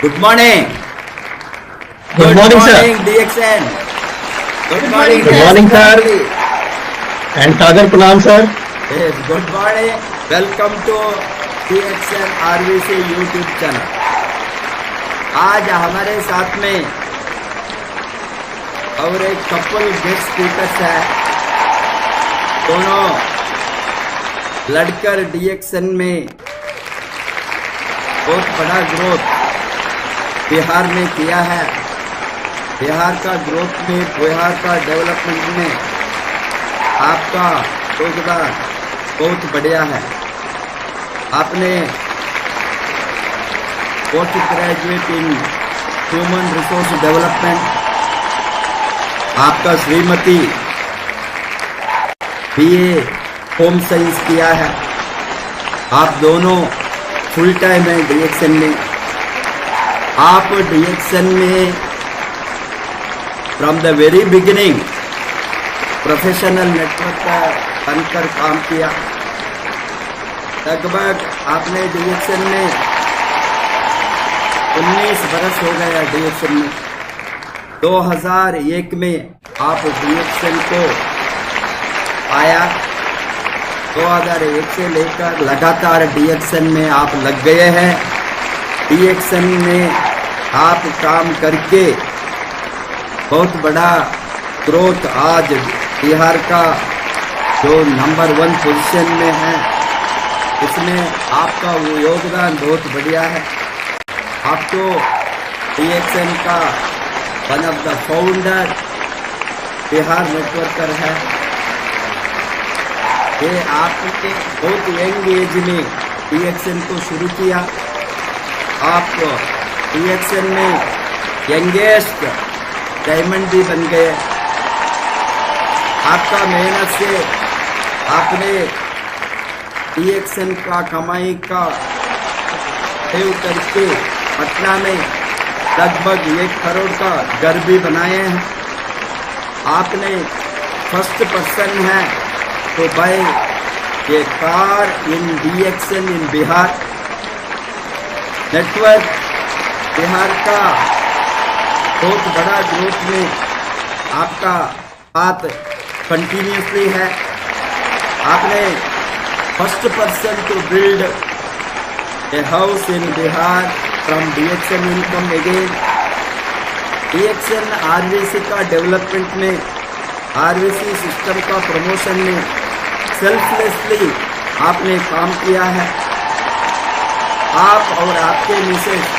Good morning. Good morning, sir. DXN. Good morning. Good morning, sir. And Sagar Pranam, sir. Yes, good morning. Welcome to DXN RVC YouTube channel. आज हमारे साथ में और एक couple guest speakers है, दोनों लड़कर DXN में बहुत बड़ा ग्रोथ बिहार में किया है। बिहार का ग्रोथ में, बिहार का डेवलपमेंट में आपका योगदान बहुत बढ़िया है। आपने post graduate in human resource development, आपका श्रीमती BA होम साइंस किया है। आप दोनों फुल टाइम है DXN में। आप DXN में from the very beginning professional network का बनकर काम किया। लगभग आपने DXN में 19 बरस हो गया। DXN में 2001 में आप DXN को आया। 2001 से लेकर लगातार DXN में आप लग गए हैं। DXN में आप काम करके बहुत बड़ा ग्रोथ, आज बिहार का जो नंबर 1 पोजीशन में है, इसमें आपका वो योगदान बहुत बढ़िया है। आप तो DXN का one of the founder Bihar networker है। ये आपने बहुत यंग एज में DXN को शुरू किया। आप DXN में यंगेस्ट डायमंड भी बन गए। आपका मेहनत से आपने DXN का कमाई का सेव करके पटना में लगभग 1 करोड़ का घर भी बनाए हैं। आपने फर्स्ट पर्सन है तो बाय ये car in DXN in Bihar network. Bihar का बहुत बड़ा ग्रोथ में आपका हाथ कंटिन्यूसली है। आपने first person to build a house in Bihar from DXN income again. DXN RVC का डेवलपमेंट में, RVC सिस्टम का प्रमोशन में सेल्फलेसली आपने काम किया है। आप और आपके मिसेज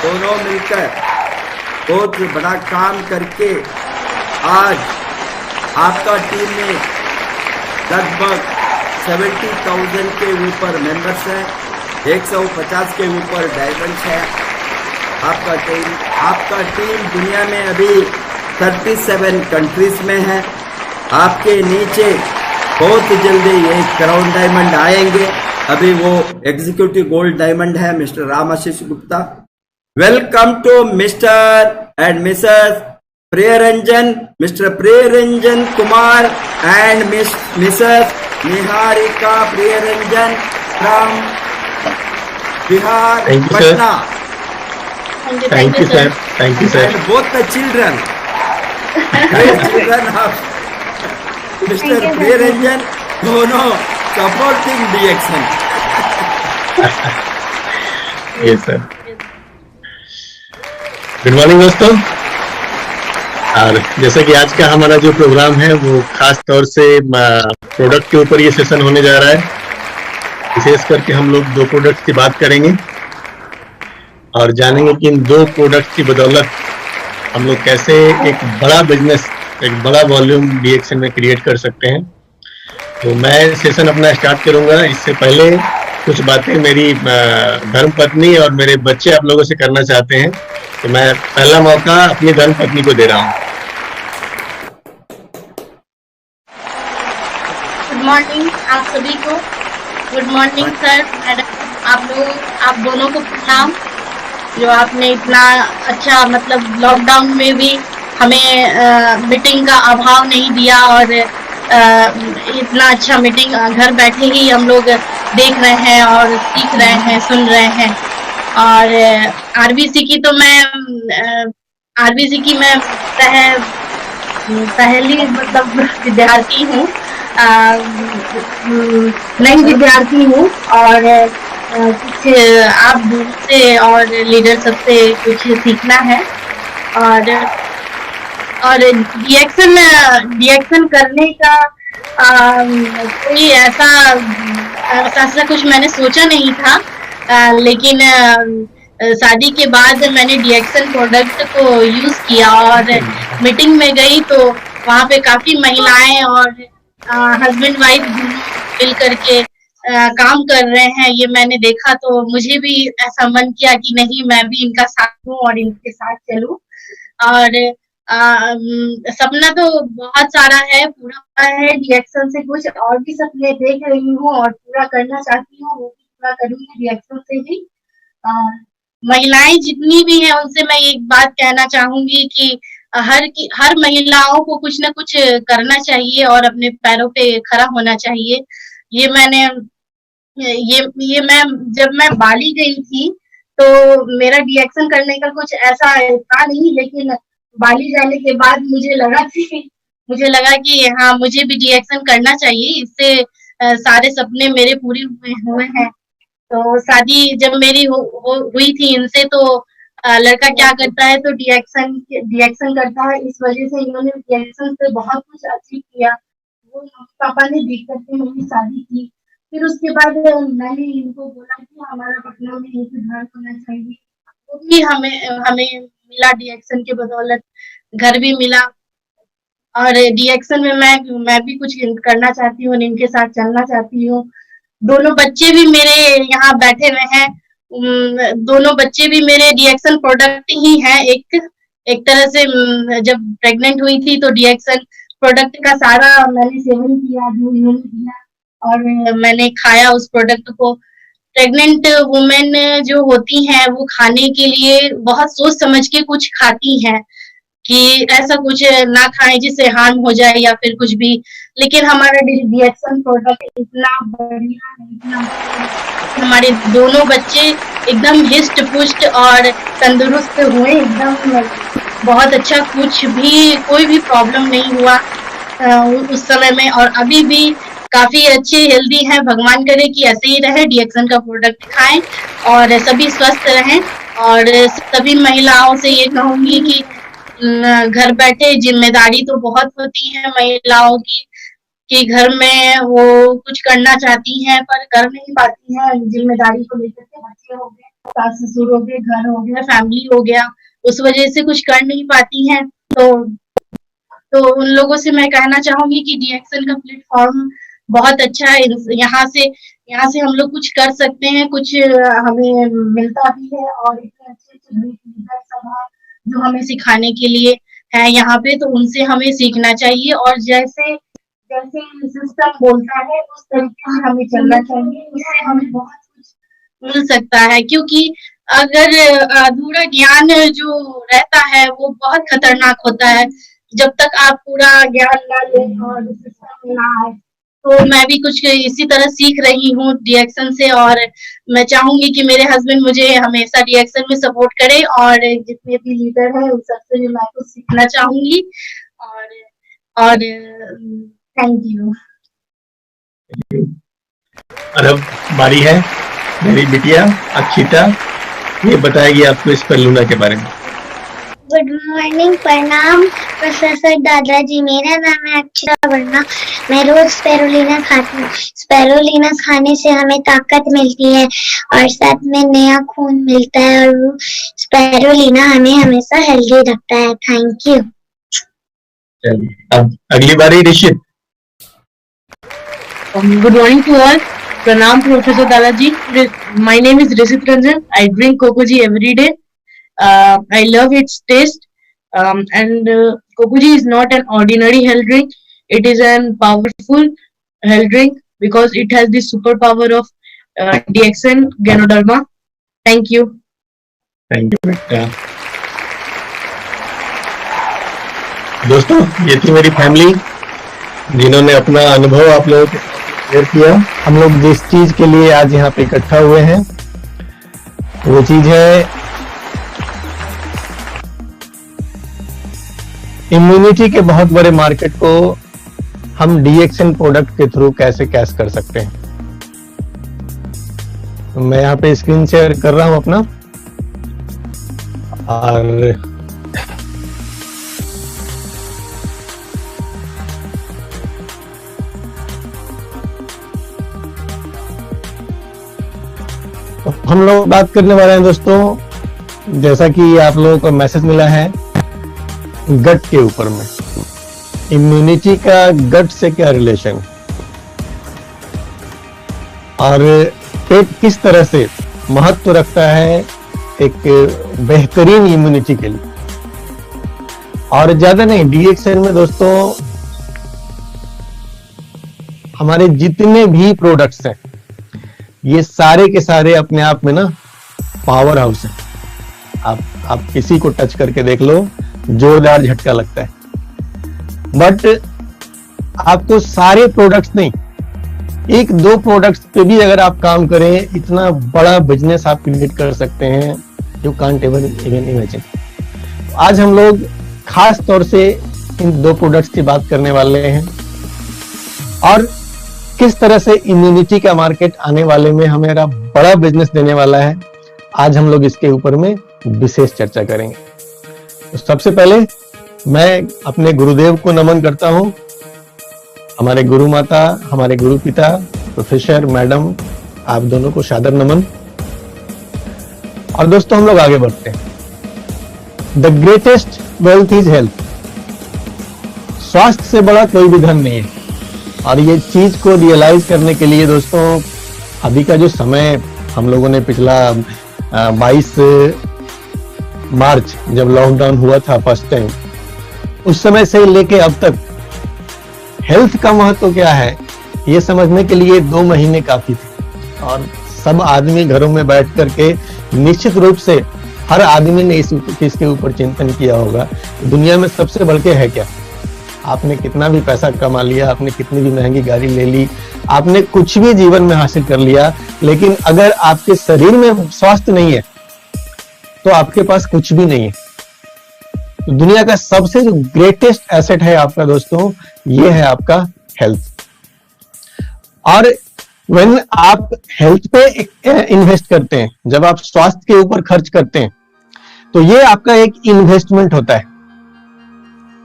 दोनों मिलकर बहुत बड़ा काम करके आज आपका टीम में लगभग 70,000 के ऊपर मेंबर्स हैं, 150 के ऊपर डायमंड्स है। आपका टीम दुनिया में अभी 37 कंट्रीज में है। आपके नीचे बहुत जल्दी 1 करोड़ डायमंड आएंगे। अभी वो एग्जीक्यूटिव गोल्ड डायमंड है Mr Ramashish Gupta. Welcome to Mr and Mrs Priyaranjan, Mr Priyaranjan Kumar and Mrs Niharika Priyaranjan from Bihar, Patna. Thank you, sir. Thank you, sir. And both the children, great children of Mr. Priyaranjan, दोनों supporting DXN. Yes, sir. Good morning दोस्तों। और जैसा कि आज का हमारा जो programme है वो खास तौर से प्रोडक्ट के ऊपर ये सेशन होने जा रहा है। विशेष करके हम लोग 2 प्रोडक्ट्स की बात करेंगे और जानेंगे कि इन 2 प्रोडक्ट्स की बदौलत हम लोग कैसे एक बड़ा बिजनेस, एक बड़ा वॉल्यूम DXN में क्रिएट कर सकते हैं। तो मैं सेशन अपना स्टार्ट करूंगा। इससे पहले कुछ बातें मेरी धर्मपत्नी और मेरे बच्चे आप लोगों से करना चाहते हैं, तो मैं पहला मौका अपनी धर्मपत्नी को दे रहा हूँ। गुड मॉर्निंग आप सभी को। गुड मॉर्निंग सर, मैडम, आप दोनों को प्रणाम, जो आपने इतना अच्छा, मतलब लॉकडाउन में भी हमें मीटिंग का अभाव नहीं दिया और इतना अच्छा मीटिंग घर बैठे ही हम लोग देख रहे हैं और सीख रहे हैं, सुन रहे हैं। और आरबीसी की तो मैं आरबीसी की मैं पहली मतलब विद्यार्थी हूँ, नई विद्यार्थी हूँ। और कुछ आप से और लीडर सबसे कुछ सीखना है। और डीएक्शन करने का कोई ऐसा कुछ मैंने सोचा नहीं था, लेकिन शादी के बाद मैंने डीएक्शन प्रोडक्ट को यूज किया और मीटिंग में गई तो वहाँ पे काफी महिलाएं और हस्बैंड वाइफ मिल करके काम कर रहे हैं, ये मैंने देखा तो मुझे भी ऐसा मन किया कि नहीं, मैं भी इनका साथ दूं और इनके साथ चलूं। और सपना तो बहुत सारा है, पूरा है डीएक्शन से, कुछ और भी सपने देख रही हूँ और पूरा करना चाहती हूँ, वो भी पूरा करूंगी डीएक्शन से ही। महिलाएं जितनी भी हैं उनसे मैं एक बात कहना चाहूंगी कि हर महिलाओं को कुछ ना कुछ करना चाहिए और अपने पैरों पे खड़ा होना चाहिए। ये मैंने ये मैं जब मैं बाली गई थी तो मेरा डीएक्शन करने का कुछ ऐसा था नहीं, लेकिन बाली जाने के बाद मुझे लगा कि हाँ, मुझे भी डीएक्शन करना चाहिए, इससे सारे सपने मेरे पूरे हुए हैं। तो शादी जब मेरी हुई थी इनसे तो लड़का क्या करता है तो डीएक्शन करता है, इस वजह से इन्होंने डीएक्शन से बहुत कुछ अचीव किया। वो पापा ने देख करके मेरी शादी की। फिर उसके बाद मैंने इनको बोला कि हमारा पटना में एक घर होना चाहिए, वो भी हमें मिला डीएक्शन के बदौलत, घर भी मिला। और डीएक्शन में मैं भी कुछ करना चाहती हूँ, इनके साथ चलना चाहती हूँ। दोनों बच्चे भी मेरे यहाँ बैठे हुए हैं, दोनों बच्चे भी मेरे डीएक्शन प्रोडक्ट ही हैं। एक तरह से जब प्रेग्नेंट हुई थी तो डीएक्शन प्रोडक्ट का सारा मैंने सेवन किया, जो इन्होंने दिया और मैंने खाया उस प्रोडक्ट को। प्रेग्नेंट वुमेन जो होती हैं वो खाने के लिए बहुत सोच समझ के कुछ खाती हैं कि ऐसा कुछ ना खाएं जिससे हार्म हो जाए या फिर कुछ भी। लेकिन हमारा डीएक्शन प्रोडक्ट इतना बढ़िया है, इतना हमारे दोनों बच्चे एकदम हिस्ट पुष्ट और तंदुरुस्त हुए, एकदम बहुत अच्छा, कोई भी प्रॉब्लम नहीं हुआ उस समय में। और अभी भी काफी अच्छे हेल्दी हैं, भगवान करे कि ऐसे ही रहे, डीएक्शन का प्रोडक्ट खाएं और सभी स्वस्थ रहें। और सभी महिलाओं से ये कहूंगी कि घर बैठे जिम्मेदारी तो बहुत होती है महिलाओं की, कि घर में वो कुछ करना चाहती हैं पर कर नहीं पाती हैं, जिम्मेदारी को लेकर के, बच्चे हो गए, सास ससुर हो गए, घर हो गया, फैमिली हो गया, उस वजह से कुछ कर नहीं पाती हैं। तो उन लोगों से मैं कहना चाहूंगी कि डीएक्शन का प्लेटफॉर्म बहुत अच्छा है, यहाँ से हम लोग कुछ कर सकते हैं, कुछ हमें मिलता भी है। और इतने अच्छे लीडर सब जो हमें सिखाने के लिए है यहाँ पे, तो उनसे हमें सीखना चाहिए और जैसे सिस्टम बोलता है उस तरीके से हमें चलना चाहिए, उससे हमें बहुत कुछ मिल सकता है। क्योंकि अगर अधूरा ज्ञान जो रहता है वो बहुत खतरनाक होता है, जब तक आप पूरा ज्ञान ना लें और सिस्टम में ना आए। तो मैं भी कुछ इसी तरह सीख रही हूँ डीएक्शन से, और मैं चाहूंगी कि मेरे हस्बैंड मुझे हमेशा डीएक्शन में सपोर्ट करे और जितने भी लीडर हैं उन सबसे भी मैं कुछ सीखना चाहूंगी। और थैंक यू। और अब बारी है मेरी बिटिया अक्षिता, ये बताएगी आपको स्पेरुलिना के बारे में। गुड मॉर्निंग, प्रणाम प्रोफेसर दादाजी। मेरा नाम है अक्षरा वर्मा। मैं रोज स्पेरुलिना खाती हूँ। स्पेरुलिना खाने से हमें ताकत मिलती है और साथ में नया खून मिलता है, और वो स्पेरुलिना हमें हमेशा हेल्दी रखता है। Thank you. चलिए अब अगली बारी Rishit. Good morning to all. Pranam Professor Dalaji. My name is Rishit Ranjan. I drink Cocoji every day. I love its taste. And Cocoji is not an ordinary health drink. It is an powerful health drink because it has the superpower of DXN Ganoderma. Thank you. Thank you बेटा। दोस्तों, ये थी मेरी family जिन्होंने अपना अनुभव आप लोगों के शेयर किया। हम लोग जिस चीज के लिए आज यहाँ पे इकट्ठा हुए हैं वो चीज है इम्यूनिटी के बहुत बड़े मार्केट को हम डीएक्सएन प्रोडक्ट के थ्रू कैसे कैश कर सकते हैं। तो मैं यहाँ पे स्क्रीन शेयर कर रहा हूं अपना, और तो हम लोग बात करने वाले हैं दोस्तों, जैसा कि आप लोगों को मैसेज मिला है गट के ऊपर में, इम्यूनिटी का गट से क्या रिलेशन, और पेट किस तरह से महत्व रखता है एक बेहतरीन इम्यूनिटी के लिए। और ज्यादा नहीं, डीएक्सएन में दोस्तों हमारे जितने भी प्रोडक्ट्स हैं ये सारे के सारे अपने आप में ना पावर हाउस है। आप किसी को टच करके देख लो, जोरदार झटका लगता है। बट आपको सारे प्रोडक्ट्स नहीं, एक दो प्रोडक्ट्स पे भी अगर आप काम करें, इतना बड़ा बिजनेस आप क्रिएट कर सकते हैं, यू कांट इवन इमेजिन। आज हम लोग खास तौर से इन दो प्रोडक्ट्स की बात करने वाले हैं और किस तरह से इम्यूनिटी का मार्केट आने वाले में हमारा बड़ा बिजनेस देने वाला है। आज हम लोग इसके ऊपर में विशेष चर्चा करेंगे। तो सबसे पहले मैं अपने गुरुदेव को नमन करता हूं, हमारे गुरु माता, हमारे गुरु पिता, प्रोफेसर मैडम, आप दोनों को सादर नमन। और दोस्तों हम लोग आगे बढ़ते हैं। The greatest wealth is health. स्वास्थ्य से बड़ा कोई भी धन नहीं है। और ये चीज को रियलाइज करने के लिए दोस्तों अभी का जो समय हम लोगों ने पिछला 22 मार्च जब लॉकडाउन हुआ था फर्स्ट टाइम, उस समय से लेके अब तक हेल्थ का महत्व क्या है ये समझने के लिए 2 महीने काफी थे। और सब आदमी घरों में बैठ करके निश्चित रूप से हर आदमी ने इसके ऊपर चिंतन किया होगा, दुनिया में सबसे बढ़ के है क्या। आपने कितना भी पैसा कमा लिया, आपने कितनी भी महंगी गाड़ी ले ली, आपने कुछ भी जीवन में हासिल कर लिया, लेकिन अगर आपके शरीर में स्वास्थ्य नहीं है तो आपके पास कुछ भी नहीं है। तो दुनिया का सबसे जो ग्रेटेस्ट एसेट है आपका दोस्तों, ये है आपका हेल्थ। और व्हेन आप हेल्थ पे इन्वेस्ट करते हैं, जब आप स्वास्थ्य के ऊपर खर्च करते हैं, तो ये आपका एक इन्वेस्टमेंट होता है।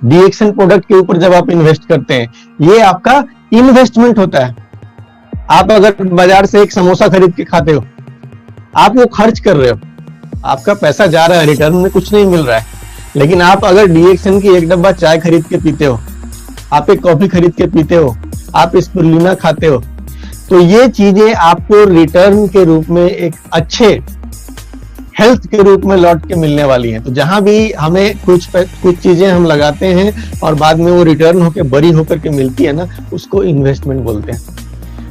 डीएक्सएन प्रोडक्ट के ऊपर जब आप इन्वेस्ट करते हैं, ये आपका इन्वेस्टमेंट होता है। आप अगर बाजार से एक समोसा खरीद के खाते हो, आप वो खर्च कर रहे हो, आपका पैसा जा रहा है, रिटर्न में कुछ नहीं मिल रहा है। लेकिन आप अगर डीएक्सएन की एक डब्बा चाय खरीद के पीते हो, आप एक कॉफी खरीद के पीते हो, आप स्पिरुलिना खाते हो, तो ये चीजें आपको रिटर्न के रूप में एक अच्छे हेल्थ के रूप में लौट के मिलने वाली हैं। तो जहां भी हमें कुछ चीजें हम लगाते हैं और बाद में वो रिटर्न होकर बड़ी होकर के मिलती है ना, उसको इन्वेस्टमेंट बोलते हैं।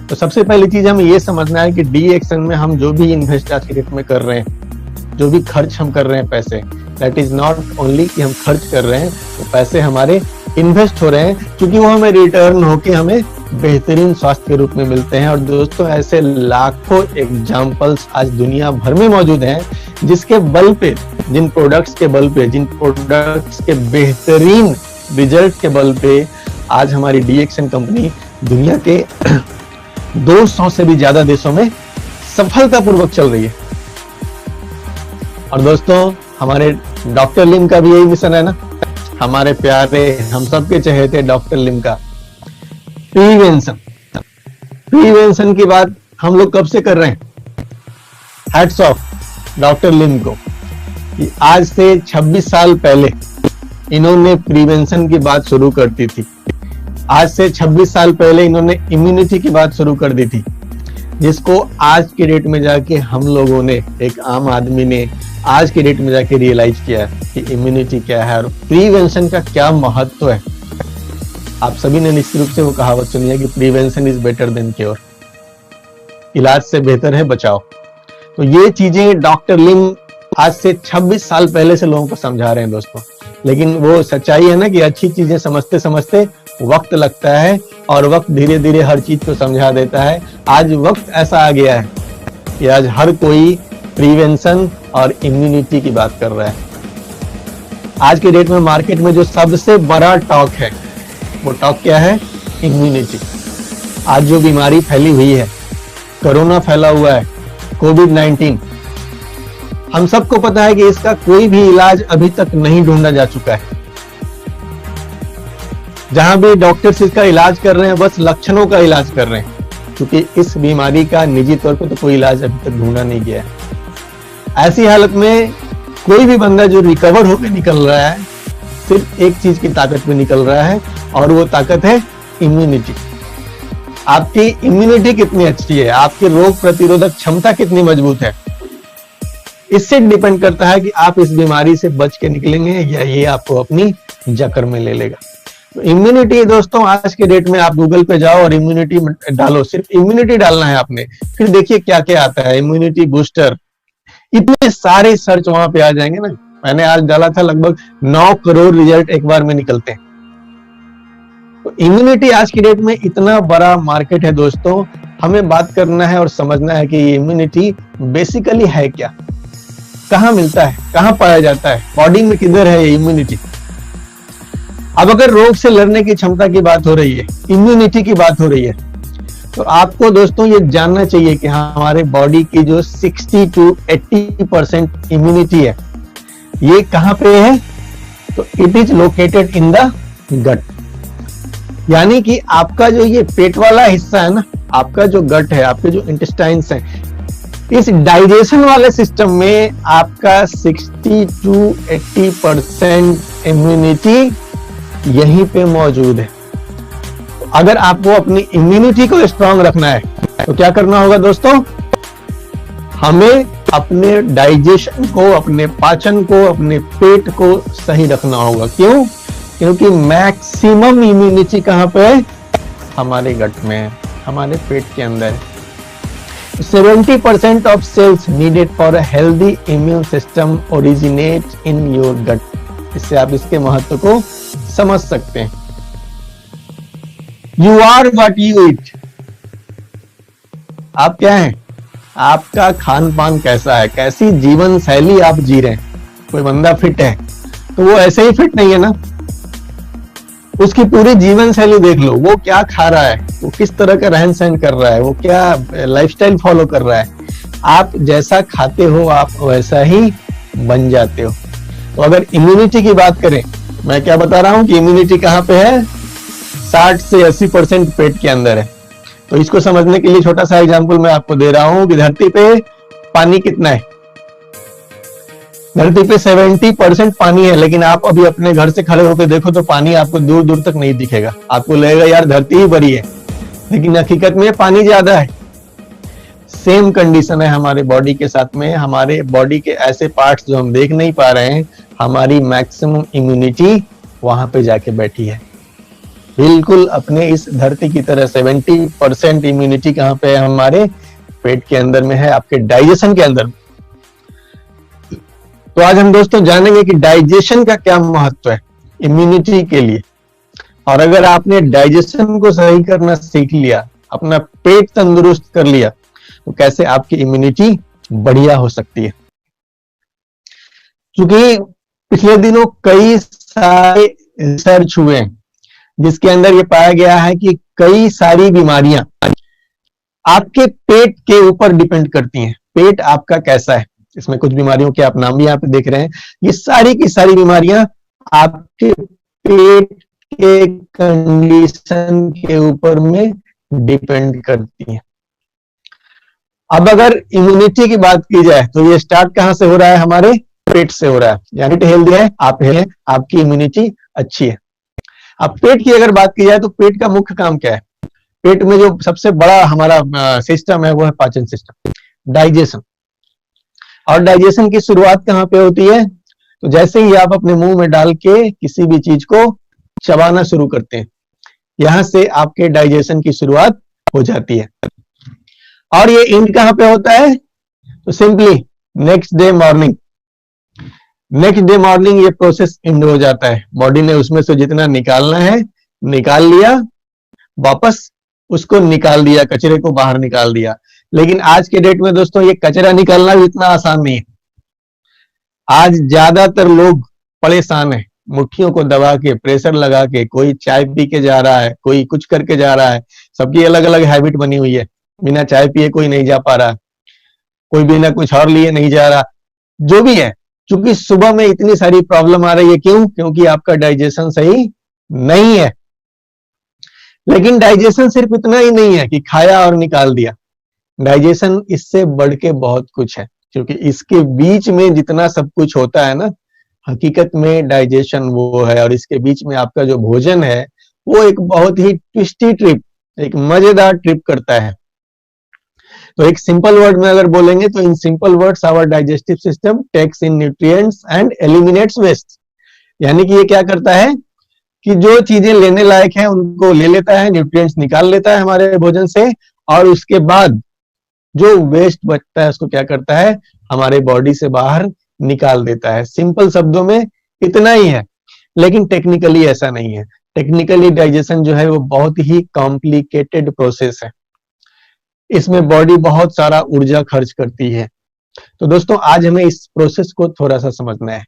तो सबसे पहली चीज हमें ये समझना है कि डीएक्सएन में हम जो भी इन्वेस्ट आज की डेट में कर रहे हैं, जो भी खर्च हम कर रहे हैं पैसे, दैट इज नॉट ओनली कि हम खर्च कर रहे हैं, तो पैसे हमारे इन्वेस्ट हो रहे हैं, क्योंकि वो हमें रिटर्न होके हमें बेहतरीन स्वास्थ्य के रूप में मिलते हैं। और दोस्तों ऐसे लाखों एग्जाम्पल्स आज दुनिया भर में मौजूद हैं, जिसके बल पे, जिन प्रोडक्ट्स के बल पे, जिन प्रोडक्ट्स के बेहतरीन रिजल्ट के बल पे आज हमारी डीएक्सएन कंपनी दुनिया के 200 से भी ज्यादा देशों में सफलतापूर्वक चल रही है। और दोस्तों हमारे डॉक्टर लिम का भी यही मिशन है ना, हमारे प्यारे हम सबके चहेते डॉक्टर लिम का प्रीवेंशन की बात हम लोग कब से कर रहे हैं। हैट्स ऑफ डॉक्टर लिम को, आज से 26 साल पहले इन्होंने प्रिवेंशन की बात शुरू कर दी थी। आज से 26 साल पहले इन्होंने इम्यूनिटी की बात शुरू कर दी थी, जिसको आज की डेट में जाके हम लोगों ने, एक आम आदमी ने आज की डेट में जाके रियलाइज किया कि इम्यूनिटी क्या है और प्रिवेंशन का क्या महत्व है। आप सभी ने निश्चित रूप से वो कहावत सुनी है कि prevention is better than cure, इलाज से बेहतर है बचाव। तो ये चीजें डॉक्टर लिम आज से 26 साल पहले से लोगों को समझा रहे हैं दोस्तों। लेकिन वो सच्चाई है ना कि अच्छी चीजें समझते समझते वक्त लगता है, और वक्त धीरे धीरे हर चीज को समझा देता है। आज वक्त ऐसा आ गया है कि आज हर कोई प्रिवेंशन और इम्यूनिटी की बात कर रहा है। आज के डेट में मार्केट में जो सबसे बड़ा टॉक है वो टॉक क्या है? इम्यूनिटी। आज जो बीमारी फैली हुई है, कोरोना फैला हुआ है, कोविड-19, हम सबको पता है कि इसका कोई भी इलाज अभी तक नहीं ढूंढा जा चुका है। जहां भी डॉक्टर्स इसका इलाज कर रहे हैं बस लक्षणों का इलाज कर रहे हैं, क्योंकि इस बीमारी का निजी तौर पर तो कोई इलाज अभी तक ढूंढा नहीं गया है। ऐसी हालत में कोई भी बंदा जो रिकवर होकर निकल रहा है सिर्फ एक चीज की ताकत में निकल रहा है, और वो ताकत है इम्यूनिटी। आपकी इम्यूनिटी कितनी अच्छी है, आपकी रोग प्रतिरोधक क्षमता कितनी मजबूत है, इससे डिपेंड करता है कि आप इस बीमारी से बच के निकलेंगे या ये आपको अपनी जकड़ में ले लेगा। तो इम्यूनिटी दोस्तों, आज के डेट में आप गूगल पे जाओ और इम्यूनिटी डालो, सिर्फ इम्यूनिटी डालना है आपने, फिर देखिए क्या क्या आता है। इम्यूनिटी बूस्टर, इतने सारे सर्च वहां पे आ जाएंगे ना। मैंने आज डाला था, लगभग 9 करोड़ रिजल्ट एक बार में निकलते हैं। तो इम्यूनिटी आज की डेट में इतना बड़ा मार्केट है दोस्तों, हमें बात करना है और समझना है कि ये इम्यूनिटी बेसिकली है क्या, कहाँ मिलता है, कहाँ पाया जाता है, बॉडी में किधर है ये इम्यूनिटी। अब अगर रोग से लड़ने की क्षमता की बात हो रही है, इम्यूनिटी की बात हो रही है, तो आपको दोस्तों ये जानना चाहिए कि हमारे बॉडी की जो 60 to 80% इम्यूनिटी है ये कहां पे है? तो it is located in the gut. यानी कि आपका जो ये पेट वाला हिस्सा है ना, आपका जो गट है, आपके जो इंटेस्टाइन्स हैं, इस डाइजेशन वाले सिस्टम में आपका 60 to 80% इम्यूनिटी यहीं पे मौजूद है। अगर आपको अपनी इम्यूनिटी को स्ट्रांग रखना है तो क्या करना होगा दोस्तों? हमें अपने डाइजेशन को, अपने पाचन को, अपने पेट को सही रखना होगा। क्यों? क्योंकि मैक्सिमम इम्यूनिटी कहां पे है? हमारे गट में है, हमारे पेट के अंदर है। 70% of cells needed for a healthy immune system originate in your gut. इससे आप इसके महत्व को समझ सकते हैं। You are what you eat। आप क्या हैं? आपका खान पान कैसा है, कैसी जीवन शैली आप जी रहे हैं। कोई बंदा फिट है तो वो ऐसे ही फिट नहीं है ना, उसकी पूरी जीवन शैली देख लो, वो क्या खा रहा है, वो किस तरह का रहन सहन कर रहा है, वो क्या लाइफस्टाइल फॉलो कर रहा है। आप जैसा खाते हो आप वैसा ही बन जाते हो। तो अगर इम्यूनिटी की बात करें, मैं क्या बता रहा हूं कि इम्यूनिटी कहां पे है? 60 से 80% पेट के अंदर है। तो इसको समझने के लिए छोटा सा एग्जांपल मैं आपको दे रहा हूं कि धरती पे पानी कितना है। धरती पे 70% पानी है, लेकिन आप अभी अपने घर से खड़े होकर देखो तो पानी आपको दूर दूर तक नहीं दिखेगा। आपको लगेगा यार धरती ही बड़ी है, लेकिन हकीकत में पानी ज्यादा है। सेम कंडीशन है हमारे बॉडी के साथ में। हमारे बॉडी के ऐसे पार्ट्स जो हम देख नहीं पा रहे हैं, हमारी मैक्सिमम इम्यूनिटी वहां पे जाके बैठी है, बिल्कुल अपने इस धरती की तरह। 70% इम्यूनिटी कहां पे है? हमारे पेट के अंदर में है, आपके डाइजेशन के अंदर। तो आज हम दोस्तों जानेंगे कि डाइजेशन का क्या महत्व है इम्यूनिटी के लिए। और अगर आपने डाइजेशन को सही करना सीख लिया, अपना पेट तंदुरुस्त कर लिया, तो कैसे आपकी इम्यूनिटी बढ़िया हो सकती है। क्योंकि पिछले दिनों कई सारे रिसर्च हुए हैं जिसके अंदर ये पाया गया है कि कई सारी बीमारियां आपके पेट के ऊपर डिपेंड करती हैं। पेट आपका कैसा है, इसमें कुछ बीमारियों के आप नाम भी यहाँ पे देख रहे हैं। ये सारी की सारी बीमारियां आपके पेट के कंडीशन के ऊपर में डिपेंड करती हैं। अब अगर इम्यूनिटी की बात की जाए तो ये स्टार्ट कहां से हो रहा है? हमारे पेट से हो रहा है। यानी पेट हेल्दी है, आप है, आपकी इम्यूनिटी अच्छी है। अब पेट की अगर बात की जाए तो पेट का मुख्य काम क्या है? पेट में जो सबसे बड़ा हमारा सिस्टम है वो है पाचन सिस्टम, डाइजेशन। और डाइजेशन की शुरुआत कहां पे होती है? तो जैसे ही आप अपने मुंह में डाल के किसी भी चीज को चबाना शुरू करते हैं, यहां से आपके डाइजेशन की शुरुआत हो जाती है। और ये एंड कहां पे होता है? तो सिंपली नेक्स्ट डे मॉर्निंग ये प्रोसेस एंड हो जाता है। बॉडी ने उसमें से जितना निकालना है निकाल लिया, वापस उसको निकाल दिया, कचरे को बाहर निकाल दिया। लेकिन आज के डेट में दोस्तों ये कचरा निकालना भी इतना आसान नहीं है। आज ज्यादातर लोग परेशान है, मुट्ठियों को दबा के, प्रेशर लगा के, कोई चाय पी के जा रहा है, कोई कुछ करके जा रहा है, सबकी अलग अलग हैबिट बनी हुई है। बिना चाय पिए कोई नहीं जा पा रहा, कोई बिना कुछ और लिए नहीं जा रहा, जो भी है। क्योंकि सुबह में इतनी सारी प्रॉब्लम आ रही है, क्यों? क्योंकि आपका डाइजेशन सही नहीं है। लेकिन डाइजेशन सिर्फ इतना ही नहीं है कि खाया और निकाल दिया। डाइजेशन इससे बढ़ के बहुत कुछ है, क्योंकि इसके बीच में जितना सब कुछ होता है ना, हकीकत में डाइजेशन वो है। और इसके बीच में आपका जो भोजन है वो एक बहुत ही ट्विस्टी ट्रिप, एक मजेदार ट्रिप करता है। तो एक सिंपल वर्ड में अगर बोलेंगे तो in simple words our digestive system takes in nutrients and eliminates waste. यानी कि ये क्या करता है कि जो चीजें लेने लायक है उनको ले लेता है, न्यूट्रिएंट्स निकाल लेता है हमारे भोजन से, और उसके बाद जो वेस्ट बचता है उसको क्या करता है, हमारे बॉडी से बाहर निकाल देता है। सिंपल शब्दों में इतना ही है, लेकिन टेक्निकली ऐसा नहीं है। टेक्निकली डाइजेशन जो है वो बहुत ही कॉम्प्लिकेटेड प्रोसेस है। इसमें बॉडी बहुत सारा ऊर्जा खर्च करती है। तो दोस्तों आज हमें इस प्रोसेस को थोड़ा सा समझना है।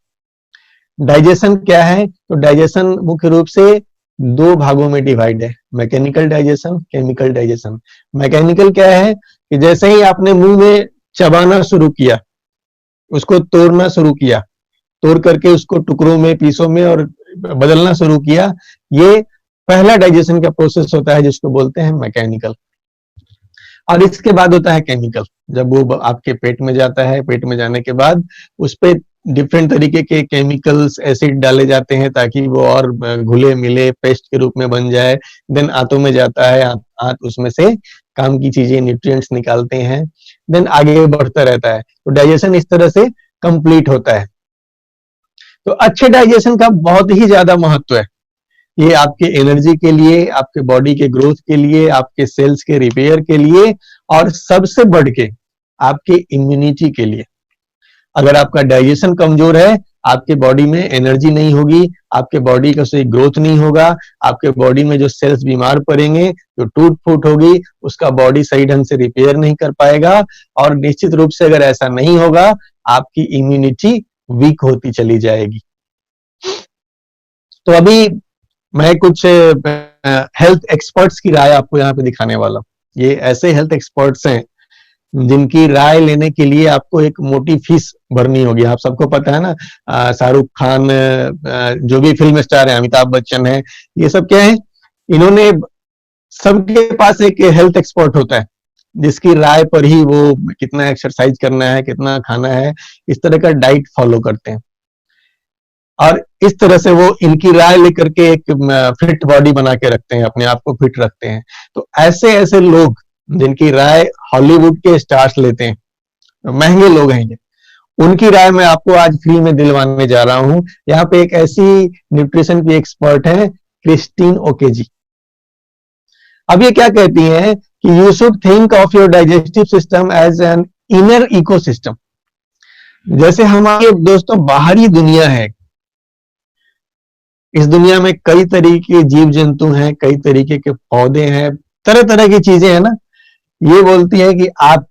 डाइजेशन क्या है? तो डाइजेशन मुख्य रूप से दो भागों में डिवाइड है, mechanical digestion, chemical digestion. Mechanical क्या है कि जैसे ही आपने मुंह में चबाना शुरू किया, उसको तोड़ना शुरू किया, तोड़ करके उसको टुकड़ों में, पीसों में और बदलना शुरू किया, ये पहला डाइजेशन का प्रोसेस होता है जिसको बोलते हैं मैकेनिकल। और इसके बाद होता है केमिकल। जब वो आपके पेट में जाता है, पेट में जाने के बाद उस पे डिफरेंट तरीके के केमिकल्स, एसिड डाले जाते हैं ताकि वो और घुले मिले पेस्ट के रूप में बन जाए। देन आंतों में जाता है, आंत उसमें से काम की चीजें, न्यूट्रिएंट्स निकालते हैं, देन आगे बढ़ता रहता है। तो डाइजेशन इस तरह से कंप्लीट होता है। तो अच्छे डाइजेशन का बहुत ही ज्यादा महत्व है। ये आपके एनर्जी के लिए, आपके बॉडी के ग्रोथ के लिए, आपके सेल्स के रिपेयर के लिए, और सबसे बढ़ के आपके इम्यूनिटी के लिए। अगर आपका डाइजेशन कमजोर है, आपके बॉडी में एनर्जी नहीं होगी, आपके बॉडी का सही ग्रोथ नहीं होगा, आपके बॉडी में जो सेल्स बीमार पड़ेंगे, जो टूट फूट होगी, उसका बॉडी सही ढंग से रिपेयर नहीं कर पाएगा। और निश्चित रूप से अगर ऐसा नहीं होगा, आपकी इम्यूनिटी वीक होती चली जाएगी। तो अभी मैं कुछ हेल्थ एक्सपर्ट्स की राय आपको यहाँ पे दिखाने वाला हूँ। ये ऐसे हेल्थ एक्सपर्ट्स हैं जिनकी राय लेने के लिए आपको एक मोटी फीस भरनी होगी। आप सबको पता है ना, शाहरुख खान, जो भी फिल्म स्टार है, अमिताभ बच्चन है, ये सब क्या है, इन्होंने सबके पास एक हेल्थ एक्सपर्ट होता है जिसकी राय पर ही वो कितना एक्सरसाइज करना है, कितना खाना है, इस तरह का डाइट फॉलो करते हैं। और इस तरह से वो इनकी राय लेकर के एक फिट बॉडी बना के रखते हैं, अपने आप को फिट रखते हैं। तो ऐसे ऐसे लोग जिनकी राय हॉलीवुड के स्टार्स लेते हैं, महंगे लोग हैं ये, उनकी राय मैं आपको आज फ्री में दिलवाने जा रहा हूं। यहाँ पे एक ऐसी न्यूट्रिशन की एक्सपर्ट है, क्रिस्टीन ओके जी। अब ये क्या कहती हैं कि you should think of your digestive system as an inner ecosystem. जैसे हमारे दोस्तों बाहरी दुनिया है, इस दुनिया में कई तरीके के जीव जंतु हैं, कई तरीके के पौधे हैं, तरह तरह की चीजें हैं ना। ये बोलती है कि आप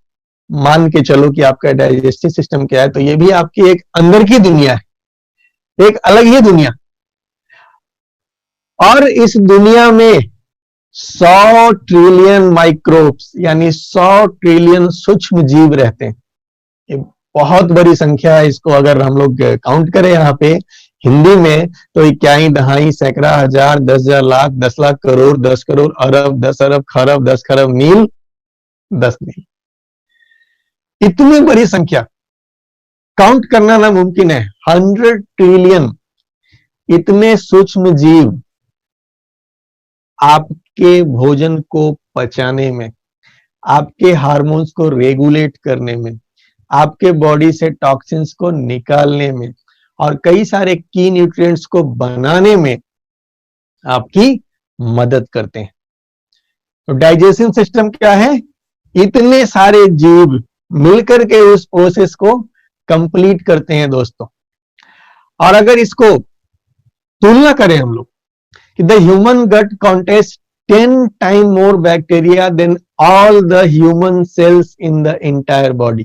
मान के चलो कि आपका डाइजेस्टिव सिस्टम क्या है, तो ये भी आपकी एक अंदर की दुनिया है, एक अलग ही दुनिया। और इस दुनिया में 100 ट्रिलियन माइक्रोब्स यानी 100 ट्रिलियन सूक्ष्म जीव रहते हैं। ये बहुत बड़ी संख्या है। इसको अगर हम लोग काउंट करें यहाँ पे हिंदी में, तो इक्याई, दहाई, सैकड़ा, हजार, 10,000, लाख, 10 लाख, करोड़, 10 करोड़, अरब, 10 अरब, खरब, 10 खरब, मील, 10 मील। इतनी बड़ी संख्या काउंट करना नामुमकिन है। 100 ट्रिलियन इतने सूक्ष्म जीव आपके भोजन को पचाने में, आपके हार्मोन्स को रेगुलेट करने में, आपके बॉडी से टॉक्सिन्स को निकालने में, और कई सारे की न्यूट्रिएंट्स को बनाने में आपकी मदद करते हैं। तो डाइजेशन सिस्टम क्या है? इतने सारे जीव मिलकर के उस प्रोसेस को कंप्लीट करते हैं दोस्तों। और अगर इसको तुलना करें हम लोग कि the human gut contains 10 time more bacteria than all the human cells in the entire body.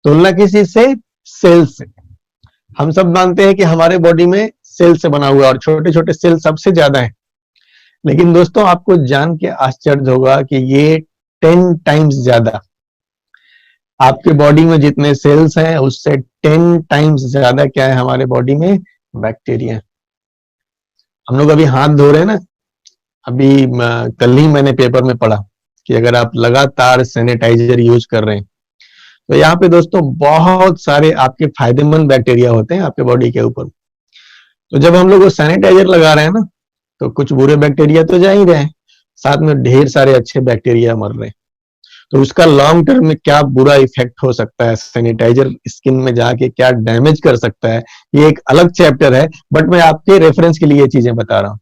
तुलना किसी से? सेल से। हम सब मानते हैं कि हमारे बॉडी में सेल से बना हुआ और छोटे छोटे सेल सबसे ज्यादा है, लेकिन दोस्तों आपको जान के आश्चर्य होगा कि ये 10 टाइम्स ज्यादा, आपके बॉडी में जितने सेल्स हैं उससे 10 टाइम्स ज्यादा क्या है हमारे बॉडी में? बैक्टीरिया। हम लोग अभी हाथ धो रहे हैं ना, अभी कल ही मैंने पेपर में पढ़ा कि अगर आप लगातार सैनिटाइजर यूज कर रहे हैं तो यहाँ पे दोस्तों बहुत सारे आपके फायदेमंद बैक्टीरिया होते हैं आपके बॉडी के ऊपर। तो जब हम लोग वो सैनिटाइजर लगा रहे हैं ना, तो कुछ बुरे बैक्टीरिया तो जा ही रहे हैं, साथ में ढेर सारे अच्छे बैक्टीरिया मर रहे हैं। तो उसका लॉन्ग टर्म में क्या बुरा इफेक्ट हो सकता है, सैनिटाइजर स्किन में जाके क्या डैमेज कर सकता है, ये एक अलग चैप्टर है, बट मैं आपके रेफरेंस के लिए ये चीजें बता रहा हूँ।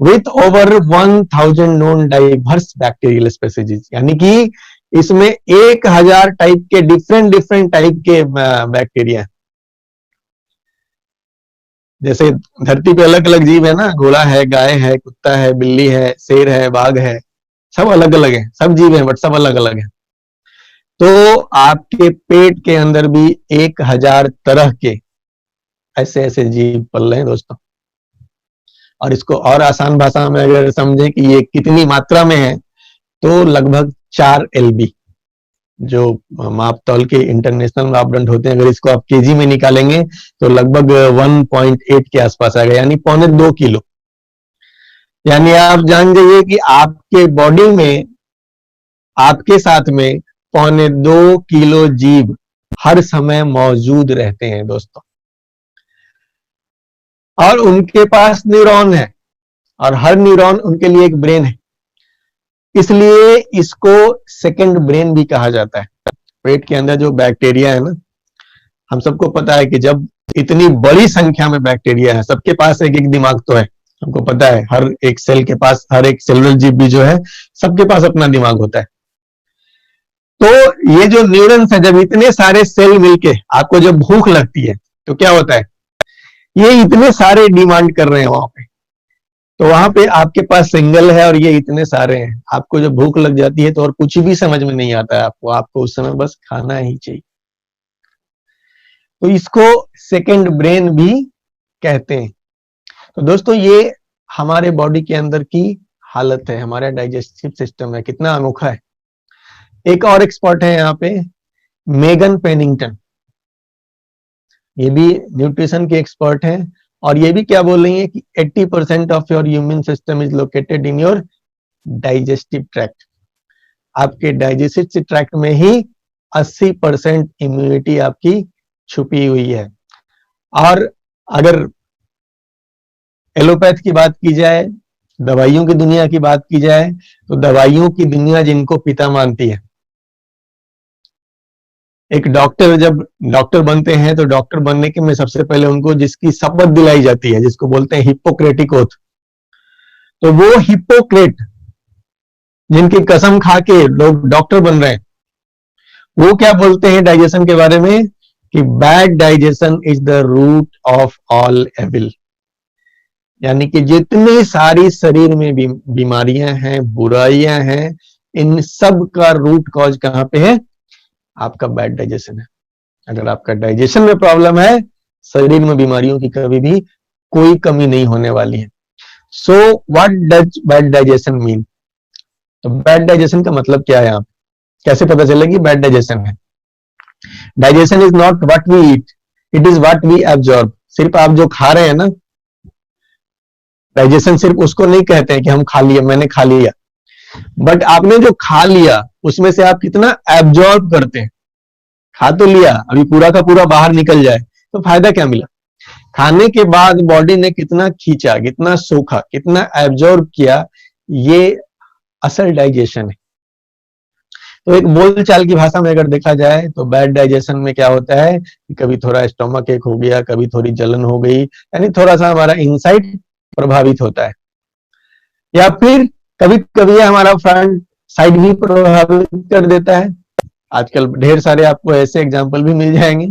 With over 1000 known diverse bacterial species, यानी कि इसमें 1000 टाइप के डिफरेंट टाइप के बैक्टीरिया। जैसे धरती पे अलग अलग जीव है ना, घोड़ा है, गाय है, कुत्ता है, बिल्ली है, शेर है, बाघ है, सब अलग अलग है, सब जीव हैं बट सब अलग अलग है। तो आपके पेट के अंदर भी 1000 तरह के ऐसे ऐसे जीव पल रहे हैं दोस्तों। और इसको और आसान भाषा में अगर समझें कि ये कितनी मात्रा में है, तो लगभग 4 LB जो माप तौल के इंटरनेशनल मापदंड होते हैं, अगर इसको आप केजी में निकालेंगे तो लगभग 1.8 के आसपास आएगा, यानी 2.25 किलो। यानी आप जान जाइए कि आपके बॉडी में आपके साथ में 2.25 किलो जीव हर समय मौजूद रहते हैं दोस्तों। और उनके पास न्यूरॉन है और हर न्यूरॉन उनके लिए एक ब्रेन है, इसलिए इसको सेकंड ब्रेन भी कहा जाता है। पेट के अंदर जो बैक्टीरिया है ना, हम सबको पता है कि जब इतनी बड़ी संख्या में बैक्टीरिया है, सबके पास एक एक दिमाग तो है, हमको पता है, हर एक सेल के पास, हर एक सेलुलर जीव भी जो है सबके पास अपना दिमाग होता है। तो ये जो न्यूरॉन्स है, जब इतने सारे सेल मिलके आपको जब भूख लगती है तो क्या होता है, ये इतने सारे डिमांड कर रहे हैं वहां पे, तो वहां पे आपके पास सिंगल है और ये इतने सारे हैं, आपको जब भूख लग जाती है तो और कुछ भी समझ में नहीं आता है आपको उस समय बस खाना ही चाहिए। तो इसको सेकंड ब्रेन भी कहते हैं। तो दोस्तों ये हमारे बॉडी के अंदर की हालत है, हमारा डाइजेस्टिव सिस्टम है, कितना अनोखा है। एक और एक्सपर्ट है यहाँ पे, मेगन पेनिंगटन, ये भी न्यूट्रिशन के एक्सपर्ट हैं, और ये भी क्या बोल रही है कि 80% of your human system is located in your digestive tract. आपके डाइजेस्टिव ट्रैक्ट में ही 80% इम्यूनिटी आपकी छुपी हुई है। और अगर एलोपैथ की बात की जाए, दवाइयों की दुनिया की बात की जाए, तो दवाइयों की दुनिया जिनको पिता मानती है, एक डॉक्टर जब डॉक्टर बनते हैं तो डॉक्टर बनने के में सबसे पहले उनको जिसकी शपथ दिलाई जाती है, जिसको बोलते हैं हिप्पोक्रेटिक ओथ, तो वो हिप्पोक्रेट जिनकी कसम खा के लोग डॉक्टर बन रहे हैं, वो क्या बोलते हैं डाइजेशन के बारे में कि bad digestion is the root of all evil. यानी कि जितनी सारी शरीर में बीमारियां हैं, बुराइयां हैं, इन सब का रूट कॉज कहां पे है? आपका बैड डाइजेशन है। अगर आपका डाइजेशन में प्रॉब्लम है, शरीर में बीमारियों की कभी भी कोई कमी नहीं होने वाली है। So what does bad digestion mean? तो बैड डाइजेशन का मतलब क्या है? आप कैसे पता चलेगी बैड डाइजेशन है? Digestion is not what we eat, it is what we absorb. सिर्फ आप जो खा रहे हैं ना, डाइजेशन सिर्फ उसको नहीं कहते हैं कि हम खा लिया, मैंने खा लिया, बट आपने जो खा लिया उसमें से आप कितना एब्जॉर्ब करते हैं। खा तो लिया, अभी पूरा का पूरा बाहर निकल जाए तो फायदा क्या मिला? खाने के बाद बॉडी ने कितना खींचा, कितना सोखा, कितना एब्जॉर्ब किया, ये असल डाइजेशन है। तो एक बोलचाल की भाषा में अगर देखा जाए तो बैड डाइजेशन में क्या होता है कि कभी थोड़ा स्टोमक एक हो गया, कभी थोड़ी जलन हो गई, यानी थोड़ा सा हमारा इनसाइड प्रभावित होता है, या फिर कभी कभी हमारा फ्रंट साइड भी प्रभावित कर देता है। आजकल ढेर सारे आपको ऐसे एग्जाम्पल भी मिल जाएंगे।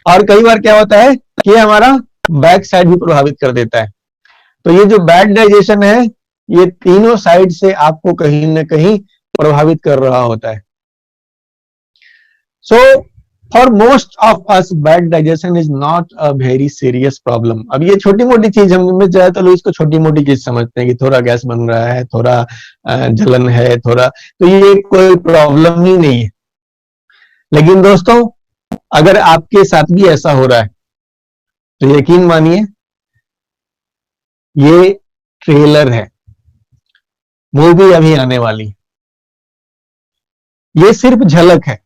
और कई बार क्या होता है कि हमारा बैक साइड भी प्रभावित कर देता है। तो ये जो बैड डाइजेशन है, ये तीनों साइड से आपको कहीं ना कहीं प्रभावित कर रहा होता है। So for most of us bad digestion is not a very serious problem. अब ये छोटी मोटी चीज, हम में ज्यादातर लोग इसको छोटी मोटी चीज समझते हैं कि थोड़ा गैस बन रहा है, थोड़ा जलन है, थोड़ा, तो ये कोई प्रॉब्लम ही नहीं है। लेकिन दोस्तों, अगर आपके साथ भी ऐसा हो रहा है तो यकीन मानिए ये ट्रेलर है, मूवी अभी आने वाली है। ये सिर्फ झलक है।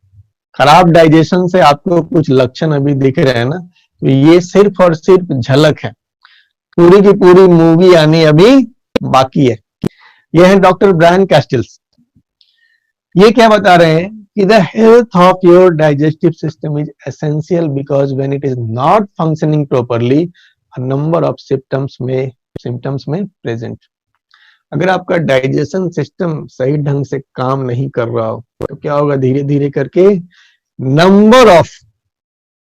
खराब डाइजेशन से आपको कुछ लक्षण अभी दिख रहे हैं ना, तो ये सिर्फ और सिर्फ झलक है। पूरी की पूरी मूवी आनी अभी बाकी है। ये है डॉक्टर ब्रायन कैस्टिल्स। ये क्या बता रहे हैं कि the health of your digestive system is essential because when it is not functioning properly a number of symptoms में प्रेजेंट। अगर आपका डाइजेशन सिस्टम सही ढंग से काम नहीं कर रहा हो तो क्या होगा, धीरे धीरे करके नंबर ऑफ,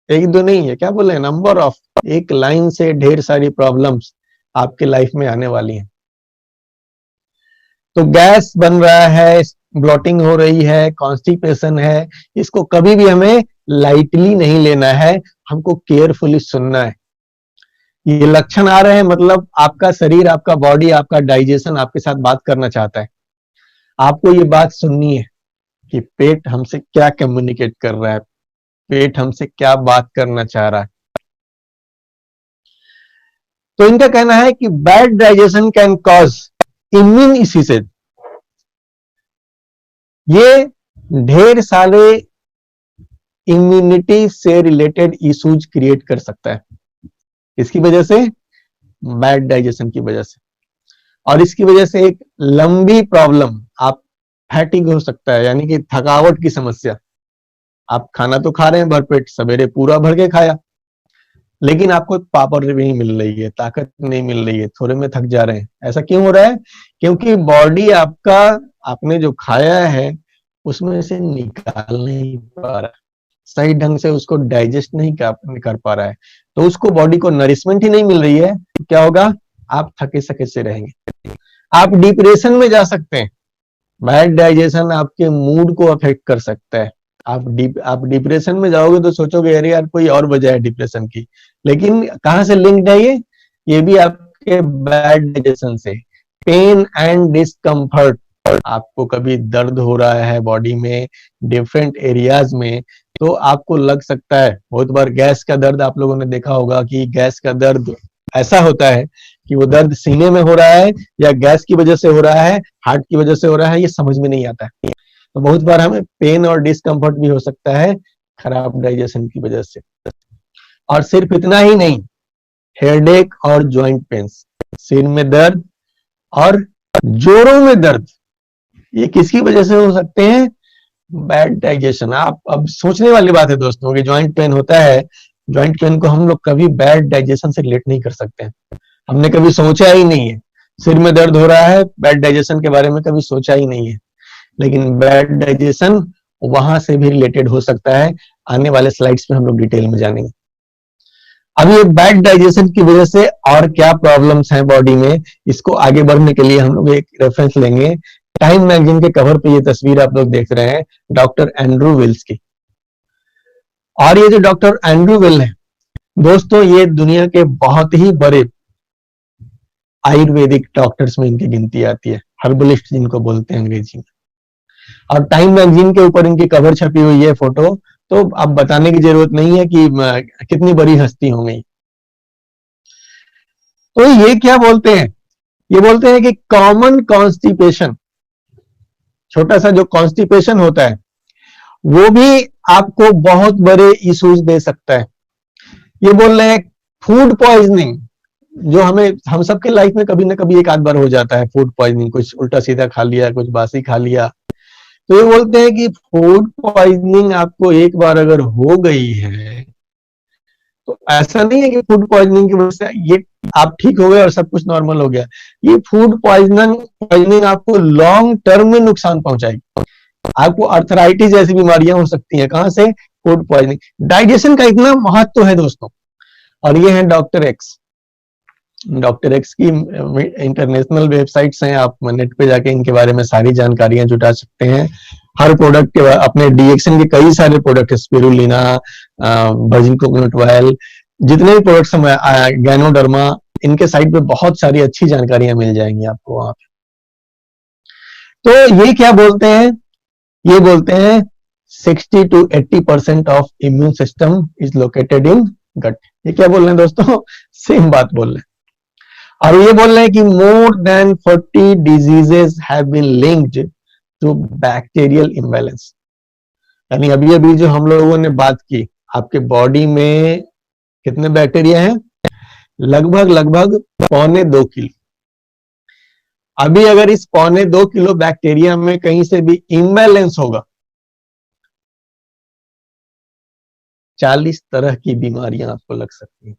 एक दो नहीं है, क्या बोले, नंबर ऑफ, एक लाइन से ढेर सारी प्रॉब्लम्स आपके लाइफ में आने वाली हैं। तो गैस बन रहा है, ब्लॉटिंग हो रही है, कॉन्स्टिपेशन है, इसको कभी भी हमें लाइटली नहीं लेना है, हमको केयरफुली सुनना है। ये लक्षण आ रहे हैं मतलब आपका शरीर, आपका बॉडी, आपका डाइजेशन आपके साथ बात करना चाहता है। आपको ये बात सुननी है कि पेट हमसे क्या कम्युनिकेट कर रहा है, पेट हमसे क्या बात करना चाह रहा है। तो इनका कहना है कि bad digestion can cause immune diseases. ये ढेर सारे इम्यूनिटी से रिलेटेड इश्यूज क्रिएट कर सकता है। इसकी वजह से, बैड डाइजेशन की वजह से, और इसकी वजह से एक लंबी प्रॉब्लम, आप फैटिग हो सकता है, यानी कि थकावट की समस्या। आप खाना तो खा रहे हैं भरपेट, सवेरे पूरा भर के खाया, लेकिन आपको पावर भी नहीं मिल रही है, ताकत नहीं मिल रही है, थोड़े में थक जा रहे हैं। ऐसा क्यों हो रहा है? क्योंकि बॉडी आपका, आपने जो खाया है उसमें से निकाल नहीं पा रहा, सही ढंग से उसको डाइजेस्ट नहीं कर पा रहा है, तो उसको बॉडी को नरिशमेंट ही नहीं मिल रही है, तो क्या होगा, आप थके सके से रहेंगे, आप डिप्रेशन में जा सकते हैं। बैड डाइजेशन आपके मूड को अफेक्ट कर सकता है। आप डिप्रेशन में जाओगे तो सोचोगे अरे यार कोई और वजह है डिप्रेशन की, लेकिन कहां से लिंक्ड है ये भी आपके बैड डाइजेशन से। पेन एंड डिस्कम्फर्ट, आपको कभी दर्द हो रहा है बॉडी में डिफरेंट एरियाज में, तो आपको लग सकता है, बहुत बार गैस का दर्द आप लोगों ने देखा होगा कि गैस का दर्द ऐसा होता है कि वो दर्द सीने में हो रहा है या गैस की वजह से हो रहा है, हार्ट की वजह से हो रहा है, ये समझ में नहीं आता है। तो बहुत बार हमें पेन और डिस्कम्फर्ट भी हो सकता है खराब डाइजेशन की वजह से। और सिर्फ इतना ही नहीं, हेडेक और जॉइंट पेन्स, सिर में दर्द और जोड़ों में दर्द, ये किसकी वजह से हो सकते हैं? Bad digestion. आप अब सोचने वाली बात है दोस्तों कि जॉइंट पेन होता है, जॉइंट पेन को हम लोग कभी बैड डाइजेशन से रिलेट नहीं कर सकते हैं, हमने कभी सोचा ही नहीं है। सिर में दर्द हो रहा है, बैड डाइजेशन के बारे में कभी सोचा ही नहीं है, लेकिन बैड डाइजेशन वहां से भी रिलेटेड हो सकता है। आने वाले स्लाइड्स में हम लोग डिटेल में जानेंगे। अब ये बैड डाइजेशन की वजह से और क्या प्रॉब्लम्स हैं बॉडी में, इसको आगे बढ़ने के लिए हम लोग एक रेफरेंस लेंगे। टाइम मैगजीन के कवर पे ये तस्वीर आप लोग देख रहे हैं डॉक्टर एंड्रू विल्स की। और ये जो डॉक्टर एंड्रू विल है दोस्तों, ये दुनिया के बहुत ही बड़े आयुर्वेदिक डॉक्टर्स में इनकी गिनती आती है, हर्बलिस्ट जिनको बोलते हैं अंग्रेजी में। और टाइम मैगजीन के ऊपर इनकी कवर छपी हुई है फोटो, तो अब बताने की जरूरत नहीं है कि कितनी बड़ी हस्ती होंगी। तो ये क्या बोलते हैं? ये बोलते हैं कि कॉमन कॉन्स्टिपेशन, छोटा सा जो कॉन्स्टिपेशन होता है वो भी आपको बहुत बड़े इश्यूज दे सकता है। ये बोल रहे हैं फूड पॉइजनिंग, जो हम सबके लाइफ में कभी ना कभी एक आध बार हो जाता है, फूड पॉइजनिंग, कुछ उल्टा सीधा खा लिया, कुछ बासी खा लिया। तो ये बोलते हैं कि फूड पॉइजनिंग आपको एक बार अगर हो गई है तो ऐसा नहीं है कि फूड पॉइजनिंग की वजह से ये आप ठीक हो गए और सब कुछ नॉर्मल हो गया। ये फूड पॉइजनिंग आपको लॉन्ग टर्म में नुकसान पहुंचाएगी। आपको अर्थराइटिस जैसी बीमारियां हो सकती हैं, कहां से? Food poisoning. डाइजेशन का इतना महत्व है दोस्तों। और ये है डॉक्टर एक्स। डॉक्टर एक्स की इंटरनेशनल वेबसाइट्स हैं, आप नेट पे जाके इनके बारे में सारी जानकारियां जुटा सकते हैं। हर प्रोडक्ट के अपने डीएक्सएन के कई सारे प्रोडक्ट है, स्पिरुलिना, वर्जिन कोकोनट ऑयल, जितने भी प्रोडक्ट्स हैं, गैनोडर्मा, इनके साइट पे बहुत सारी अच्छी जानकारियां मिल जाएंगी आपको वहां पे। तो ये क्या बोलते हैं, ये बोलते हैं 60 to 80% of immune system is located in gut. ये क्या बोल रहे हैं दोस्तों, सेम बात बोल रहे हैं। और ये बोल रहे हैं कि more than 40 diseases have been linked to bacterial imbalance. यानी अभी अभी जो हम लोगों ने बात की, आपके बॉडी में कितने बैक्टीरिया हैं, लगभग 2.25 किलो। अभी अगर इस 2.25 किलो बैक्टीरिया में कहीं से भी इम्बैलेंस होगा, 40 तरह की बीमारियां आपको लग सकती हैं।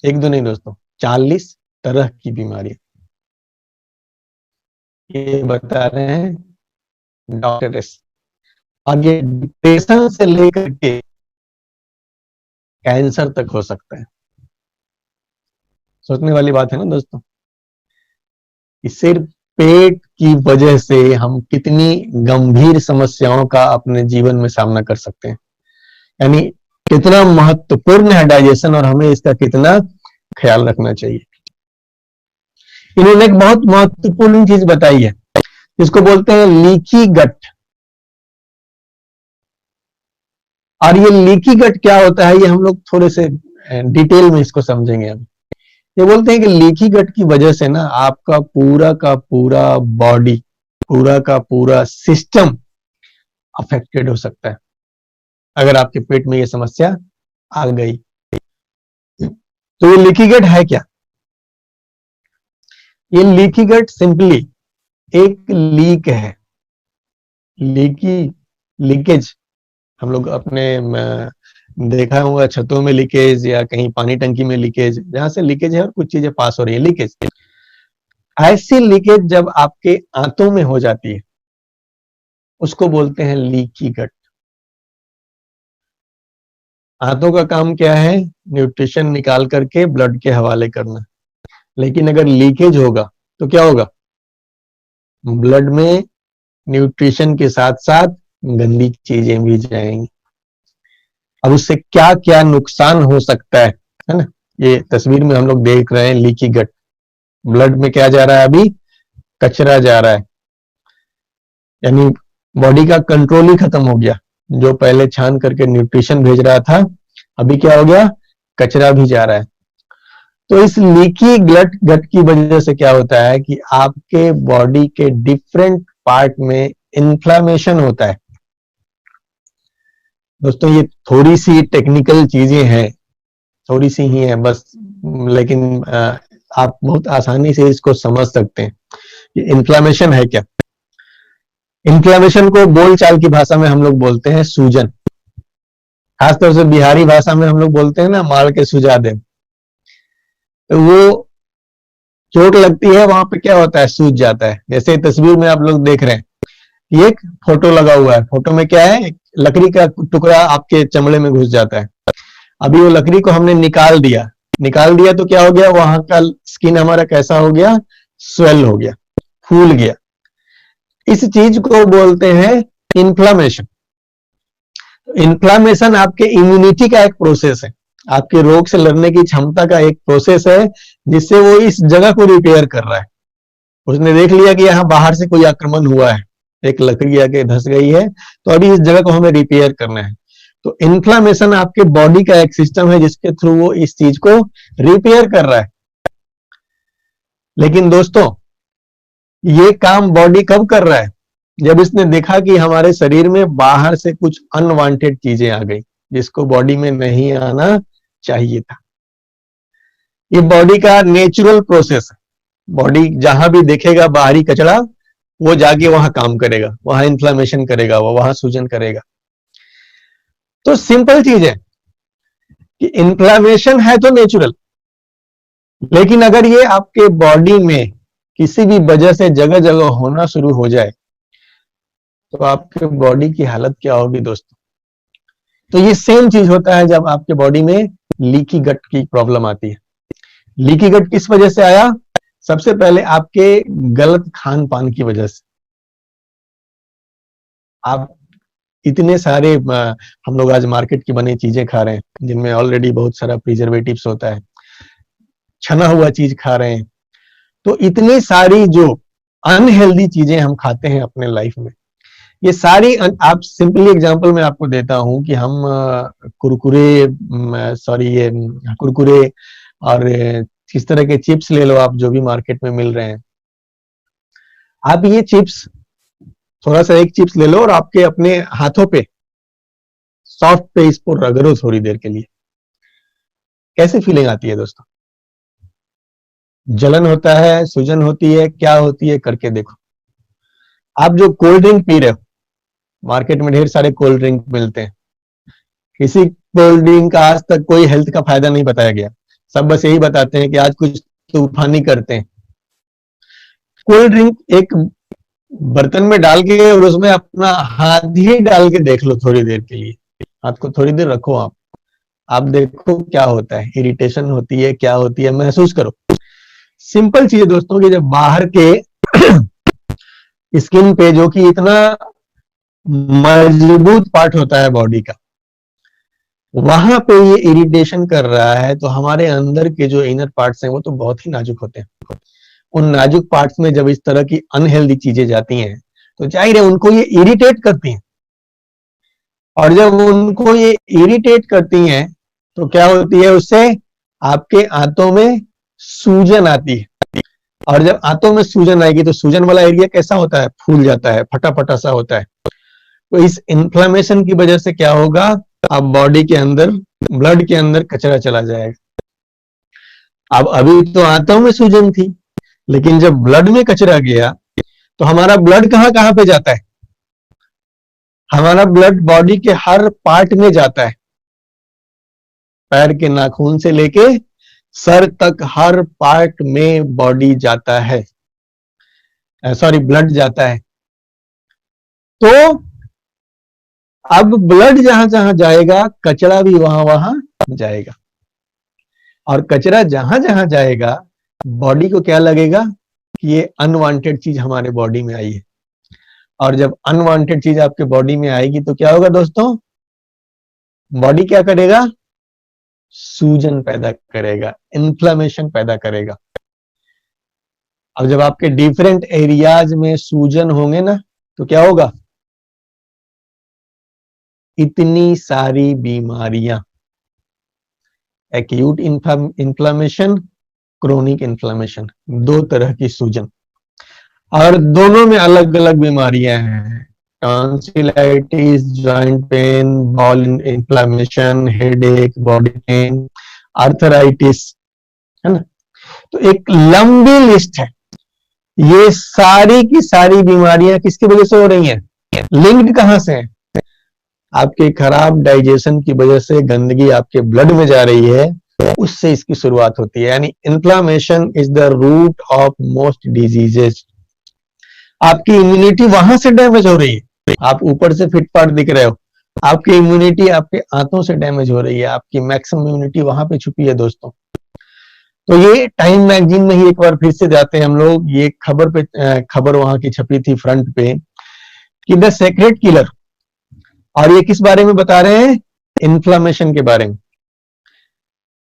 एक दो नहीं दोस्तों, 40 तरह की बीमारियां, ये बता रहे हैं डॉक्टर एस। और ये डिप्रेशन से लेकर के कैंसर तक हो सकता है। सोचने वाली बात है ना दोस्तों, कि सिर्फ पेट की वजह से हम कितनी गंभीर समस्याओं का अपने जीवन में सामना कर सकते हैं। यानी कितना महत्वपूर्ण है डाइजेशन, और हमें इसका कितना ख्याल रखना चाहिए। इन्होंने एक बहुत महत्वपूर्ण चीज बताई है, जिसको बोलते हैं लीकी गट। और ये लीकी गट क्या होता है, ये हम लोग थोड़े से डिटेल में इसको समझेंगे। अब ये बोलते हैं कि लीकी गट की वजह से ना आपका पूरा का पूरा बॉडी, पूरा का पूरा सिस्टम अफेक्टेड हो सकता है, अगर आपके पेट में ये समस्या आ गई। तो ये लीकी गट है क्या? ये लीकी गट सिंपली एक लीक है। लीकेज हम लोग अपने देखा होगा, छतों में लीकेज या कहीं पानी टंकी में लीकेज, जहां से लीकेज है और कुछ चीजें पास हो रही है, लीकेज। ऐसी लीकेज जब आपके आंतों में हो जाती है, उसको बोलते हैं लीकी गट। आंतों का काम क्या है, न्यूट्रिशन निकाल करके ब्लड के हवाले करना। लेकिन अगर लीकेज होगा तो क्या होगा, ब्लड में न्यूट्रिशन के साथ साथ गंदी चीजें भी जाएंगी। अब उससे क्या क्या नुकसान हो सकता है ना। ये तस्वीर में हम लोग देख रहे हैं लीकी गट। ब्लड में क्या जा रहा है, अभी कचरा जा रहा है, यानी बॉडी का कंट्रोल ही खत्म हो गया। जो पहले छान करके न्यूट्रिशन भेज रहा था, अभी क्या हो गया, कचरा भी जा रहा है। तो इस लीकी गट की वजह से क्या होता है कि आपके बॉडी के डिफरेंट पार्ट में इन्फ्लामेशन होता है। दोस्तों ये थोड़ी सी टेक्निकल चीजें हैं, थोड़ी सी ही है बस, लेकिन आप बहुत आसानी से इसको समझ सकते हैं कि इन्फ्लामेशन है क्या। इन्फ्लामेशन को बोलचाल की भाषा में हम लोग बोलते हैं सूजन। खासतौर से बिहारी भाषा में हम लोग बोलते हैं ना, मार के सुझा दे। तो वो चोट लगती है, वहां पे क्या होता है, सूज जाता है। जैसे तस्वीर में आप लोग देख रहे हैं, ये एक फोटो लगा हुआ है। फोटो में क्या है, लकड़ी का टुकड़ा आपके चमड़े में घुस जाता है। अभी वो लकड़ी को हमने निकाल दिया तो क्या हो गया, वहां का स्किन हमारा कैसा हो गया, स्वेल हो गया, फूल गया। इस चीज को बोलते हैं इन्फ्लामेशन। इन्फ्लामेशन आपके इम्यूनिटी का एक प्रोसेस है, आपके रोग से लड़ने की क्षमता का एक प्रोसेस है, जिससे वो इस जगह को रिपेयर कर रहा है। उसने देख लिया कि यहाँ बाहर से कोई आक्रमण हुआ है, एक लकड़ी आके धंस गई है, तो अभी इस जगह को हमें रिपेयर करना है। तो इन्फ्लामेशन आपके बॉडी का एक सिस्टम है, जिसके थ्रू वो इस चीज को रिपेयर कर रहा है। लेकिन दोस्तों ये काम बॉडी कब कर रहा है, जब इसने देखा कि हमारे शरीर में बाहर से कुछ अनवांटेड चीजें आ गई, जिसको बॉडी में नहीं आना चाहिए था। ये बॉडी का नेचुरल प्रोसेस है। बॉडी जहां भी देखेगा बाहरी कचरा, वो जाके वहां काम करेगा, वहां इन्फ्लामेशन करेगा, वो वहां सूजन करेगा। तो सिंपल चीज है कि इन्फ्लामेशन है तो नेचुरल, लेकिन अगर ये आपके बॉडी में किसी भी वजह से जगह जगह होना शुरू हो जाए, तो आपके बॉडी की हालत क्या होगी दोस्तों। तो ये सेम चीज होता है जब आपके बॉडी में लीकी गट की प्रॉब्लम आती है। लीकी गट किस वजह से आया? सबसे पहले आपके गलत खान पान की वजह से। आप इतने सारे हम लोग आज मार्केट की बनी चीजें खा रहे हैं जिनमें ऑलरेडी बहुत सारा प्रिजर्वेटिव्स होता है, छना हुआ चीज खा रहे हैं। तो इतनी सारी जो अनहेल्दी चीजें हम खाते हैं अपने लाइफ में, ये सारी आप सिंपली एग्जांपल मैं आपको देता हूं कि हम ये कुरकुरे और किस तरह के चिप्स ले लो आप, जो भी मार्केट में मिल रहे हैं। आप ये चिप्स, थोड़ा सा एक चिप्स ले लो और आपके अपने हाथों पे, सॉफ्ट पे इसको रगड़ो थोड़ी देर के लिए, कैसे फीलिंग आती है दोस्तों? जलन होता है, सूजन होती है, क्या होती है, करके देखो। आप जो कोल्ड ड्रिंक पी रहे हो, मार्केट में ढेर सारे कोल्ड ड्रिंक मिलते हैं, किसी कोल्ड ड्रिंक का आज तक कोई हेल्थ का फायदा नहीं बताया गया। सब बस यही बताते हैं कि आज कुछ तूफानी करते हैं। कोल्ड ड्रिंक एक बर्तन में डाल के और उसमें अपना हाथ ही डाल के देख लो थोड़ी देर के लिए, हाथ को थोड़ी देर रखो आप देखो क्या होता है, इरिटेशन होती है, क्या होती है, महसूस करो। सिंपल चीज है दोस्तों कि जब बाहर के स्किन पे, जो कि इतना मजबूत पार्ट होता है बॉडी का, वहां पे ये इरिटेशन कर रहा है, तो हमारे अंदर के जो इनर पार्ट्स हैं वो तो बहुत ही नाजुक होते हैं। उन नाजुक पार्ट्स में जब इस तरह की अनहेल्दी चीजें जाती हैं तो जाहिर है उनको ये इरिटेट करती हैं, और जब उनको ये इरिटेट करती हैं तो क्या होती है, उससे आपके आंतों में सूजन आती है। और जब आंतों में सूजन आएगी तो सूजन वाला एरिया कैसा होता है, फूल जाता है, फटा फटा सा होता है। तो इस इन्फ्लेमेशन की वजह से क्या होगा, अब बॉडी के अंदर, ब्लड के अंदर कचरा चला जाएगा। अब अभी तो आंतों में सूजन थी, लेकिन जब ब्लड में कचरा गया तो हमारा ब्लड कहां कहां पे जाता है? हमारा ब्लड बॉडी के हर पार्ट में जाता है, पैर के नाखून से लेके सर तक हर पार्ट में बॉडी जाता है, सॉरी ब्लड जाता है। तो अब ब्लड जहां जहां जाएगा, कचरा भी वहां वहां जाएगा, और कचरा जहां जहां जाएगा, बॉडी को क्या लगेगा कि ये अनवांटेड चीज हमारे बॉडी में आई है। और जब अनवांटेड चीज आपके बॉडी में आएगी तो क्या होगा दोस्तों, बॉडी क्या करेगा, सूजन पैदा करेगा, इन्फ्लेमेशन पैदा करेगा। अब जब आपके डिफरेंट एरियाज में सूजन होंगे ना, तो क्या होगा, इतनी सारी बीमारियां, एक्यूट इन्फ्लेमेशन, क्रोनिक इन्फ्लेमेशन, दो तरह की सूजन, और दोनों में अलग अलग बीमारियां हैं। Tonsillitis, joint pain, ball inflammation, headache, body pain, arthritis, है ना। तो एक लंबी लिस्ट है। ये सारी की सारी बीमारियां किसकी वजह से हो रही हैं, लिंक्ड कहां से है, आपके खराब डाइजेशन की वजह से गंदगी आपके ब्लड में जा रही है, उससे इसकी शुरुआत होती है। यानी inflammation is the root of most diseases. आपकी इम्यूनिटी वहां से डैमेज हो रही है, आप ऊपर से फिट फाट दिख रहे हो, आपकी इम्यूनिटी आपके आंतों से डैमेज हो रही है, आपकी मैक्सिमम इम्यूनिटी वहां पे छुपी है दोस्तों। तो ये टाइम मैगजीन में ही एक बार फिर से जाते हैं हम लोग, ये खबर वहां की छपी थी फ्रंट पे कि द सीक्रेट किलर, और ये किस बारे में बता रहे हैं, इन्फ्लेमेशन के बारे में,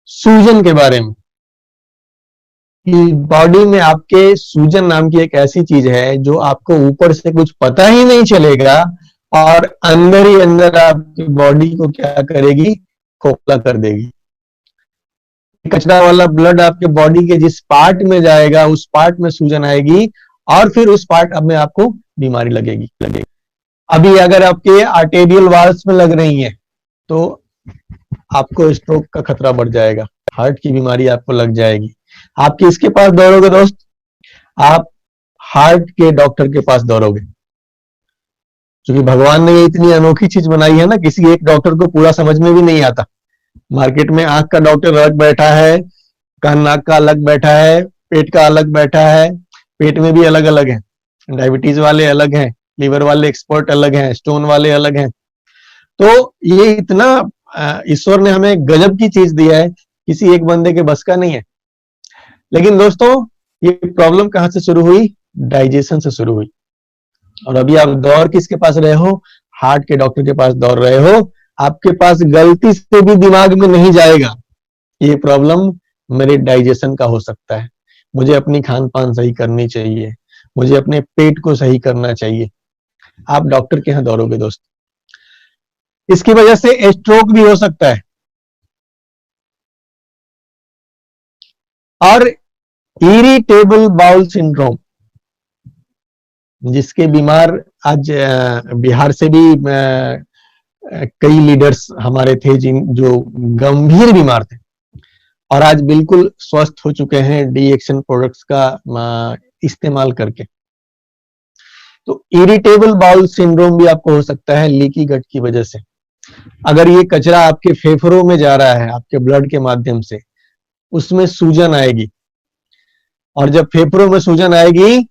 सूजन के बारे में। बॉडी में आपके सूजन नाम की एक ऐसी चीज है जो आपको ऊपर से कुछ पता ही नहीं चलेगा, और अंदर ही अंदर आपकी बॉडी को क्या करेगी, खोखला कर देगी। कचरा वाला ब्लड आपके बॉडी के जिस पार्ट में जाएगा, उस पार्ट में सूजन आएगी, और फिर उस पार्ट में आपको बीमारी लगेगी। अभी अगर आपके आर्टेरियल वाल्स में लग रही है तो आपको स्ट्रोक का खतरा बढ़ जाएगा, हार्ट की बीमारी आपको लग जाएगी। आप किसके पास दौड़ोगे दोस्त, आप हार्ट के डॉक्टर के पास दौड़ोगे, क्योंकि भगवान ने ये इतनी अनोखी चीज बनाई है ना, किसी एक डॉक्टर को पूरा समझ में भी नहीं आता। मार्केट में आंख का डॉक्टर अलग बैठा है, कान नाक का अलग बैठा है, पेट का अलग बैठा है, पेट में भी अलग अलग है, डायबिटीज वाले अलग हैं, लीवर वाले एक्सपर्ट अलग हैं, स्टोन वाले अलग हैं। तो ये इतना ईश्वर ने हमें गजब की चीज दिया है, किसी एक बंदे के बस का नहीं है। लेकिन दोस्तों ये प्रॉब्लम कहां से शुरू हुई? डाइजेशन से शुरू हुई। और अभी आप दौड़ किसके पास रहे हो? हार्ट के डॉक्टर के पास दौड़ रहे हो। आपके पास गलती से भी दिमाग में नहीं जाएगा ये प्रॉब्लम मेरे डाइजेशन का हो सकता है, मुझे अपनी खान पान सही करनी चाहिए, मुझे अपने पेट को सही करना चाहिए। आप डॉक्टर के यहां दौड़ोगे दोस्त। इसकी वजह से स्ट्रोक भी हो सकता है। और इरिटेबल बाउल सिंड्रोम, जिसके बीमार आज बिहार से भी कई लीडर्स हमारे थे जो गंभीर बीमार थे और आज बिल्कुल स्वस्थ हो चुके हैं डीएक्सन प्रोडक्ट्स का इस्तेमाल करके। तो इरिटेबल बाउल सिंड्रोम भी आपको हो सकता है लीकी गट की वजह से। अगर ये कचरा आपके फेफड़ों में जा रहा है आपके ब्लड के माध्यम से, उसमें सूजन आएगी, और जब फेफड़ों में सूजन आएगी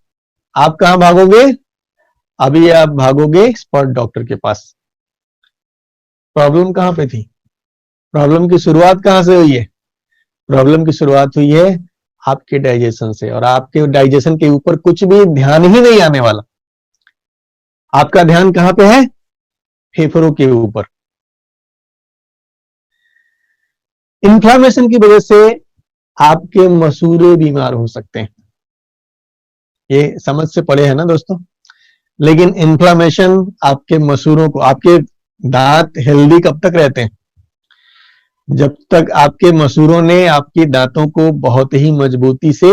आप कहां भागोगे? अभी आप भागोगे स्पॉट डॉक्टर के पास। प्रॉब्लम कहां पे थी? प्रॉब्लम की शुरुआत कहां से हुई है? प्रॉब्लम की शुरुआत हुई है आपके डाइजेशन से, और आपके डाइजेशन के ऊपर कुछ भी ध्यान ही नहीं आने वाला। आपका ध्यान कहां पे है? फेफड़ों के ऊपर। इन्फ्लामेशन की वजह से आपके मसूड़े बीमार हो सकते हैं। ये समझ से परे है ना दोस्तों। लेकिन इन्फ्लामेशन आपके मसूड़ों को, आपके दांत हेल्दी कब तक रहते हैं? जब तक आपके मसूड़ों ने आपके दांतों को बहुत ही मजबूती से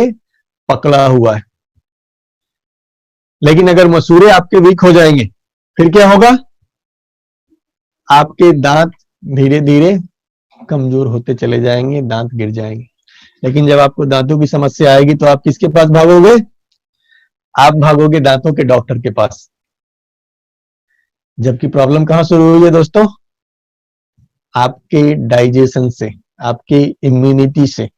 पकड़ा हुआ है। लेकिन अगर मसूड़े आपके वीक हो जाएंगे फिर क्या होगा? आपके दांत धीरे धीरे कमजोर होते चले जाएंगे, दांत गिर जाएंगे। लेकिन जब आपको दांतों की समस्या आएगी तो आप किसके पास भागोगे? आप भागोगे दांतों के डॉक्टर के पास। जबकि प्रॉब्लम कहां शुरू हुई है दोस्तों? आपके डाइजेशन से, आपकी इम्यूनिटी से।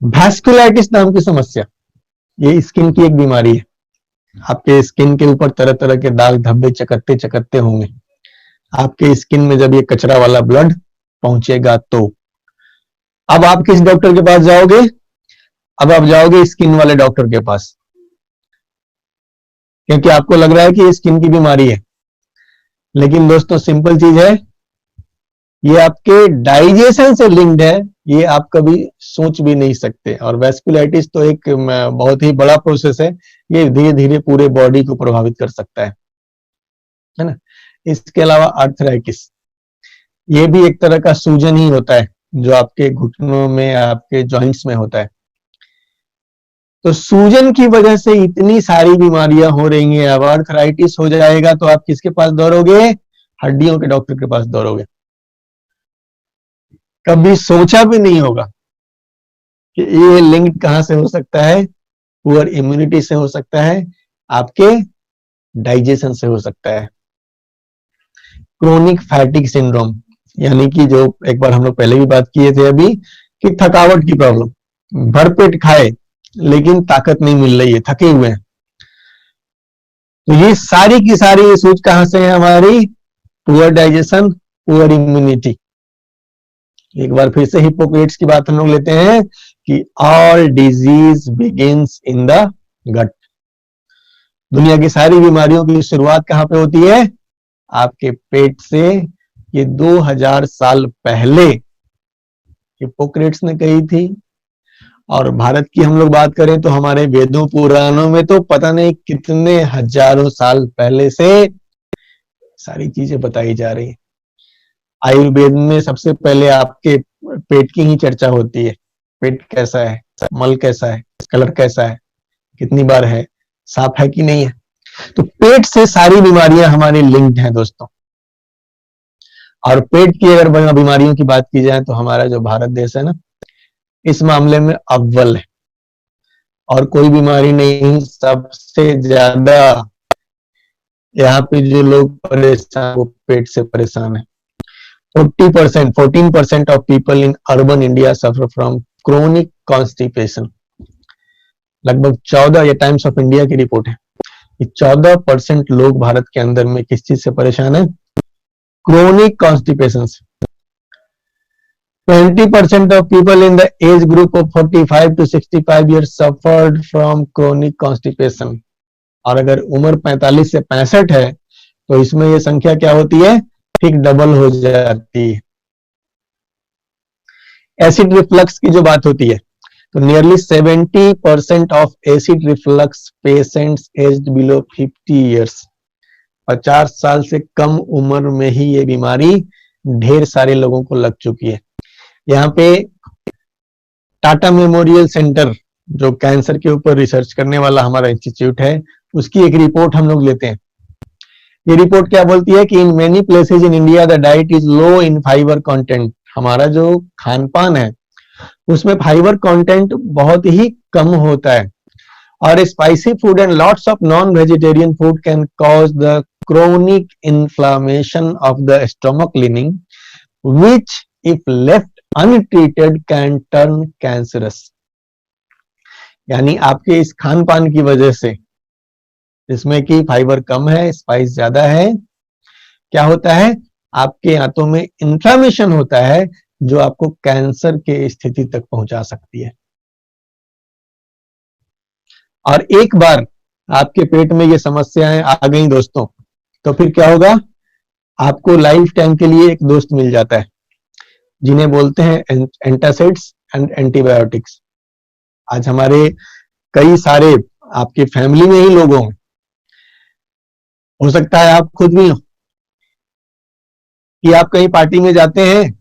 वैस्कुलाइटिस नाम की समस्या, ये स्किन की एक बीमारी है। आपके स्किन के ऊपर तरह तरह के दाग धब्बे चकत्ते चकत्ते होंगे। आपके स्किन में जब ये कचरा वाला ब्लड पहुंचेगा तो अब आप किस डॉक्टर के पास जाओगे? अब आप जाओगे स्किन वाले डॉक्टर के पास, क्योंकि आपको लग रहा है कि ये स्किन की बीमारी है। लेकिन दोस्तों सिंपल चीज है, ये आपके डाइजेशन से लिंक्ड है, ये आप कभी सोच भी नहीं सकते। और वैस्कुलाइटिस तो एक बहुत ही बड़ा प्रोसेस है, ये धीरे धीरे पूरे बॉडी को प्रभावित कर सकता है ना। इसके अलावा आर्थराइटिस, ये भी एक तरह का सूजन ही होता है जो आपके घुटनों में, आपके जॉइंट्स में होता है। तो सूजन की वजह से इतनी सारी बीमारियां हो रही हैं। अब आर्थराइटिस हो जाएगा तो आप किसके पास दौड़ोगे? हड्डियों के डॉक्टर के पास दौड़ोगे। कभी सोचा भी नहीं होगा कि ये लिंक कहां से हो सकता है? पुअर इम्यूनिटी से हो सकता है, आपके डाइजेशन से हो सकता है। क्रोनिक फैटिग सिंड्रोम, यानी कि जो एक बार हम लोग पहले भी बात किए थे अभी, कि थकावट की प्रॉब्लम। भरपेट खाए लेकिन ताकत नहीं मिल रही है, थके हुए हैं। तो ये सारी की सारी ये सोच कहां से है हमारी? Poor digestion, poor immunity. एक बार फिर से हिप्पोक्रेट्स की बात हम लोग लेते हैं कि all disease begins in the gut. दुनिया की सारी बीमारियों की शुरुआत कहां पे होती है? आपके पेट से। ये 2000 साल पहले हिप्पोक्रेट्स ने कही थी। और भारत की हम लोग बात करें तो हमारे वेदों पुराणों में तो पता नहीं कितने हजारों साल पहले से सारी चीजें बताई जा रही है। आयुर्वेद में सबसे पहले आपके पेट की ही चर्चा होती है। पेट कैसा है, मल कैसा है, कलर कैसा है, कितनी बार है, साफ है कि नहीं है। तो पेट से सारी बीमारियां हमारी लिंक्ड हैं दोस्तों। और पेट की अगर बीमारियों की बात की जाए तो हमारा जो भारत देश है ना, इस मामले में अव्वल है। और कोई बीमारी नहीं, सबसे ज्यादा यहाँ पे जो लोग परेशान वो पेट से परेशान है। 14% of people in urban India suffer from chronic constipation। लगभग 14, ये टाइम्स ऑफ इंडिया की रिपोर्ट है कि 14% लोग भारत के अंदर में किस चीज से परेशान है? क्रोनिक कॉन्स्टिपेशन से। 20% of people in the age group of 45 to 65 years suffered from chronic constipation. और अगर उम्र 45 से 65 है तो इसमें ये संख्या क्या होती है, ठीक डबल हो जाती है। एसिड रिफ्लक्स की जो बात होती है तो nearly 70% of acid reflux patients aged below 50 years, 50 साल से कम उम्र में ही ये बीमारी ढेर सारे लोगों को लग चुकी है। यहाँ पे टाटा मेमोरियल सेंटर जो कैंसर के ऊपर रिसर्च करने वाला हमारा इंस्टीट्यूट है, उसकी एक रिपोर्ट हम लोग लेते हैं। ये रिपोर्ट क्या बोलती है कि in many places in India the diet is low in fibre content. हमारा जो खान पान है उसमें फाइबर कंटेंट बहुत ही कम होता है, और spicy food and lots of non vegetarian food can cause the chronic inflammation of the stomach leaning which if left untreated can turn cancerous। यानी आपके इस खान पान की वजह से, जिसमें कि फाइबर कम है, स्पाइस ज्यादा है, क्या होता है, आपके आंतों में इन्फ्लामेशन होता है जो आपको कैंसर के स्थिति तक पहुंचा सकती है। और एक बार आपके पेट में ये समस्याएं आ गई दोस्तों, तो फिर क्या होगा, आपको लाइफ टाइम के लिए एक दोस्त मिल जाता है जिन्हें बोलते हैं एंटासिड्स एंड एंटीबायोटिक्स। आज हमारे कई सारे आपके फैमिली में ही लोग हों, हो सकता है आप खुद भी हो, कि आप कहीं पार्टी में जाते हैं,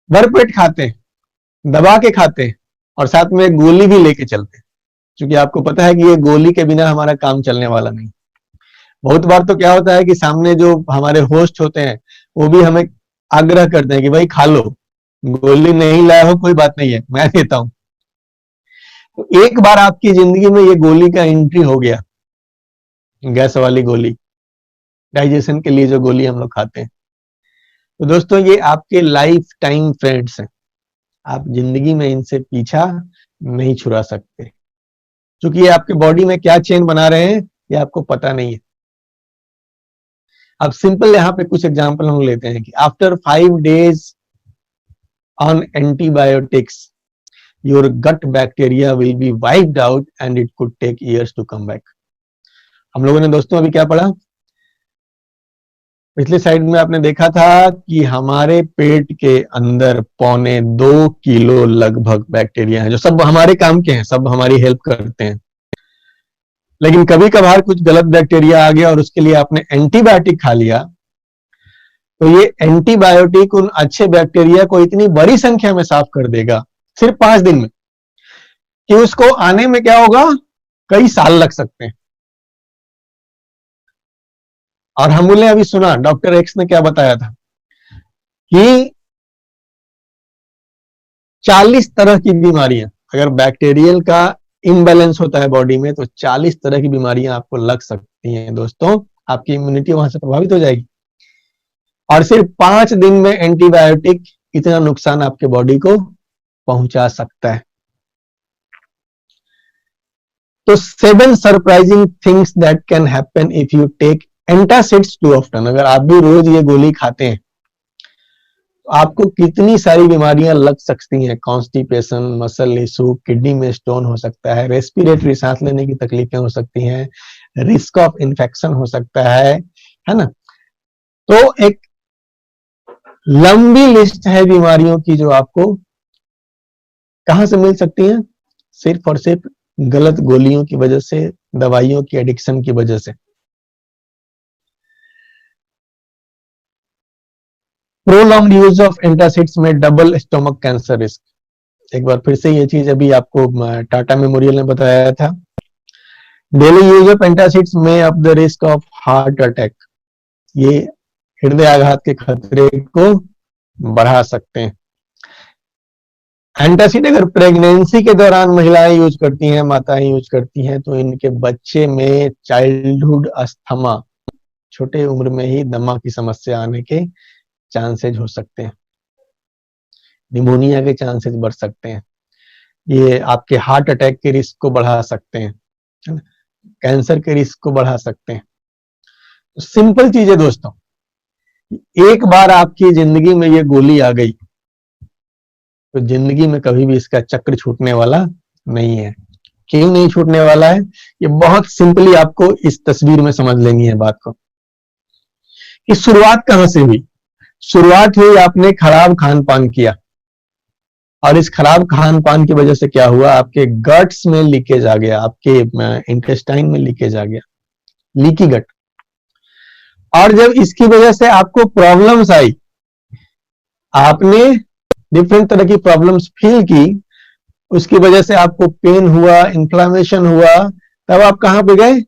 भरपेट खाते हैं, दबा के खाते हैं और साथ में एक गोली भी लेके चलते हैं, क्योंकि आपको पता है कि ये गोली के बिना हमारा काम चलने वाला नहीं। बहुत बार तो क्या होता है कि सामने जो हमारे होस्ट होते हैं वो भी हमें आग्रह करते हैं कि भाई खा लो, गोली नहीं लाया हो कोई बात नहीं है, मैं देता हूं। तो एक बार आपकी जिंदगी में ये गोली का एंट्री हो गया, गैस वाली गोली, डाइजेशन के लिए जो गोली हम लोग खाते हैं, तो दोस्तों ये आपके लाइफ टाइम फ्रेंड्स हैं, आप जिंदगी में इनसे पीछा नहीं छुड़ा सकते, क्योंकि ये आपके बॉडी में क्या चेन बना रहे हैं ये आपको पता नहीं है। अब सिंपल यहाँ पे कुछ एग्जांपल हम लेते हैं कि after 5 days on antibiotics your gut bacteria will be wiped out and it could take years to come back. हम लोगों ने दोस्तों अभी क्या पढ़ा, पिछले साइड में आपने देखा था कि हमारे पेट के अंदर 2.25 किलो लगभग बैक्टीरिया हैं जो सब हमारे काम के हैं, सब हमारी हेल्प करते हैं। लेकिन कभी कभार कुछ गलत बैक्टीरिया आ गया और उसके लिए आपने एंटीबायोटिक खा लिया, तो ये एंटीबायोटिक उन अच्छे बैक्टीरिया को इतनी बड़ी संख्या में साफ कर देगा सिर्फ 5 दिन में कि उसको आने में क्या होगा, कई साल लग सकते हैं। और हमने अभी सुना डॉक्टर एक्स ने क्या बताया था कि 40 तरह की बीमारियां, अगर बैक्टीरियल का इम्बैलेंस होता है बॉडी में तो 40 तरह की बीमारियां आपको लग सकती हैं दोस्तों, आपकी इम्यूनिटी वहां से प्रभावित हो जाएगी। और सिर्फ 5 दिन में एंटीबायोटिक इतना नुकसान आपके बॉडी को पहुंचा सकता है। तो 7 surprising things that can happen if you take antacids too often. अगर आप भी रोज ये गोली खाते हैं तो आपको कितनी सारी बीमारियां लग सकती हैं, कॉन्स्टिपेशन, मसल इशू, किडनी में स्टोन हो सकता है, रेस्पिरेटरी सांस लेने की तकलीफें हो सकती हैं, रिस्क ऑफ इन्फेक्शन हो सकता है ना। तो एक लंबी लिस्ट है बीमारियों की जो आपको कहां से मिल सकती हैं, सिर्फ और सिर्फ गलत गोलियों की वजह से, दवाइयों की एडिक्शन की वजह से। प्रोलॉन्ग्ड यूज ऑफ एंटासिड्स में डबल स्टोमक कैंसर रिस्क। एक बार फिर से ये चीज अभी आपको टाटा मेमोरियल ने बताया था। डेली यूज ऑफ एंटासिड्स में up the risk of heart attack, ये हृदय आघात के खतरे को बढ़ा सकते हैं। एंटासिड अगर प्रेगनेंसी के दौरान महिलाएं यूज करती हैं, माताएं यूज करती हैं, तो इनके बच्चे में चाइल्डहुड अस्थमा, छोटे उम्र में ही दमा की समस्या आने के चांसेज हो सकते हैं, निमोनिया के चांसेस बढ़ सकते हैं, ये आपके हार्ट अटैक के रिस्क को बढ़ा सकते हैं, है ना, कैंसर के रिस्क को बढ़ा सकते हैं। तो सिंपल चीज है दोस्तों, एक बार आपकी जिंदगी में ये गोली आ गई तो जिंदगी में कभी भी इसका चक्र छूटने वाला नहीं है। क्यों नहीं छूटने वाला है? ये बहुत सिंपली आपको इस तस्वीर में समझ लेनी है बात को, कि शुरुआत कहां से हुई। शुरुआत हुई, आपने खराब खान पान किया, और इस खराब खान पान की वजह से क्या हुआ, आपके गट्स में लीकेज आ गया, आपके इंटेस्टाइन में लीकेज आ गया, लीकी गट। और जब इसकी वजह से आपको प्रॉब्लम्स आई, आपने डिफरेंट तरह की प्रॉब्लम्स फील की, उसकी वजह से आपको पेन हुआ, इन्फ्लामेशन हुआ, तब आप कहां पे गए?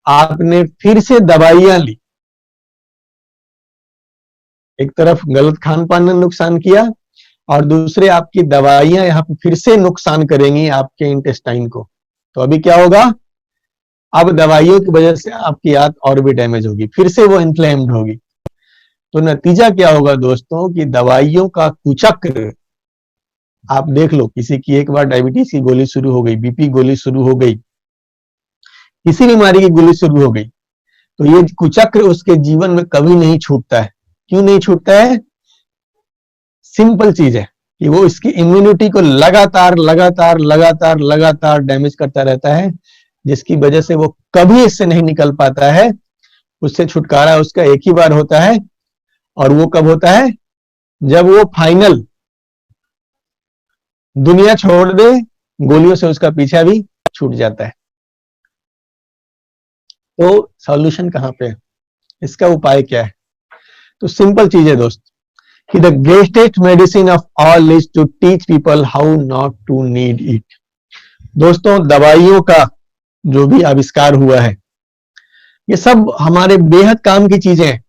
आपने फिर से दवाइयां ली। एक तरफ गलत खान पान ने नुकसान किया, और दूसरे आपकी दवाइयां यहां पे फिर से नुकसान करेंगी आपके इंटेस्टाइन को। तो अभी क्या होगा? अब दवाइयों की वजह से आपकी आंत और भी डैमेज होगी, फिर से वो इन्फ्लेम्ड होगी। तो नतीजा क्या होगा दोस्तों, कि दवाइयों का कुचक्र, आप देख लो, किसी की एक बार डायबिटीज की गोली शुरू हो गई, बीपी गोली शुरू हो गई, किसी बीमारी की गोली शुरू हो गई, तो ये कुचक्र उसके जीवन में कभी नहीं छूटता है। क्यों नहीं छूटता है? सिंपल चीज है कि वो इसकी इम्यूनिटी को लगातार लगातार लगातार लगातार डैमेज करता रहता है, जिसकी वजह से वो कभी इससे नहीं निकल पाता है। उससे छुटकारा उसका एक ही बार होता है, और वो कब होता है? जब वो फाइनल दुनिया छोड़ दे, गोलियों से उसका पीछा भी छूट जाता है। तो सॉल्यूशन कहां पे है? इसका उपाय क्या है? तो सिंपल चीज है दोस्त, कि the greatest medicine of all is to teach people how not to need it. दोस्तों, दवाइयों का जो भी आविष्कार हुआ है, ये सब हमारे बेहद काम की चीजें हैं।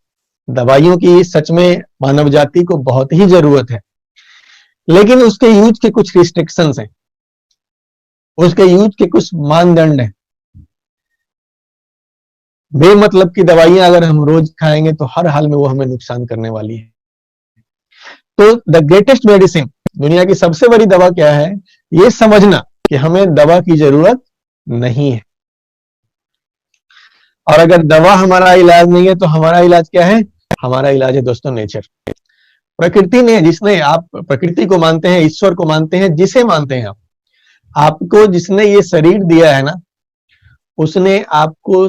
दवाइयों की सच में मानव जाति को बहुत ही जरूरत है, लेकिन उसके यूज के कुछ रिस्ट्रिक्शंस हैं, उसके यूज के कुछ मानदंड हैं। बेमतलब की दवाइयां अगर हम रोज खाएंगे तो हर हाल में वो हमें नुकसान करने वाली है। तो द ग्रेटेस्ट मेडिसिन, दुनिया की सबसे बड़ी दवा क्या है? ये समझना कि हमें दवा की जरूरत नहीं है। और अगर दवा हमारा इलाज नहीं है तो हमारा इलाज क्या है? हमारा इलाज है दोस्तों नेचर, प्रकृति ने, जिसने, आप प्रकृति को मानते हैं, ईश्वर को मानते हैं, जिसे मानते हैं आप, आपको जिसने ये शरीर दिया है ना, उसने आपको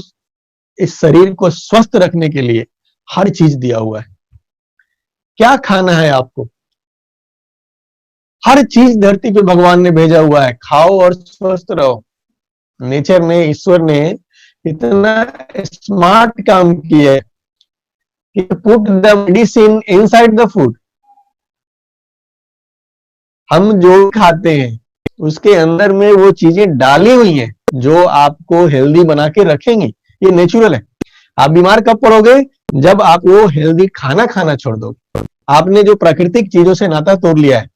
इस शरीर को स्वस्थ रखने के लिए हर चीज दिया हुआ है। क्या खाना है आपको? हर चीज धरती पे भगवान ने भेजा हुआ है, खाओ और स्वस्थ रहो। नेचर ने, ईश्वर ने इतना स्मार्ट काम किया है कि put the medicine inside the food. हम जो खाते हैं उसके अंदर में वो चीजें डाली हुई हैं जो आपको हेल्दी बना के रखेंगी। ये नेचुरल है। आप बीमार कब पड़ोगे? जब आप वो हेल्दी खाना खाना छोड़ दोगे। आपने जो प्राकृतिक चीजों से नाता तोड़ लिया है।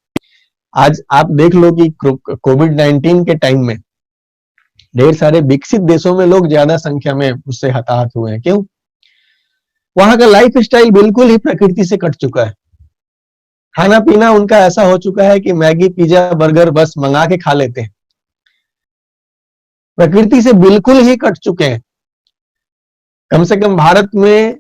आज आप देख लो कि कोविड-19 के टाइम में ढेर सारे विकसित देशों में लोग ज्यादा संख्या में उससे हताहत हुए हैं। क्यों? वहां का लाइफ स्टाइल बिल्कुल ही प्रकृति से कट चुका है। खाना पीना उनका ऐसा हो चुका है कि मैगी, पिज्जा, बर्गर बस मंगा के खा लेते हैं। प्रकृति से बिल्कुल ही कट चुके हैं। कम से कम भारत में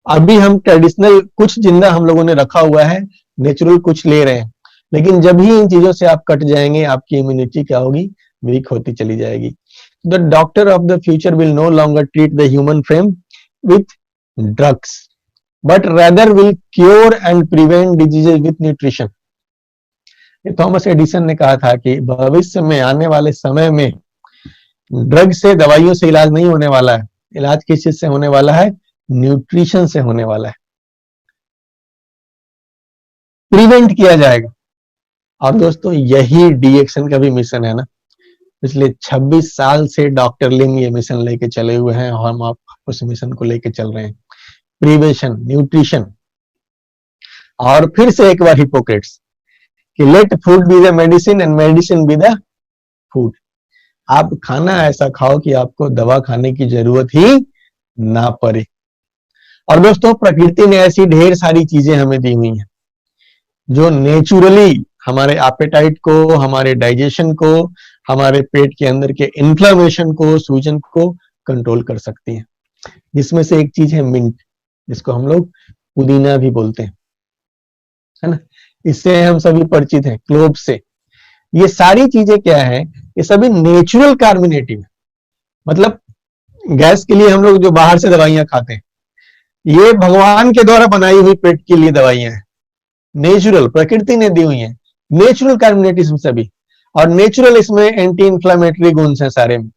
अभी हम ट्रेडिशनल कुछ जिंदा हम लोगों ने रखा हुआ है, नेचुरल कुछ ले रहे हैं। लेकिन जब ही इन चीजों से आप कट जाएंगे, आपकी इम्यूनिटी क्या होगी? वीक होती चली जाएगी। The doctor of the future will no longer treat the human frame with drugs, but rather will cure and prevent diseases with nutrition। ये थॉमस एडिसन ने कहा था कि भविष्य में, आने वाले समय में ड्रग से, दवाइयों से इलाज नहीं होने वाला है। इलाज किस चीज से होने वाला है? न्यूट्रिशन से होने वाला है। प्रिवेंट किया जाएगा। और दोस्तों, यही डीएक्सन का भी मिशन है ना। पिछले 26 साल से डॉक्टर लिंग ये मिशन लेके चले हुए हैं, और हम आप उस मिशन को लेके चल रहे हैं। Prevention, nutrition. और फिर से एक बार हिपोक्रेट्स कि let food be the medicine and medicine be the food. आप खाना ऐसा खाओ कि आपको दवा खाने की जरूरत ही ना पड़े। और दोस्तों, प्रकृति ने ऐसी ढेर सारी चीजें हमें दी हुई हैं जो नेचुरली हमारे एपेटाइट को, हमारे डाइजेशन को, हमारे पेट के अंदर के इन्फ्लेमेशन को, सूजन को कंट्रोल कर सकती हैं। जिसमें से एक चीज है मिंट। जिसको हम लोग पुदीना भी बोलते हैं, है ना। इससे हम सभी परिचित हैं, क्लोव से। ये सारी चीजें क्या है, ये सभी नेचुरल कार्मिनेटिव है। मतलब गैस के लिए हम लोग जो बाहर से दवाइयां खाते हैं, ये भगवान के द्वारा बनाई हुई पेट के लिए दवाइयां हैं, नेचुरल, प्रकृति ने दी हुई हैं, नेचुरल कार्मिनेटिव सभी, और नेचुरल इसमें एंटी इंफ्लेमेटरी गुण है सारे में।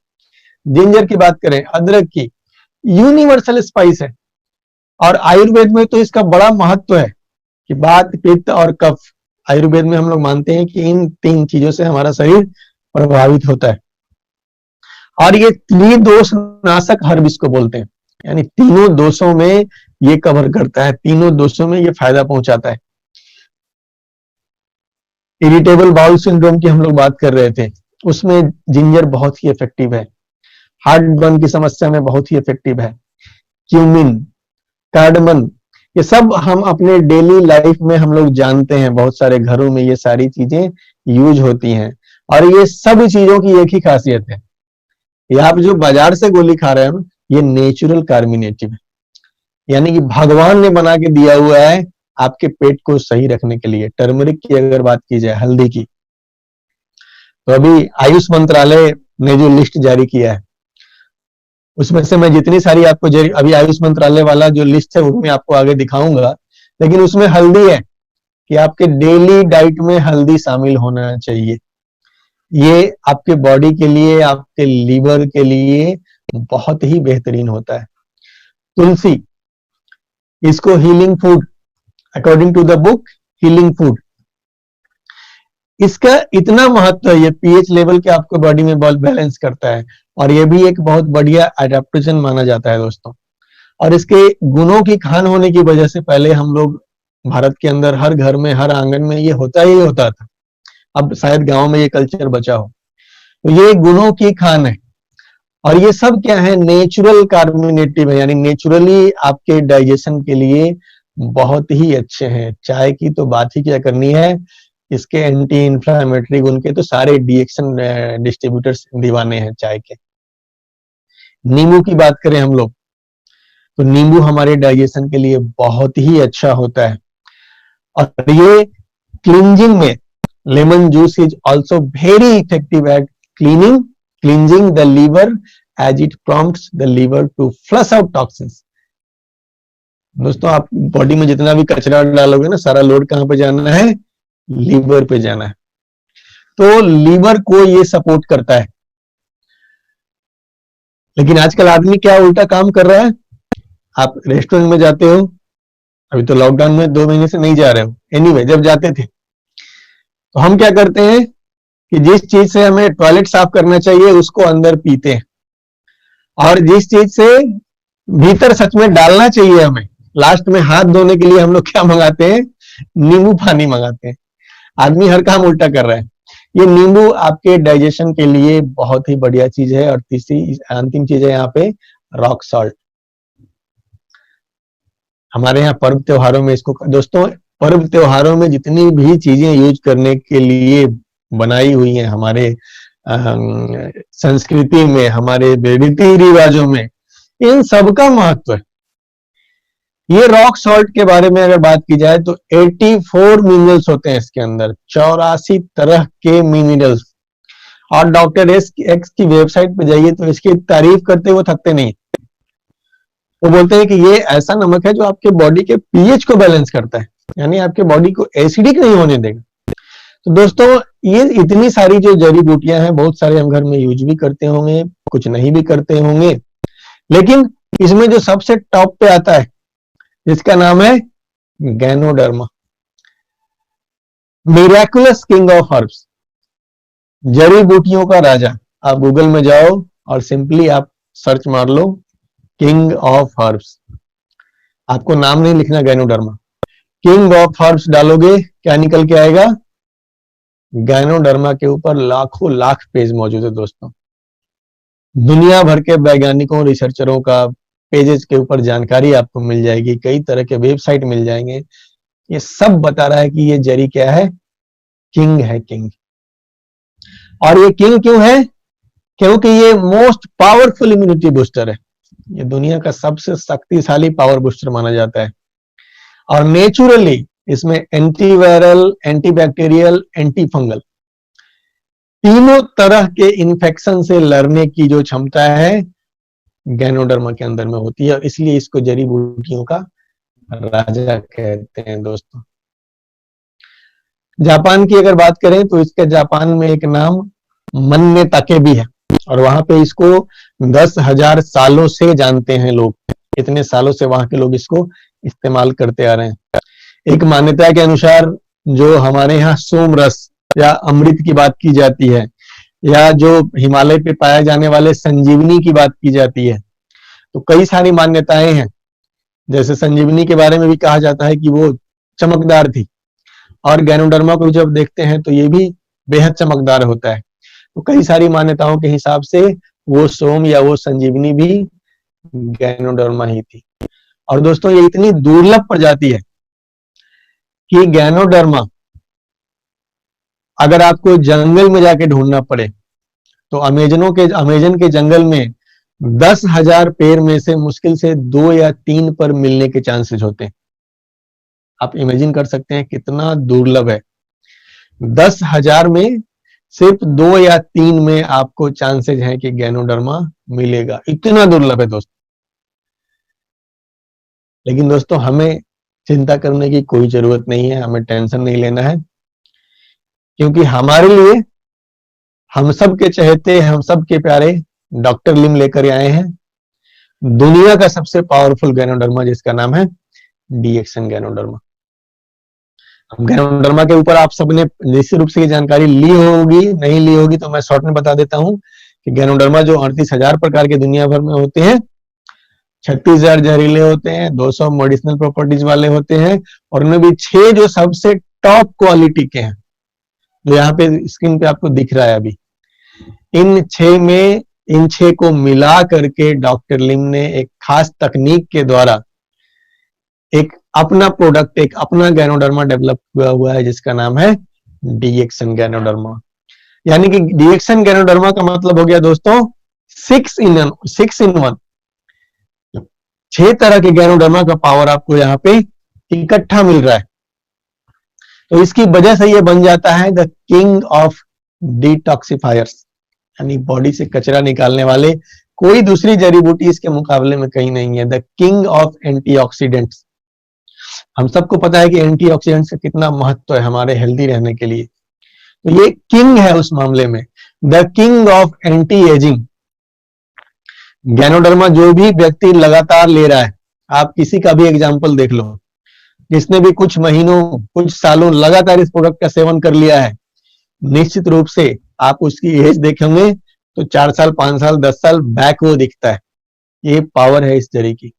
जिंजर की बात करें, अदरक की, यूनिवर्सल स्पाइस है। और आयुर्वेद में तो इसका बड़ा महत्व है कि वात, पित्त और कफ, आयुर्वेद में हम लोग मानते हैं कि इन 3 चीजों से हमारा शरीर प्रभावित होता है। और ये त्रिदोष नाशक हर्ब इसको बोलते हैं, यानी तीनों दोषों में ये कवर करता है, तीनों दोषों में ये फायदा पहुंचाता है। इरिटेबल बाउल सिंड्रोम की हम लोग बात कर रहे थे, उसमें जिंजर बहुत ही इफेक्टिव है। हार्ट बर्न की समस्या में बहुत ही इफेक्टिव है। क्यूमिन, कार्डमन, ये सब हम अपने डेली लाइफ में हम लोग जानते हैं, बहुत सारे घरों में ये सारी चीजें यूज होती हैं। और ये सब चीजों की एक ही खासियत है, ये आप जो बाजार से गोली खा रहे हो, ये नेचुरल कार्मिनेटिव है, यानी कि भगवान ने बना के दिया हुआ है आपके पेट को सही रखने के लिए। टर्मरिक की अगर बात की जाए, हल्दी की, तो अभी आयुष मंत्रालय ने जो लिस्ट जारी किया है, उसमें से मैं जितनी सारी आपको अभी आयुष मंत्रालय वाला जो लिस्ट है वो मैं आपको आगे दिखाऊंगा, लेकिन उसमें हल्दी है कि आपके डेली डाइट में हल्दी शामिल होना चाहिए। ये आपके बॉडी के लिए, आपके लीवर के लिए बहुत ही बेहतरीन होता है। तुलसी, इसको healing food, according to the book healing food, इसका इतना महत्व है, ये पीएच लेवल के आपको बॉडी में बैलेंस करता है, और ये भी एक बहुत बढ़िया एडेप्टेशन माना जाता है दोस्तों। और इसके गुणों की खान होने की वजह से पहले हम लोग भारत के अंदर हर घर में, हर आंगन में ये होता ही होता था, अब शायद गांव में ये कल्चर बचा हो। तो ये गुणों की खान है, और ये सब क्या है, नेचुरल कार्मिनेटिव है, यानी नेचुरली आपके डाइजेशन के लिए बहुत ही अच्छे हैं। चाय की तो बात ही क्या करनी है, इसके एंटी इंफ्लेमेटरी गुण के तो सारे डीएक्शन डिस्ट्रीब्यूटर्स दीवाने हैं चाय के। नींबू की बात करें हम लोग, तो नींबू हमारे डाइजेशन के लिए बहुत ही अच्छा होता है। और ये क्लींजिंग में, lemon juice is also very effective at cleansing the liver as it prompts the liver to flush out toxins. दोस्तों, आप बॉडी में जितना भी कचरा डालोगे ना, सारा लोड कहां पे जाना है, लीवर पे जाना है। तो लीवर को ये सपोर्ट करता है। लेकिन आजकल आदमी क्या उल्टा काम कर रहा है, आप रेस्टोरेंट में जाते हो, अभी तो लॉकडाउन में 2 महीने से नहीं जा रहे हो, एनीवे जब जाते थे तो हम क्या करते हैं कि जिस चीज से हमें टॉयलेट साफ करना चाहिए उसको अंदर पीते हैं, और जिस चीज से भीतर सच में डालना चाहिए हमें, लास्ट में हाथ धोने के लिए हम लोग क्या मंगाते हैं, नींबू पानी मंगाते हैं। आदमी हर काम उल्टा कर रहा है। ये नींबू आपके डाइजेशन के लिए बहुत ही बढ़िया चीज है। और तीसरी अंतिम चीज है यहाँ पे रॉक सॉल्ट। हमारे यहाँ पर्व त्योहारों में इसको, दोस्तों पर्व त्योहारों में जितनी भी चीजें यूज करने के लिए बनाई हुई हैं हमारे संस्कृति में, हमारे रीति रिवाजों में, इन सबका महत्व है। ये रॉक सॉल्ट के बारे में अगर बात की जाए तो 84 मिनरल्स होते हैं इसके अंदर, 84 तरह के मिनरल्स। और डॉक्टर एक्स की वेबसाइट पे जाइए तो इसकी तारीफ करते वो थकते नहीं। वो बोलते हैं कि ये ऐसा नमक है जो आपके बॉडी के पीएच को बैलेंस करता है, यानी आपके बॉडी को एसिडिक नहीं होने देगा। तो दोस्तों, ये इतनी सारी जो जड़ी बूटियां हैं, बहुत सारे हम घर में यूज भी करते होंगे, कुछ नहीं भी करते होंगे, लेकिन इसमें जो सबसे टॉप पे आता है जिसका नाम है ganoderma, miraculous king of herbs, जड़ी बूटियों का राजा। आप गूगल में जाओ और सिंपली आप सर्च मार लो किंग ऑफ हर्ब्स, आपको नाम नहीं लिखना गैनोडर्मा, किंग ऑफ हर्ब्स डालोगे क्या निकल के आएगा, गैनोडर्मा के ऊपर लाखों लाख पेज मौजूद है दोस्तों। दुनिया भर के वैज्ञानिकों, रिसर्चरों का पेजेस के ऊपर जानकारी आपको मिल जाएगी, कई तरह के वेबसाइट मिल जाएंगे। ये सब बता रहा है कि ये जड़ी क्या है, किंग है, किंग। और ये किंग क्यों है, क्योंकि ये मोस्ट पावरफुल इम्यूनिटी बूस्टर है। ये दुनिया का सबसे शक्तिशाली पावर बूस्टर माना जाता है और नेचुरली इसमें एंटीवायरल, एंटीबैक्टीरियल, एंटी फंगल तीनों तरह के इन्फेक्शन से लड़ने की जो क्षमता है गैनोडर्मा के अंदर में होती है, इसलिए इसको जड़ी बूटियों का राजा कहते हैं दोस्तों। जापान की अगर बात करें तो इसका जापान में एक नाम मन्ने ताके भी है और वहां पे इसको 10,000 सालों से जानते हैं लोग। इतने सालों से वहां के लोग इसको इस्तेमाल करते आ रहे हैं। एक मान्यता के अनुसार जो हमारे यहाँ सोम रस या अमृत की बात की जाती है या जो हिमालय पे पाए जाने वाले संजीवनी की बात की जाती है, तो कई सारी मान्यताएं हैं। जैसे संजीवनी के बारे में भी कहा जाता है कि वो चमकदार थी और गैनोडर्मा को जब देखते हैं तो ये भी बेहद चमकदार होता है। तो कई सारी मान्यताओं के हिसाब से वो सोम या वो संजीवनी भी गैनोडर्मा ही थी। और दोस्तों ये इतनी दुर्लभ प्रजाति है कि गैनोडर्मा अगर आपको जंगल में जाके ढूंढना पड़े तो अमेजन के जंगल में 10,000 पेड़ में से मुश्किल से 2 या 3 पर मिलने के चांसेस होते हैं। आप इमेजिन कर सकते हैं कितना दुर्लभ है। 10,000 में सिर्फ 2 या 3 में आपको चांसेस हैं कि गैनोडर्मा मिलेगा, इतना दुर्लभ है दोस्तों। लेकिन दोस्तों हमें चिंता करने की कोई जरूरत नहीं है, हमें टेंशन नहीं लेना है, क्योंकि हमारे लिए हम सब के चहेते, हम सब के प्यारे डॉक्टर लिम लेकर आए हैं दुनिया का सबसे पावरफुल गैनोडर्मा, जिसका नाम है डीएक्सन गैनोडर्मा। गैनोडर्मा के ऊपर आप सबने निश्चित रूप से ये जानकारी ली होगी, नहीं ली होगी तो मैं शॉर्ट में बता देता हूं कि गैनोडर्मा जो 38,000 प्रकार के दुनिया भर में होते हैं, 36,000 जहरीले होते हैं, 200 मेडिसिनल प्रॉपर्टीज वाले होते हैं और उनमें भी 6 जो सबसे टॉप क्वालिटी के हैं, जो यहाँ पे स्क्रीन पे आपको दिख रहा है अभी। इन 6 को मिला करके डॉक्टर लिम ने एक खास तकनीक के द्वारा एक अपना प्रोडक्ट, एक अपना गैनोडर्मा डेवलप हुआ है जिसका नाम है डीएक्सन गैनोडर्मा। यानी कि डीएक्सन गैनोडर्मा का मतलब हो गया दोस्तों 6 in 1। 6 तरह के गैनोडर्मा का पावर आपको यहाँ पे इकट्ठा मिल रहा है। तो इसकी वजह से ये बन जाता है द किंग ऑफ डिटॉक्सिफायर्स, यानी बॉडी से कचरा निकालने वाले कोई दूसरी जड़ी बूटी इसके मुकाबले में कहीं नहीं है। The king of antioxidants. हम सबको पता है कि एंटीऑक्सीडेंट्स का कितना महत्व है हमारे हेल्दी रहने के लिए, तो ये किंग है उस मामले में, the king of anti ageing. Ganoderma जो भी व्यक्ति लगातार ले रहा है, आप किसी का भी एग्जाम्पल देख लो, जिसने भी कुछ महीनों कुछ सालों लगातार इस प्रोडक्ट का सेवन कर लिया है, निश्चित रूप से आप उसकी एज देखेंगे तो 4 साल 5 साल 10 साल बैक वो दिखता है। ये पावर है इस जड़ी की।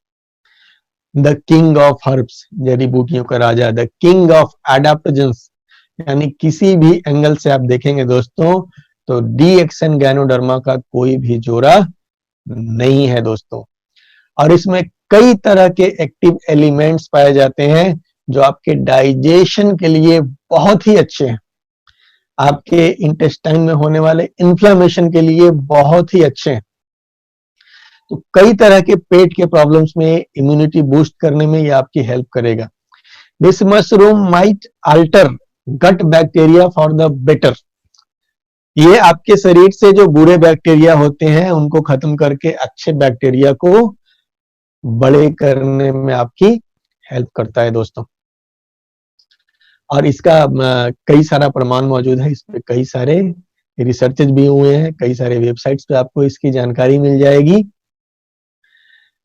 द किंग ऑफ हर्ब्स, जड़ी बूटियों का राजा, द किंग ऑफ एडाप्टोजेंस, यानी किसी भी एंगल से आप देखेंगे दोस्तों तो डीएक्सन गैनोडर्मा का कोई भी जोड़ा नहीं है दोस्तों। और इसमें कई तरह के एक्टिव एलिमेंट्स पाए जाते हैं जो आपके डाइजेशन के लिए बहुत ही अच्छे हैं, आपके इंटेस्टाइन में होने वाले इन्फ्लेमेशन के लिए बहुत ही अच्छे हैं। तो कई तरह के पेट के प्रॉब्लम्स में इम्यूनिटी बूस्ट करने में ये आपकी हेल्प करेगा। This mushroom might alter gut bacteria for the better. ये आपके शरीर से जो बुरे बैक्टीरिया होते हैं उनको खत्म करके अच्छे बैक्टीरिया को बड़े करने में आपकी हेल्प करता है दोस्तों। और इसका कई सारा प्रमाण मौजूद है, इस पे कई सारे रिसर्चेज भी हुए हैं, कई सारे वेबसाइट्स पे आपको इसकी जानकारी मिल जाएगी।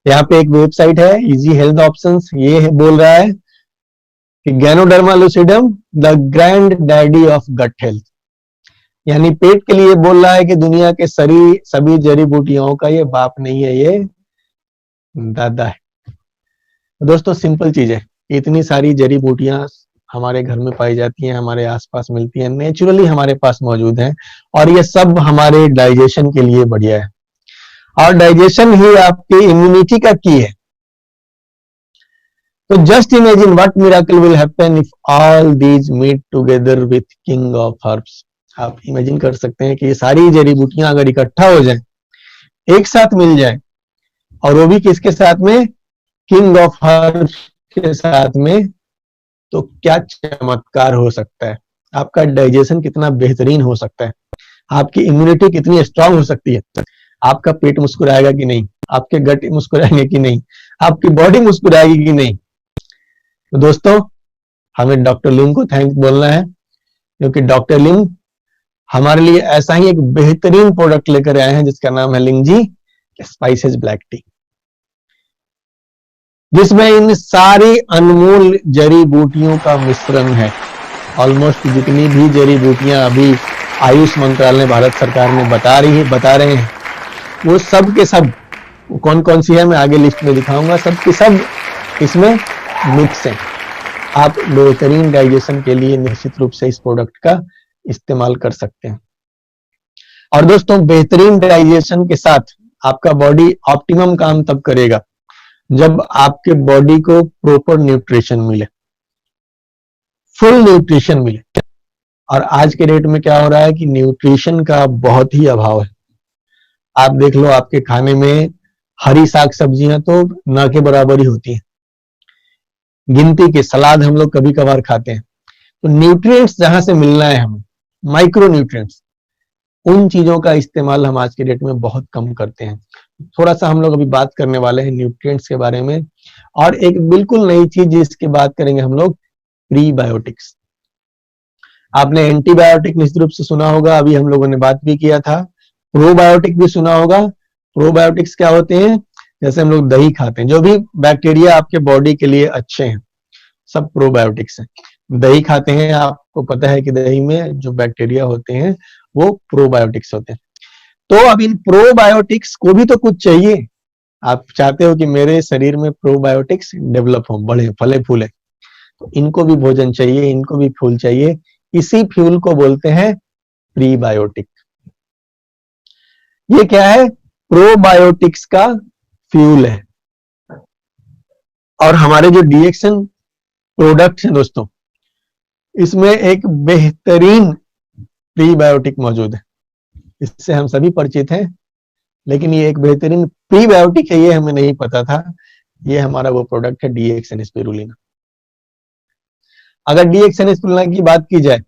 यहाँ पे एक वेबसाइट है इजी हेल्थ ऑप्शंस, ये बोल रहा है कि ganoderma lucidum the granddaddy of gut health, यानी पेट के लिए बोल रहा है कि दुनिया के सभी जड़ी बूटियों का ये बाप नहीं है, ये दादा है। दोस्तों सिंपल चीज है, इतनी सारी जड़ी बूटियां हमारे घर में पाई जाती हैं, हमारे आसपास मिलती हैं, नेचुरली हमारे पास मौजूद हैं और ये सब हमारे डाइजेशन के लिए बढ़िया है। और डाइजेशन ही आपकी इम्यूनिटी का की है। तो just imagine what miracle will happen if all these meet together with king of herbs. आप इमेजिन कर सकते हैं कि ये सारी जड़ी बूटियां अगर इकट्ठा हो जाएं, एक साथ मिल जाए, और वो भी किसके साथ में, किंग ऑफ हर्ब्स के साथ में। तो क्या चमत्कार हो सकता है, आपका डाइजेशन कितना बेहतरीन हो सकता है, आपकी इम्यूनिटी कितनी स्ट्रांग हो सकती है, आपका पेट मुस्कुराएगा कि नहीं, आपके गट मुस्कुराएंगे कि नहीं, आपकी बॉडी मुस्कुराएगी कि नहीं। तो दोस्तों, हमें डॉक्टर लिम को थैंक्स बोलना है, क्योंकि डॉक्टर लिम हमारे लिए ऐसा ही एक बेहतरीन प्रोडक्ट लेकर आए हैं जिसका नाम है लिंगजी स्पाइसेस ब्लैक टी, जिसमें इन सारी अनमोल जड़ी बूटियों का मिश्रण है। ऑलमोस्ट जितनी भी जड़ी बूटियां अभी आयुष मंत्रालय भारत सरकार ने बता रहे हैं, वो सब के सब कौन कौन सी है मैं आगे लिस्ट में दिखाऊंगा, सब की सब इसमें मिक्स है। आप बेहतरीन डाइजेशन के लिए निश्चित रूप से इस प्रोडक्ट का इस्तेमाल कर सकते हैं। और दोस्तों, बेहतरीन डाइजेशन के साथ आपका बॉडी ऑप्टिमम काम तब करेगा जब आपके बॉडी को प्रॉपर न्यूट्रिशन मिले, फुल न्यूट्रिशन मिले। और आज के डेट में क्या हो रहा है कि न्यूट्रिशन का बहुत ही अभाव है। आप देख लो, आपके खाने में हरी साग सब्जियां तो ना के बराबर ही होती हैं, गिनती के सलाद हम लोग कभी कभार खाते हैं। तो न्यूट्रिएंट्स जहां से मिलना है हमें, माइक्रो न्यूट्रिएंट्स, उन चीजों का इस्तेमाल हम आज के डेट में बहुत कम करते हैं। थोड़ा सा हम लोग अभी बात करने वाले हैं न्यूट्रिएंट्स के बारे में, और एक बिल्कुल नई चीज जिसकी बात करेंगे हम लोग, प्रीबायोटिक्स। आपने एंटीबायोटिक निश्चित रूप से सुना होगा, अभी हम लोगों ने बात भी किया था। प्रोबायोटिक भी सुना होगा। प्रोबायोटिक्स क्या होते हैं, जैसे हम लोग दही खाते हैं, जो भी बैक्टीरिया आपके बॉडी के लिए अच्छे हैं सब प्रोबायोटिक्स हैं। दही खाते हैं, आपको पता है कि दही में जो बैक्टीरिया होते हैं वो प्रोबायोटिक्स होते हैं। तो अब इन प्रोबायोटिक्स को भी तो कुछ चाहिए। आप चाहते हो कि मेरे शरीर में प्रोबायोटिक्स डेवलप हो, बढ़े, फले फूले, तो इनको भी भोजन चाहिए, इनको भी फ्यूल चाहिए। इसी फ्यूल को बोलते हैं प्रीबायोटिक। ये क्या है, प्रोबायोटिक्स का फ्यूल है। और हमारे जो डीएक्सन प्रोडक्ट हैं दोस्तों, इसमें एक बेहतरीन प्रीबायोटिक मौजूद है। इससे हम सभी परिचित हैं, लेकिन ये एक बेहतरीन प्रीबायोटिक है ये हमें नहीं पता था। ये हमारा वो प्रोडक्ट है डीएक्सन स्पिरुलिना। अगर डीएक्सन स्पिरुलिना की बात की जाए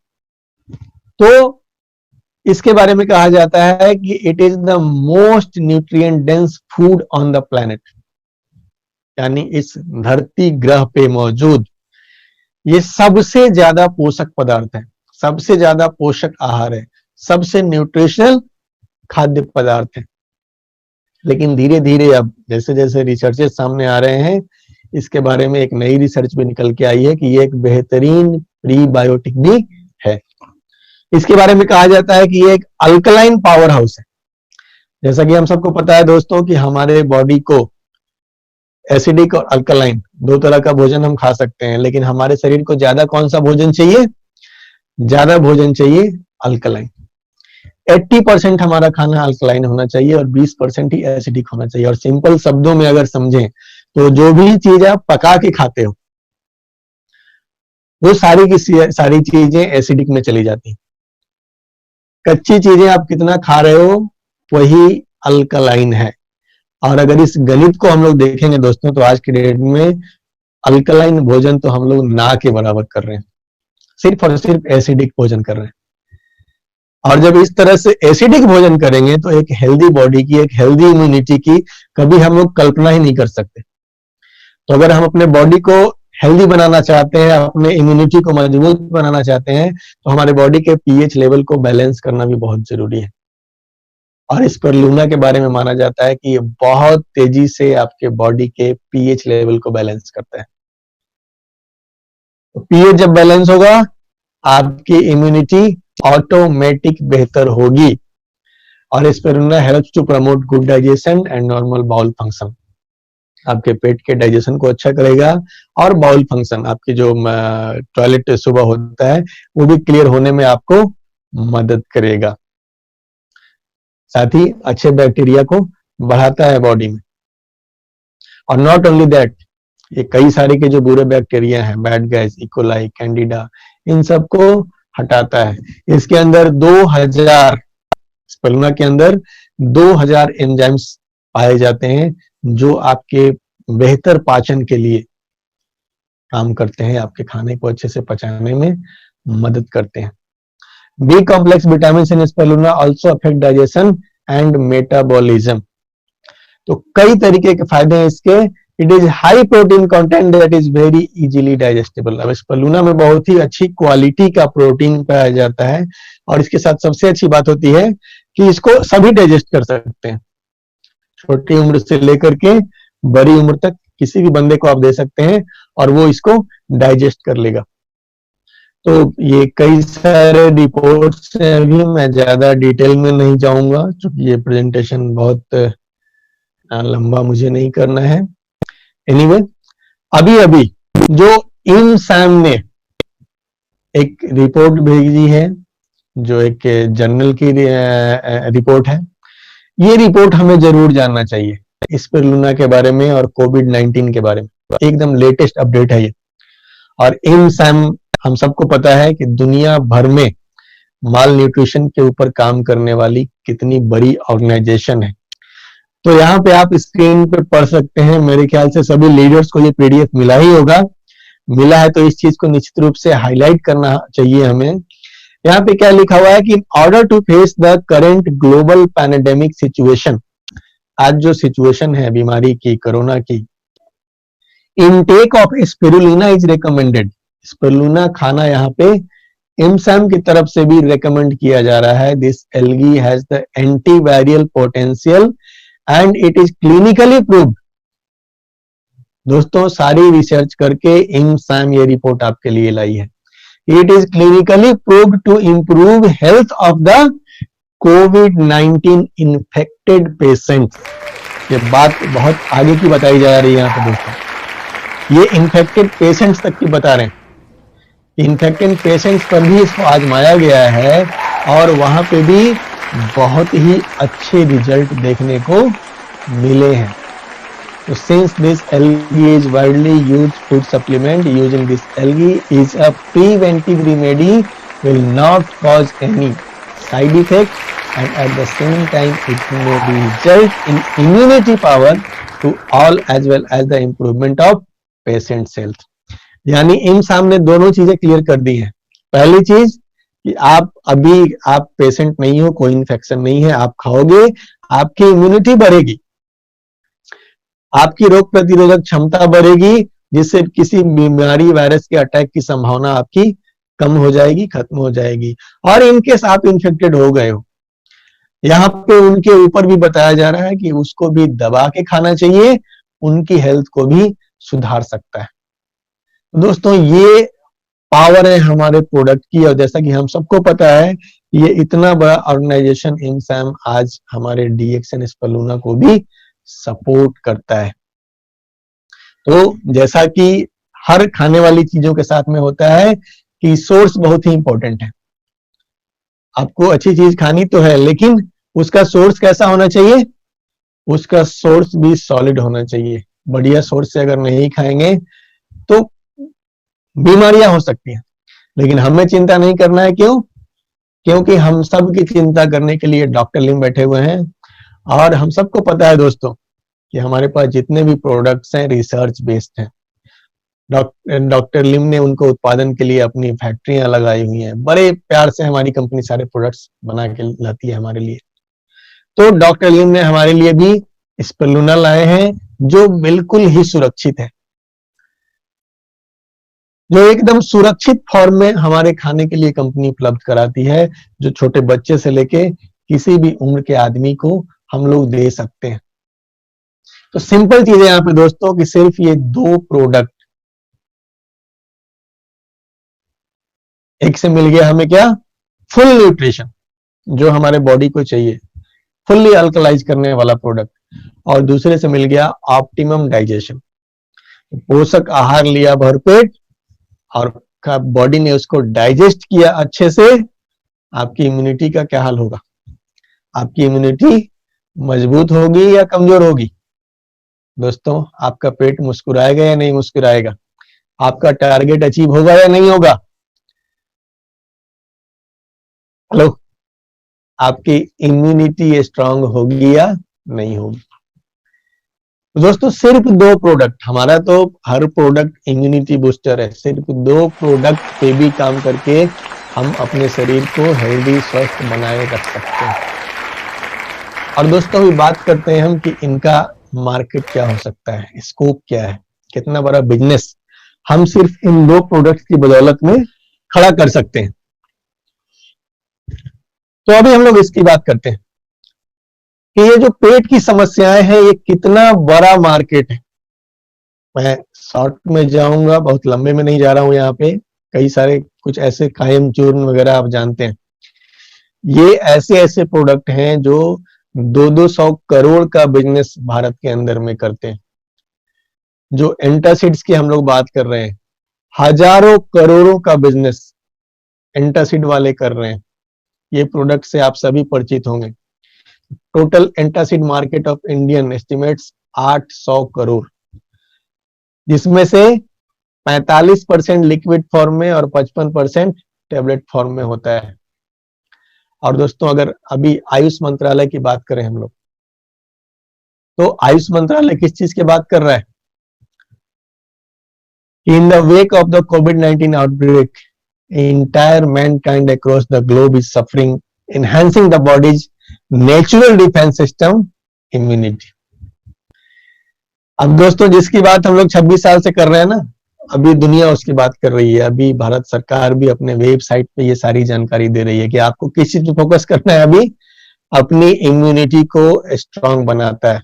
तो इसके बारे में कहा जाता है कि it is the most nutrient dense food on the planet, यानी इस धरती ग्रह पे मौजूद ये सबसे ज्यादा पोषक पदार्थ है, सबसे ज्यादा पोषक आहार है, सबसे न्यूट्रिशनल खाद्य पदार्थ है। लेकिन धीरे धीरे अब जैसे जैसे रिसर्चेस सामने आ रहे हैं, इसके बारे में एक नई रिसर्च भी निकल के आई है कि ये एक बेहतरीन प्रीबायोटिक भी है। इसके बारे में कहा जाता है कि ये एक अल्कलाइन पावर हाउस है। जैसा कि हम सबको पता है दोस्तों कि हमारे बॉडी को एसिडिक और अल्कलाइन दो तरह का भोजन हम खा सकते हैं, लेकिन हमारे शरीर को ज्यादा कौन सा भोजन चाहिए, ज्यादा भोजन चाहिए अल्कलाइन। 80% हमारा खाना अल्कलाइन होना चाहिए और 20% ही एसिडिक होना चाहिए। और सिंपल शब्दों में अगर समझें तो जो भी चीज आप पका के खाते हो वो सारी की सारी चीजें एसिडिक में चली जाती हैं। कच्ची चीजें आप कितना खा रहे हो वही अल्कलाइन है। और अगर इस गणित को हम लोग देखेंगे दोस्तों, तो आज के डेट में अल्कलाइन भोजन तो हम लोग ना के बराबर कर रहे हैं, सिर्फ और सिर्फ एसिडिक भोजन कर रहे हैं। और जब इस तरह से एसिडिक भोजन करेंगे तो एक हेल्दी बॉडी की, एक हेल्दी इम्यूनिटी की कभी हम लोग कल्पना ही नहीं कर सकते। तो अगर हम अपने बॉडी को हेल्दी बनाना चाहते हैं, अपने इम्यूनिटी को मजबूत बनाना चाहते हैं, तो हमारे बॉडी के पीएच लेवल को बैलेंस करना भी बहुत जरूरी है। और इस स्पिरुलिना के बारे में माना जाता है कि ये बहुत तेजी से आपके बॉडी के पीएच लेवल को बैलेंस करता है। तो पीएच जब बैलेंस होगा, आपकी इम्यूनिटी ऑटोमेटिक बेहतर होगी। और spirulina helps to promote good digestion and normal bowel function. आपके पेट के डाइजेशन को अच्छा करेगा और बाउल फंक्शन, आपकी जो टॉयलेट सुबह होता है वो भी क्लियर होने में आपको मदद करेगा। साथ ही अच्छे बैक्टीरिया को बढ़ाता है बॉडी में। और नॉट ओनली दैट, ये कई सारे के जो बुरे बैक्टीरिया हैं, बैड गैस, इकोलाई, कैंडिडा, इन सबको हटाता है। इसके अंदर 2000 स्पिरुलिना के अंदर 2000 एंजाइम्स पाए जाते हैं जो आपके बेहतर पाचन के लिए काम करते हैं, आपके खाने को अच्छे से पचाने में मदद करते हैं। B complex vitamin in spirulina also affect digestion and metabolism. तो कई तरीके के फायदे हैं इसके। It is high protein content that is very easily digestible. अब स्पिरुलिना में बहुत ही अच्छी क्वालिटी का प्रोटीन पाया जाता है और इसके साथ सबसे अच्छी बात होती है कि इसको सभी डाइजेस्ट कर सकते हैं, छोटी उम्र से लेकर के बड़ी उम्र तक किसी भी बंदे को आप दे सकते हैं और वो इसको डाइजेस्ट कर लेगा। तो ये कई सारे रिपोर्ट्स हैं, अभी मैं ज्यादा डिटेल में नहीं जाऊंगा क्योंकि ये प्रेजेंटेशन बहुत लंबा मुझे नहीं करना है। एनीवे, अभी अभी जो इमसैम ने एक रिपोर्ट भेजी है, जो एक जर्नल की रिपोर्ट है, ये रिपोर्ट हमें जरूर जानना चाहिए स्पिरुलिना के बारे में और कोविड-19 के बारे में। एकदम लेटेस्ट अपडेट है ये। और इमसैम हम सबको पता है कि दुनिया भर में माल न्यूट्रिशन के ऊपर काम करने वाली कितनी बड़ी ऑर्गेनाइजेशन है। तो यहाँ पे आप स्क्रीन पे पढ़ सकते हैं, मेरे ख्याल से सभी लीडर्स को ये पीडीएफ मिला ही होगा। मिला है तो इस चीज को निश्चित रूप से हाईलाइट करना चाहिए हमें। यहाँ पे क्या लिखा हुआ है कि order to face the current global pandemic situation, आज जो सिचुएशन है बीमारी की, कोरोना की, intake of spirulina is recommended. Spirulina खाना यहाँ पे इमसैम की तरफ से भी रेकमेंड किया जा रहा है। This algae has the antiviral potential and it is clinically proved. दोस्तों, सारी रिसर्च करके इमसैम ये रिपोर्ट आपके लिए लाई है। It is clinically proved to improve health of the कोविड-19 इन्फेक्टेड पेशेंट्स। ये बात बहुत आगे की बताई जा रही है यहाँ पे दोस्तों, ये इन्फेक्टेड पेशेंट्स तक की बता रहे हैं। इन्फेक्टेड पेशेंट्स पर भी इसको आजमाया गया है और वहां पे भी बहुत ही अच्छे रिजल्ट देखने को मिले हैं। So since this algae is widely used food supplement, using this algae is a preventive remedy, will not cause any side effect and at the same time it may result in immunity power to all as well as the improvement of patient's health। यानी इमसैम ने दोनों चीजें clear कर दी हैं। पहली चीज कि आप पेशेंट नहीं हो, कोई इन्फेक्शन नहीं है, आप खाओगे आपकी इम्यूनिटी बढ़ेगी, आपकी रोग प्रतिरोधक क्षमता बढ़ेगी, जिससे किसी बीमारी वायरस के अटैक की संभावना आपकी कम हो जाएगी, खत्म हो जाएगी। और इनकेस आप इन्फेक्टेड हो गए हो, यहाँ पे उनके ऊपर भी बताया जा रहा है कि उसको भी दबा के खाना चाहिए, उनकी हेल्थ को भी सुधार सकता है। दोस्तों, ये पावर है हमारे प्रोडक्ट की और जैसा कि हम सबको पता है, ये इतना बड़ा ऑर्गेनाइजेशन इमसैम आज हमारे डीएक्सएन स्पिरुलिना को भी सपोर्ट करता है। तो जैसा कि हर खाने वाली चीजों के साथ में होता है कि सोर्स बहुत ही इंपॉर्टेंट है। आपको अच्छी चीज खानी तो है, लेकिन उसका सोर्स कैसा होना चाहिए? उसका सोर्स भी सॉलिड होना चाहिए। बढ़िया सोर्स से अगर नहीं खाएंगे तो बीमारियां हो सकती हैं, लेकिन हमें चिंता नहीं करना है। क्यों? क्योंकि हम सब की चिंता करने के लिए डॉक्टर लिम बैठे हुए हैं और हम सबको पता है दोस्तों कि हमारे पास जितने भी प्रोडक्ट्स हैं रिसर्च बेस्ड हैं। डॉक्टर लिम ने उनको उत्पादन के लिए अपनी फैक्ट्रियां लगाई हुई हैं। बड़े प्यार से हमारी कंपनी सारे प्रोडक्ट्स बना के लाती है हमारे लिए। तो डॉक्टर लिम ने हमारे लिए भी स्पिरुलिना लाए हैं जो बिल्कुल ही सुरक्षित है, जो एकदम सुरक्षित फॉर्म में हमारे खाने के लिए कंपनी उपलब्ध कराती है, जो छोटे बच्चे से लेके किसी भी उम्र के आदमी को हम लोग दे सकते हैं। तो सिंपल चीज है यहाँ पे दोस्तों कि सिर्फ ये दो प्रोडक्ट, एक से मिल गया हमें क्या? फुल न्यूट्रिशन, जो हमारे बॉडी को चाहिए, फुल्ली अल्कलाइज करने वाला प्रोडक्ट, और दूसरे से मिल गया ऑप्टिमम डाइजेशन, पोषक आहार लिया भरपेट और बॉडी ने उसको डाइजेस्ट किया अच्छे से। आपकी इम्यूनिटी का क्या हाल होगा? आपकी इम्यूनिटी मजबूत होगी या कमजोर होगी? दोस्तों, आपका पेट मुस्कुराएगा या नहीं मुस्कुराएगा? आपका टारगेट अचीव होगा या नहीं होगा? हेलो, आपकी इम्यूनिटी स्ट्रांग होगी या नहीं होगी? दोस्तों सिर्फ 2 प्रोडक्ट, हमारा तो हर प्रोडक्ट इम्यूनिटी बूस्टर है, सिर्फ 2 प्रोडक्ट पे भी काम करके हम अपने शरीर को हेल्दी स्वस्थ बनाए रख सकते हैं। और दोस्तों अभी बात करते हैं हम कि इनका मार्केट क्या हो सकता है, स्कोप क्या है, कितना बड़ा बिजनेस हम सिर्फ इन 2 प्रोडक्ट्स की बदौलत में खड़ा कर सकते हैं। तो अभी हम लोग इसकी बात करते हैं कि ये जो पेट की समस्याएं हैं ये कितना बड़ा मार्केट है। मैं शॉर्ट में जाऊंगा, बहुत लंबे में नहीं जा रहा हूं। यहाँ पे कई सारे कुछ ऐसे कायम चूर्ण वगैरह आप जानते हैं, ये ऐसे ऐसे प्रोडक्ट हैं जो 200 करोड़ का बिजनेस भारत के अंदर में करते हैं। जो एंटासिड्स की हम लोग बात कर रहे हैं, हजारों करोड़ों का बिजनेस एंटासिड वाले कर रहे हैं। ये प्रोडक्ट से आप सभी परिचित होंगे। Total antacid market of Indian estimates 800 crore, जिसमें से 45% लिक्विड फॉर्म में और 55% टेबलेट फॉर्म में होता है। और दोस्तों अगर अभी आयुष मंत्रालय की बात करें हम लोग, तो आयुष मंत्रालय किस चीज की बात कर रहा है? In the wake of the COVID-19 outbreak, entire mankind across the globe is suffering, enhancing the body's natural defense system, immunity. अब दोस्तों जिसकी बात हम लोग 26 साल से कर रहे हैं ना, अभी दुनिया उसकी बात कर रही है। अभी भारत सरकार भी अपने वेबसाइट पे ये सारी जानकारी दे रही है कि आपको किस चीज पे फोकस करना है। अभी अपनी इम्यूनिटी को स्ट्रांग बनाता है।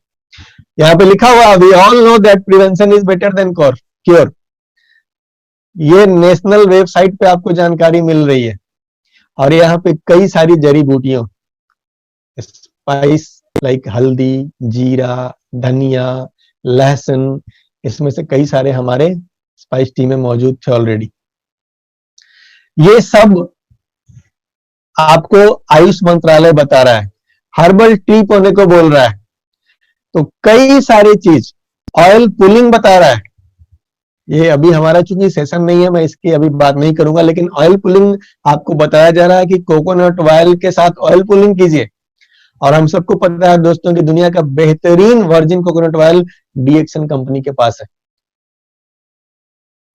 यहाँ पे लिखा हुआ, we all know that prevention is better than cure. ये नेशनल वेबसाइट पे आपको जानकारी मिल रही है। और यहाँ पे कई सारी जड़ी बूटियों, स्पाइस लाइक हल्दी, जीरा, धनिया, लहसुन, इसमें से कई सारे हमारे स्पाइस टी में मौजूद थे ऑलरेडी। ये सब आपको आयुष मंत्रालय बता रहा है, हर्बल टी होने को बोल रहा है। तो कई सारी चीज, ऑयल पुलिंग बता रहा है। ये अभी हमारा चूंकि सेशन नहीं है, मैं इसकी अभी बात नहीं करूंगा, लेकिन ऑयल पुलिंग आपको बताया जा रहा है कि कोकोनट ऑयल के साथ ऑयल पुलिंग कीजिए। और हम सबको पता है दोस्तों कि दुनिया का बेहतरीन वर्जिन कोकोनट ऑयल डीएक्सन कंपनी के पास है।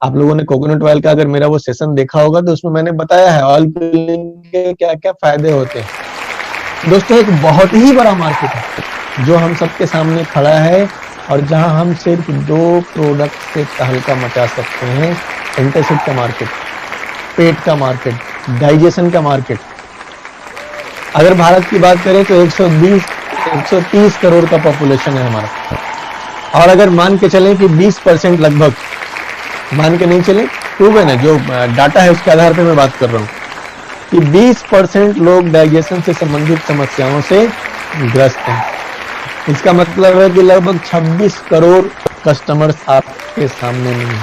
आप लोगों ने कोकोनट ऑयल का अगर मेरा वो सेशन देखा होगा तो उसमें मैंने बताया है ऑयल पुलिंग के क्या क्या फायदे होते हैं। दोस्तों एक बहुत ही बड़ा मार्केट है जो हम सबके सामने खड़ा है, और जहां हम सिर्फ 2 प्रोडक्ट से तहलका मचा सकते हैं। एंटासिड का मार्केट, पेट का मार्केट, डाइजेशन का मार्केट। अगर भारत की बात करें तो 130 करोड़ का पॉपुलेशन है हमारा। और अगर मान के चलें कि 20% लगभग, मान के नहीं चले, प्रूवन है, जो डाटा है उसके आधार पे मैं बात कर रहा हूं कि 20% लोग डाइजेशन से संबंधित समस्याओं से ग्रस्त हैं। इसका मतलब है कि लगभग 26 करोड़ कस्टमर्स आपके सामने नहीं है।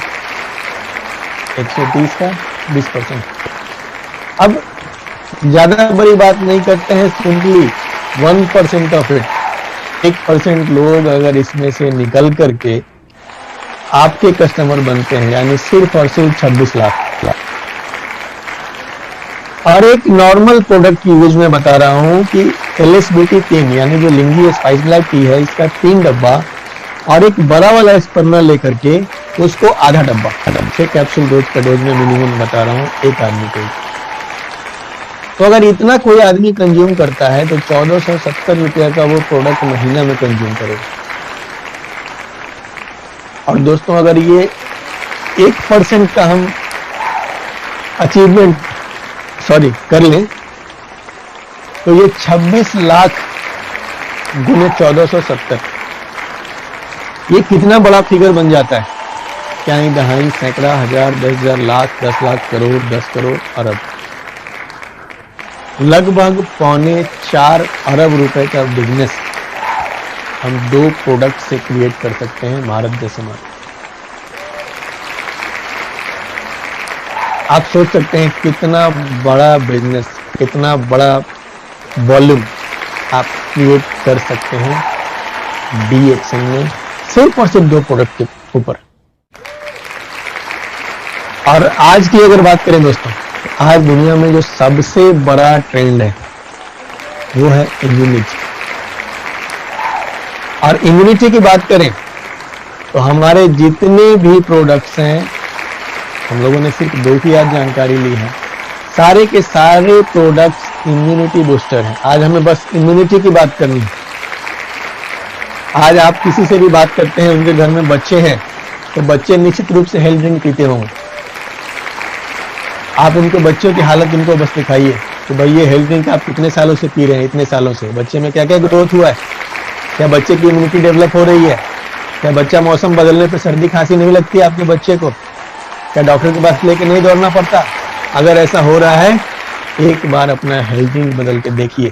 130 का 20%। अब ज्यादा बड़ी बात नहीं करते हैं, सिंपली 1% ऑफ इट, 1% लोग अगर इसमें से निकल करके आपके कस्टमर बनते हैं, यानी सिर्फ और सिर्फ 26 लाख। और एक नॉर्मल प्रोडक्ट की यूज में बता रहा हूं कि LSBT 3 यानी जो लिंगी स्पाइस ब्लैक टी है, इसका 3 डब्बा और एक बड़ा वाला स्पर्नर लेकर के उसको आधा डब्बा, 6 कैप्सूल डोज का डोज में मिनिमम बता रहा हूं एक आदमी को। तो अगर इतना कोई आदमी कंज्यूम करता है तो 1470 रुपया का वो प्रोडक्ट महीना में कंज्यूम करेगा। और दोस्तों अगर ये 1% का हम अचीवमेंट कर लें तो ये 26 लाख गुने 1470, ये कितना बड़ा फिगर बन जाता है। क्या ही दहाई, सैकड़ा, हजार, 10,000, लाख, 10 लाख, करोड़, 10 करोड़, अरब, लगभग 4.25 अरब रुपए का बिजनेस हम 2 प्रोडक्ट से क्रिएट कर सकते हैं भारत जैसे मार्केट। आप सोच सकते हैं कितना बड़ा बिजनेस, कितना बड़ा वॉल्यूम आप क्रिएट कर सकते हैं डीएक्सन में, सिर्फ और सिर्फ 2 प्रोडक्ट के ऊपर। और आज की अगर बात करें दोस्तों, आज दुनिया में जो सबसे बड़ा ट्रेंड है वो है इम्यूनिटी। और इम्यूनिटी की बात करें तो हमारे जितने भी प्रोडक्ट्स हैं, हम लोगों ने सिर्फ 2 की आज जानकारी ली है, सारे के सारे प्रोडक्ट्स इम्यूनिटी बूस्टर हैं। आज हमें बस इम्यूनिटी की बात करनी है। आज आप किसी से भी बात करते हैं, उनके घर में बच्चे हैं, तो बच्चे निश्चित रूप से हेल्थ ड्रिंक पीते होंगे। आप उनके बच्चों की हालत उनको बस दिखाइए कि भाई ये हेल्थ ड्रिंक आप कितने सालों से पी रहे हैं, इतने सालों से। बच्चे में क्या क्या ग्रोथ हुआ है, क्या बच्चे की इम्यूनिटी डेवलप हो रही है, क्या बच्चा मौसम बदलने पर सर्दी खांसी नहीं लगती है आपके बच्चे को, क्या डॉक्टर के पास लेके नहीं दौड़ना पड़ता। अगर ऐसा हो रहा है, एक बार अपना हेल्थ ड्रिंक बदल के देखिए,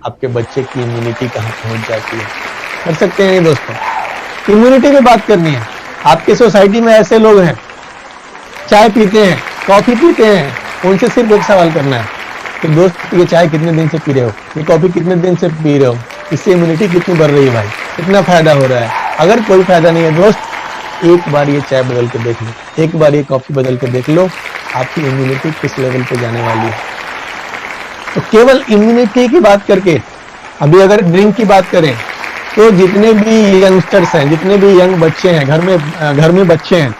आपके बच्चे की इम्यूनिटी कहाँ पहुंच जाती है। कर सकते हैं दोस्तों, इम्यूनिटी की बात करनी है। आपके सोसाइटी में ऐसे लोग हैं, चाय पीते हैं, कॉफी पीते हैं, उनसे सिर्फ एक सवाल करना है कि दोस्त ये चाय कितने दिन से पी रहे हो, ये कॉफी कितने दिन से पी रहे हो, इससे इम्यूनिटी कितनी बढ़ रही है भाई, कितना फायदा हो रहा है। अगर कोई फायदा नहीं है दोस्त, एक बार ये चाय बदल के देख लो, एक बार ये कॉफी बदल के देख लो, आपकी इम्यूनिटी किस लेवल पे जाने वाली है। तो केवल इम्यूनिटी की बात करके, अभी अगर ड्रिंक की बात करें तो जितने भी यंगस्टर्स हैं, जितने भी यंग बच्चे हैं, घर में बच्चे हैं,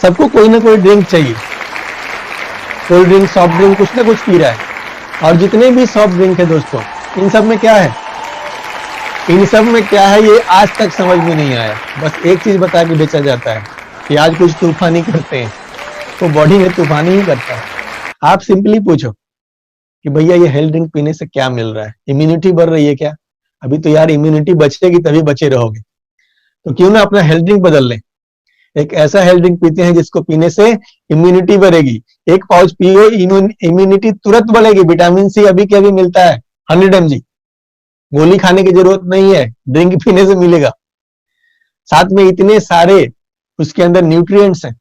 सबको कोई ना कोई ड्रिंक चाहिए। कोल्ड ड्रिंक, सॉफ्ट ड्रिंक, कुछ ना कुछ पी रहा है। और जितने भी सॉफ्ट ड्रिंक है दोस्तों, इन सब में क्या है, इन सब में क्या है, ये आज तक समझ में नहीं आया। बस एक चीज बता के बेचा जाता है कि आज कुछ तूफानी करते हैं, तो बॉडी में तूफानी ही करता है। आप सिंपली पूछो कि भैया ये हेल्थ ड्रिंक पीने से क्या मिल रहा है, इम्यूनिटी बढ़ रही है क्या? अभी तो यार इम्यूनिटी बचेगी तभी बचे रहोगे। तो क्यों ना अपना हेल्थ ड्रिंक बदल लें, एक ऐसा हेल्थ ड्रिंक पीते हैं जिसको पीने से इम्यूनिटी बढ़ेगी। एक पाउच पियो, इम्यूनिटी तुरंत बढ़ेगी। विटामिन सी अभी के अभी मिलता है 100 mg, गोली खाने की जरूरत नहीं है, ड्रिंक पीने से मिलेगा। साथ में इतने सारे उसके अंदर न्यूट्रिएंट्स हैं।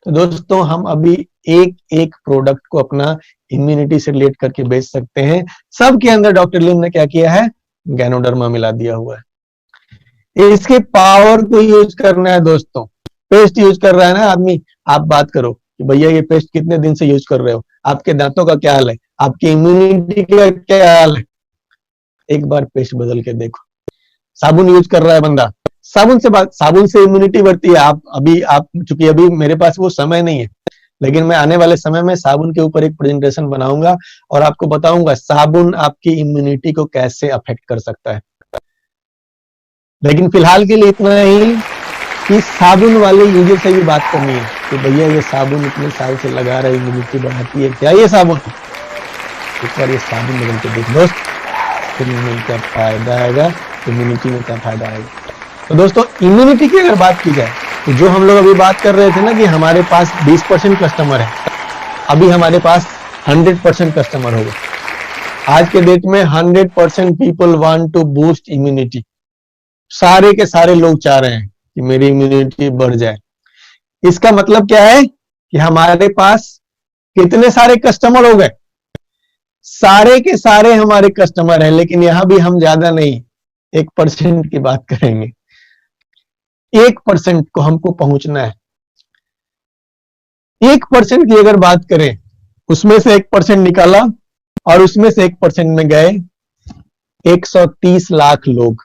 तो दोस्तों हम अभी एक एक प्रोडक्ट को अपना इम्यूनिटी से रिलेट करके बेच सकते हैं। सबके अंदर डॉक्टर लिम ने क्या किया है, गैनोडर्मा मिला दिया हुआ है। इसके पावर को यूज करना है दोस्तों। पेस्ट यूज कर रहा है ना आदमी, आप बात करो कि भैया ये पेस्ट कितने दिन से यूज कर रहे हो, आपके दांतों का क्या हाल है, आपकी इम्यूनिटी का क्या हाल है। एक बार पेस्ट बदल के देखो। साबुन यूज कर रहा है बंदा, साबुन से इम्यूनिटी बढ़ती है। आप चूंकि अभी मेरे पास वो समय नहीं है, लेकिन मैं आने वाले समय में साबुन के ऊपर एक प्रेजेंटेशन बनाऊंगा और आपको बताऊंगा साबुन आपकी इम्यूनिटी को कैसे अफेक्ट कर सकता है। लेकिन फिलहाल के लिए इतना ही कि साबुन वाले यूजर से भी बात करनी है कि भैया ये साबुन इतने साल से लगा रहा है, इम्यूनिटी बढ़ाती है क्या ये साबुन? एक बार ये साबुन बदल के देख दोस्त, इम्यूनिटी क्या फायदा आएगा, इम्यूनिटी में क्या फायदा आएगा। तो दोस्तों इम्यूनिटी की अगर बात की जाए तो जो हम लोग अभी बात कर रहे थे ना कि हमारे पास 20% कस्टमर है, अभी हमारे पास 100% कस्टमर होगा। आज के डेट में 100% people want to boost immunity. सारे के सारे लोग चाह रहे हैं कि मेरी इम्यूनिटी बढ़ जाए। इसका मतलब क्या है कि हमारे पास कितने सारे कस्टमर हो गए, सारे के सारे हमारे कस्टमर हैं। लेकिन यहां भी हम ज्यादा नहीं, 1% की बात करेंगे। 1% को हमको पहुंचना है। 1% की अगर बात करें, उसमें से 1% निकाला और उसमें से 1% में गए 130 लाख लोग।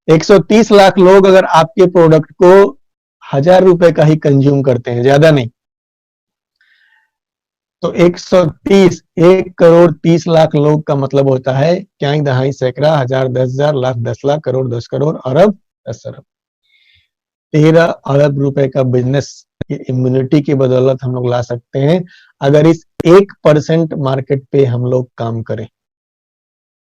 130 लाख लोग अगर आपके प्रोडक्ट को 1000 रुपए का ही कंज्यूम करते हैं, ज्यादा नहीं, तो 130, 1,30,00,000 लोग का मतलब होता है क्या, दहाई, सैकड़ा, हजार, 10,000, लाख, 10 लाख, करोड़, 10 करोड़, अरब, 10 अरब, 13 अरब रुपए का बिजनेस इम्यूनिटी की बदौलत हम लोग ला सकते हैं अगर इस 1% मार्केट पे हम लोग काम करें।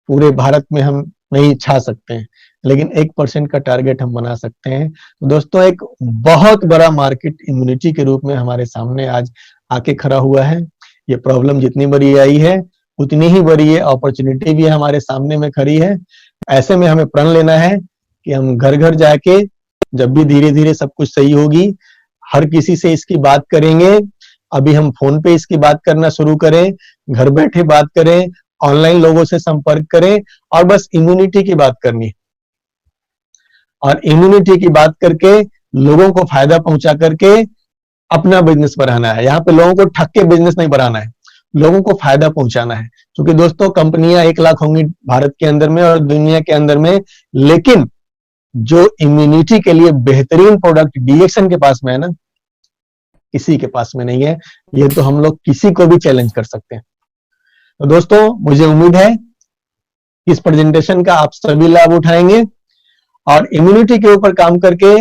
पूरे भारत में हम नहीं छा सकते हैं, लेकिन 1% का टारगेट हम बना सकते हैं। तो दोस्तों एक बहुत बड़ा मार्केट इम्यूनिटी के रूप में हमारे सामने आज आके खड़ा हुआ है। ये प्रॉब्लम जितनी बड़ी आई है उतनी ही बड़ी है अपॉर्चुनिटी भी हमारे सामने में खड़ी है। ऐसे में हमें प्रण लेना है कि हम घर घर जाके, जब भी धीरे धीरे सब कुछ सही होगी, हर किसी से इसकी बात करेंगे। अभी हम फोन पे इसकी बात करना शुरू करें, घर बैठे बात करें, ऑनलाइन लोगों से संपर्क करें और बस इम्यूनिटी की बात करनी है। और इम्यूनिटी की बात करके लोगों को फायदा पहुंचा करके अपना बिजनेस बढ़ाना है। यहाँ पे लोगों को ठग के बिजनेस नहीं बढ़ाना है, लोगों को फायदा पहुंचाना है। क्योंकि दोस्तों कंपनियां 1 लाख होंगी भारत के अंदर में और दुनिया के अंदर में, लेकिन जो इम्यूनिटी के लिए बेहतरीन प्रोडक्ट डीएक्सन के पास में है ना, किसी के पास में नहीं है। ये तो हम लोग किसी को भी चैलेंज कर सकते हैं। तो दोस्तों, मुझे उम्मीद है कि इस प्रेजेंटेशन का आप सभी लाभ उठाएंगे और इम्यूनिटी के ऊपर काम करके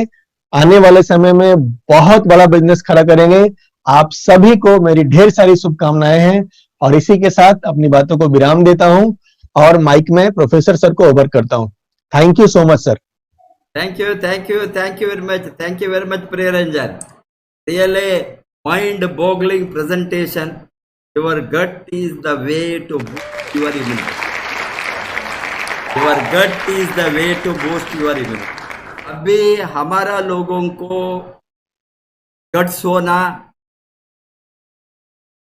आने वाले समय में बहुत बड़ा बिजनेस खड़ा करेंगे। आप सभी को मेरी ढेर सारी शुभकामनाएं हैं और इसी के साथ अपनी बातों को विराम देता हूं और माइक में प्रोफेसर सर को ओवर करता हूं। Thank you so much sir. Thank you very much. Thank you very much, Priyaranjan. Really mind-boggling presentation. Your gut is the way to boost your immunity. Your gut is the way to boost your immunity. अभी हमारा लोगों को guts होना,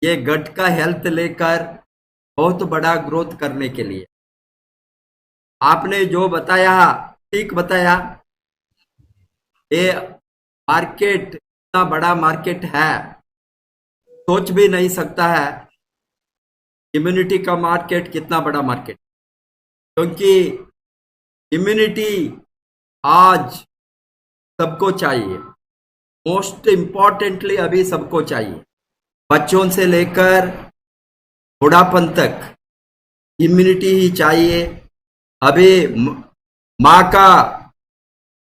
ये गट का health लेकर बहुत बड़ा ग्रोथ करने के लिए आपने जो बताया ठीक बताया। ये मार्केट इतना बड़ा मार्केट है, सोच भी नहीं सकता है इम्यूनिटी का मार्केट कितना बड़ा मार्केट, क्योंकि इम्यूनिटी आज सबको चाहिए। मोस्ट इम्पॉर्टेंटली अभी सबको चाहिए, बच्चों से लेकर बुढ़ापन तक इम्यूनिटी ही चाहिए। अभी माँ का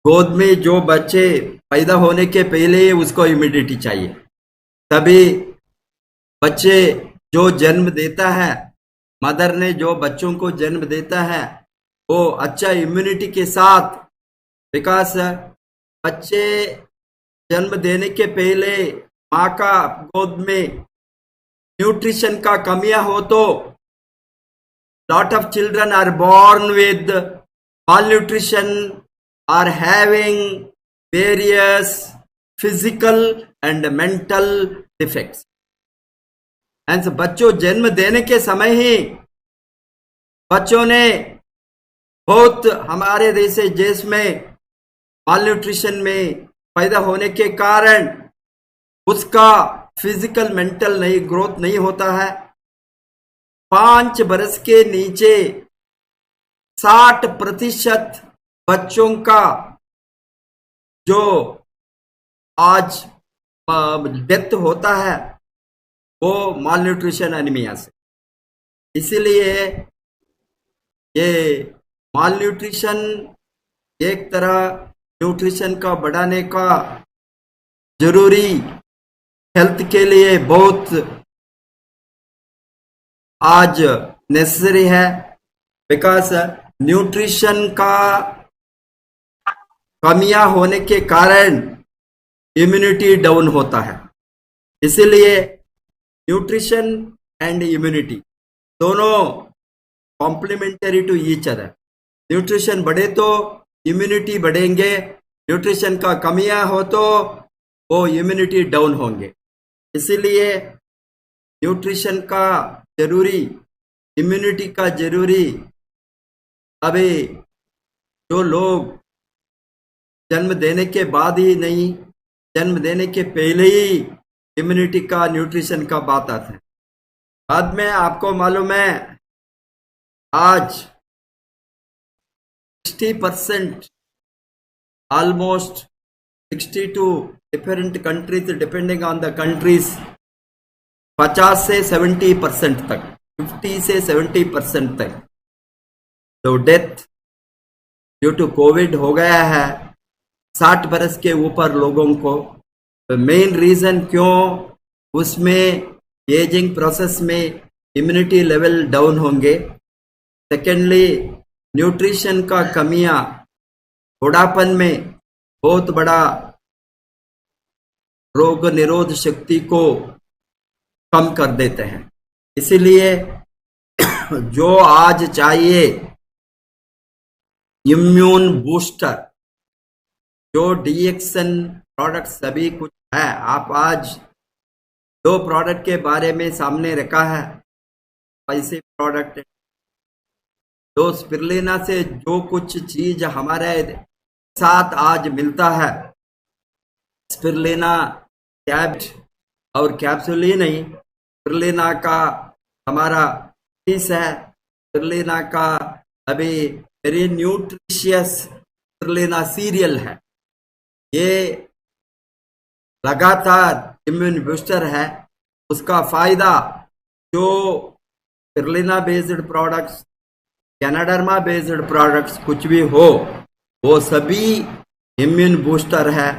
गोद में जो बच्चे पैदा होने के पहले उसको इम्यूनिटी चाहिए। तभी बच्चे जो जन्म देता है, मदर ने जो बच्चों को जन्म देता है वो अच्छा इम्यूनिटी के साथ विकास। बच्चे जन्म देने के पहले माँ का गोद में न्यूट्रिशन का कमियां हो तो lot of children are born with malnutrition or having various physical and mental defects. And बच्चों जन्म देने के समय ही बच्चों ने बहुत हमारे देश में मालन्यूट्रिशन में पैदा होने के कारण उसका फिजिकल मेंटल नहीं ग्रोथ नहीं होता है। 5 बरस के नीचे 60% बच्चों का जो आज डेथ होता है वो मालन्यूट्रिशन एनीमिया से। इसीलिए ये मालन्यूट्रिशन एक तरह न्यूट्रिशन का बढ़ाने का जरूरी हेल्थ के लिए बहुत आज नेसेसरी है, बिकॉज न्यूट्रिशन का कमियां होने के कारण इम्यूनिटी डाउन होता है। इसीलिए न्यूट्रिशन एंड इम्यूनिटी दोनों complementary to each other. Nutrition बढ़े तो इम्यूनिटी बढ़ेंगे, न्यूट्रिशन का कमियां हो तो वो इम्यूनिटी डाउन होंगे। इसीलिए न्यूट्रिशन का जरूरी, इम्यूनिटी का जरूरी। अभी जो लोग जन्म देने के बाद ही नहीं, जन्म देने के पहले ही इम्यूनिटी का न्यूट्रिशन का बात आता है। बाद में आपको मालूम है आज 60% almost 62 different countries depending on the countries 50 से 70% तक, 50 से 70% तक तो डेथ ड्यू टू कोविड हो गया है 60 बरस के ऊपर लोगों को। तो मेन रीजन क्यों, उसमें एजिंग प्रोसेस में इम्यूनिटी लेवल डाउन होंगे। सेकेंडली न्यूट्रिशन का कमियां बुढ़ापन में बहुत बड़ा रोग निरोध शक्ति को कम कर देते हैं। इसीलिए जो आज चाहिए इम्यून बूस्टर, जो डीएक्सन प्रोडक्ट सभी कुछ है, आप आज 2 प्रोडक्ट के बारे में सामने रखा है। ऐसे प्रोडक्ट तो स्पिरुलिना से जो कुछ चीज हमारे साथ आज मिलता है, स्पिरुलिना टैब्ड और कैप्सूल ही नहीं, स्पिरुलिना का हमारा पीस है, स्पिरुलिना का अभी वेरी न्यूट्रिशियस स्पिरुलिना सीरियल है, ये लगातार इम्यून बूस्टर है। उसका फायदा जो spirulina based products, ganoderma based products कुछ भी हो, वो सभी इम्यून बूस्टर है।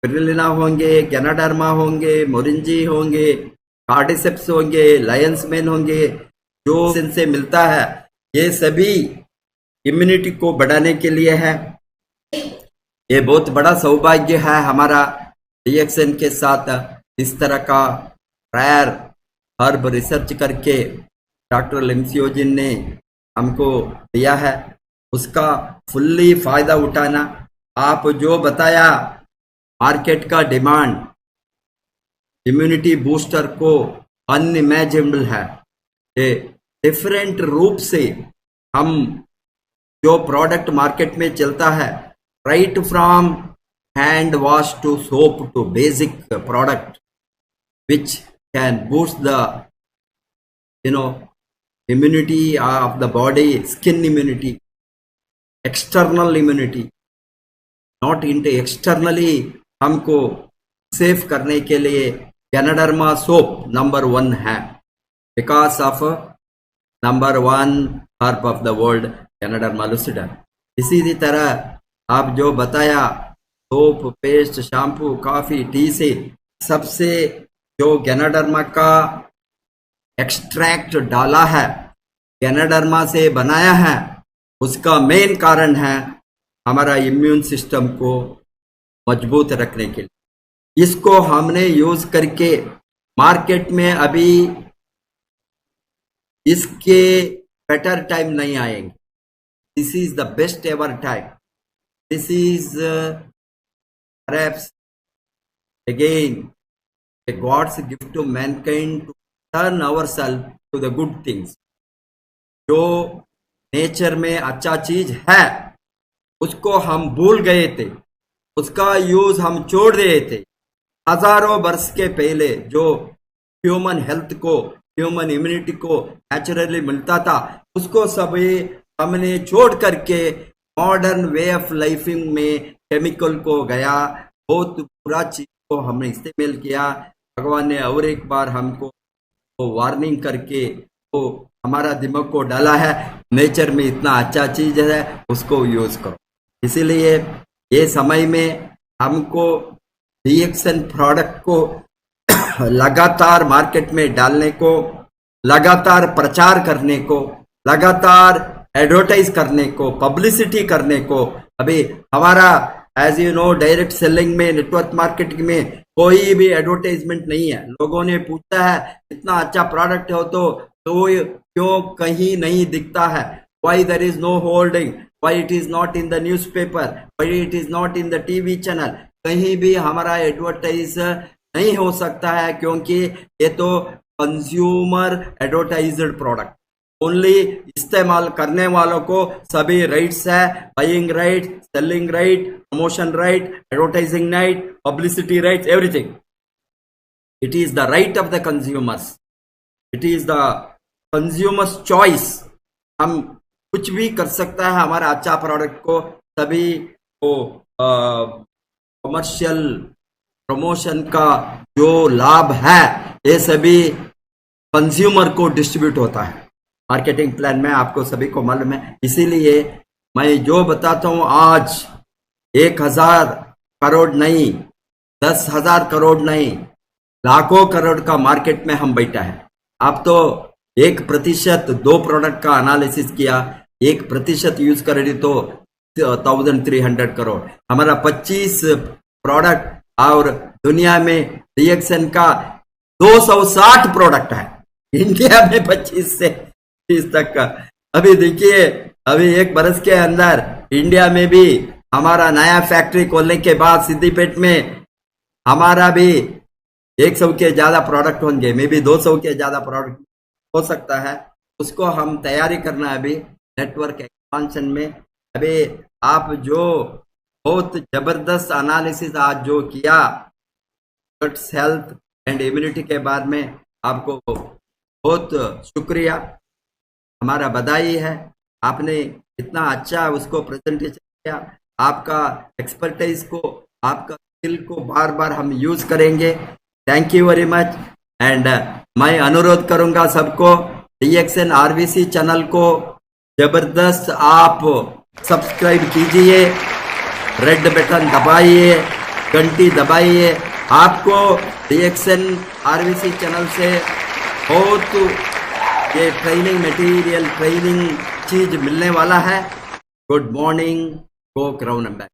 स्पिरुलिना होंगे, कैनाडर्मा होंगे, मोरिंजी होंगे, कार्डिसेप्स होंगे, लायंस मैन होंगे, जो इनसे मिलता है, ये सभी इम्यूनिटी को बढ़ाने के लिए है। ये बहुत बड़ा सौभाग्य है हमारा डीएक्सएन के साथ इस तरह का प्रायर हर्ब रिसर्च करके डॉक्टर लिमसियोजिन ने हमको दिया है, उसका फुल्ली फायदा उठाना। आप जो बताया मार्केट का डिमांड इम्यूनिटी बूस्टर को अनइमेजिनेबल है। ये डिफरेंट रूप से हम जो प्रोडक्ट मार्केट में चलता है, right from hand wash to soap to basic product which can boost the immunity of the body, skin immunity, external immunity, not into externally हमको सेफ करने के लिए कैनाडर्मा सोप नंबर 1 है, because of number 1 herb of the world ganoderma lucida. इसी तरह आप जो बताया soap, paste, shampoo, coffee, tea से सबसे जो कैनाडर्मा का एक्सट्रैक्ट डाला है, कैनाडर्मा से बनाया है, उसका मेन कारण है हमारा इम्यून सिस्टम को मजबूत रखने के लिए। इसको हमने यूज करके मार्केट में अभी इसके बेटर टाइम नहीं आएंगे। This is the best ever time. This is perhaps again a God's gift to mankind to turn ourselves to the good things. जो नेचर में अच्छा चीज है उसको हम भूल गए थे, उसका यूज हम छोड़ दिए थे। हजारों वर्ष के पहले जो ह्यूमन हेल्थ को, ह्यूमन इम्यूनिटी को नेचुरली मिलता था, उसको सभी हमने छोड़ करके मॉडर्न वे ऑफ लाइफिंग में केमिकल को गया, बहुत बुरा चीज को हमने इस्तेमाल किया। भगवान ने और एक बार हमको वो वार्निंग करके वो हमारा दिमाग को डाला है, नेचर में इतना अच्छा चीज है उसको यूज करो। इसीलिए ये समय में हमको डीएक्सएन प्रोडक्ट को लगातार मार्केट में डालने को, लगातार प्रचार करने को, लगातार एडवर्टाइज करने को, पब्लिसिटी करने को। अभी हमारा as you know direct selling में, नेटवर्क मार्केटिंग में कोई भी एडवर्टाइजमेंट नहीं है। लोगों ने पूछा है इतना अच्छा प्रोडक्ट हो तो क्यों कहीं नहीं दिखता है? Why there is no hoarding, why it is not in the newspaper, why it is not in the TV channel. कहीं भी हमारा एडवर्टाइज नहीं हो सकता है क्योंकि ये तो कंज्यूमर एडवर्टाइज्ड प्रोडक्ट, ओनली इस्तेमाल करने वालों को सभी राइट्स है, buying right, selling right, promotion right, advertising right, publicity rights, everything. It is the right of the consumers, it is the consumers choice. हम कुछ भी कर सकता है हमारा अच्छा प्रोडक्ट को, सभी को कमर्शियल प्रमोशन का जो लाभ है ये सभी कंज्यूमर को डिस्ट्रीब्यूट होता है मार्केटिंग प्लान में, आपको सभी को मालूम है। इसीलिए मैं जो बताता हूं, आज 1000 करोड़ नहीं, 10,000 करोड़ नहीं, लाखों करोड़ का मार्केट में हम बैठा है। आप तो 1% 2 प्रोडक्ट का एनालिसिस किया, 1% यूज कर रही तो 1300 करोड़। हमारा 25 प्रोडक्ट और दुनिया में डीएक्सएन का 260 प्रोडक्ट है, इंडिया में 25 से 30 तक का। अभी देखिए, अभी 1 बरस के अंदर इंडिया में भी हमारा नया फैक्ट्री खोलने के बाद सिद्दीपेट में हमारा भी 100 के ज्यादा प्रोडक्ट होंगे, मे भी 200 के ज्यादा प्रोडक्ट हो सकता है। उसको हम तैयारी करना है अभी नेटवर्क एक्सपांशन में। अभी आप जो बहुत जबरदस्त एनालिसिस आज जो किया गट्स हेल्थ एंड इम्यूनिटी के बारे में, आपको बहुत शुक्रिया, हमारा बधाई है। आपने इतना अच्छा उसको प्रेजेंटेशन किया। आपका एक्सपर्टाइज को, आपका स्किल को बार बार हम यूज करेंगे। Thank you very much. And मैं अनुरोध करूंगा सबको, DXN RVC चैनल को जबरदस्त आप सब्सक्राइब कीजिए, रेड बटन दबाइए, घंटी दबाइए। आपको DXN RVC चैनल से बहुत ये ट्रेनिंग मटेरियल, ट्रेनिंग चीज मिलने वाला है। Good morning, go crown and back.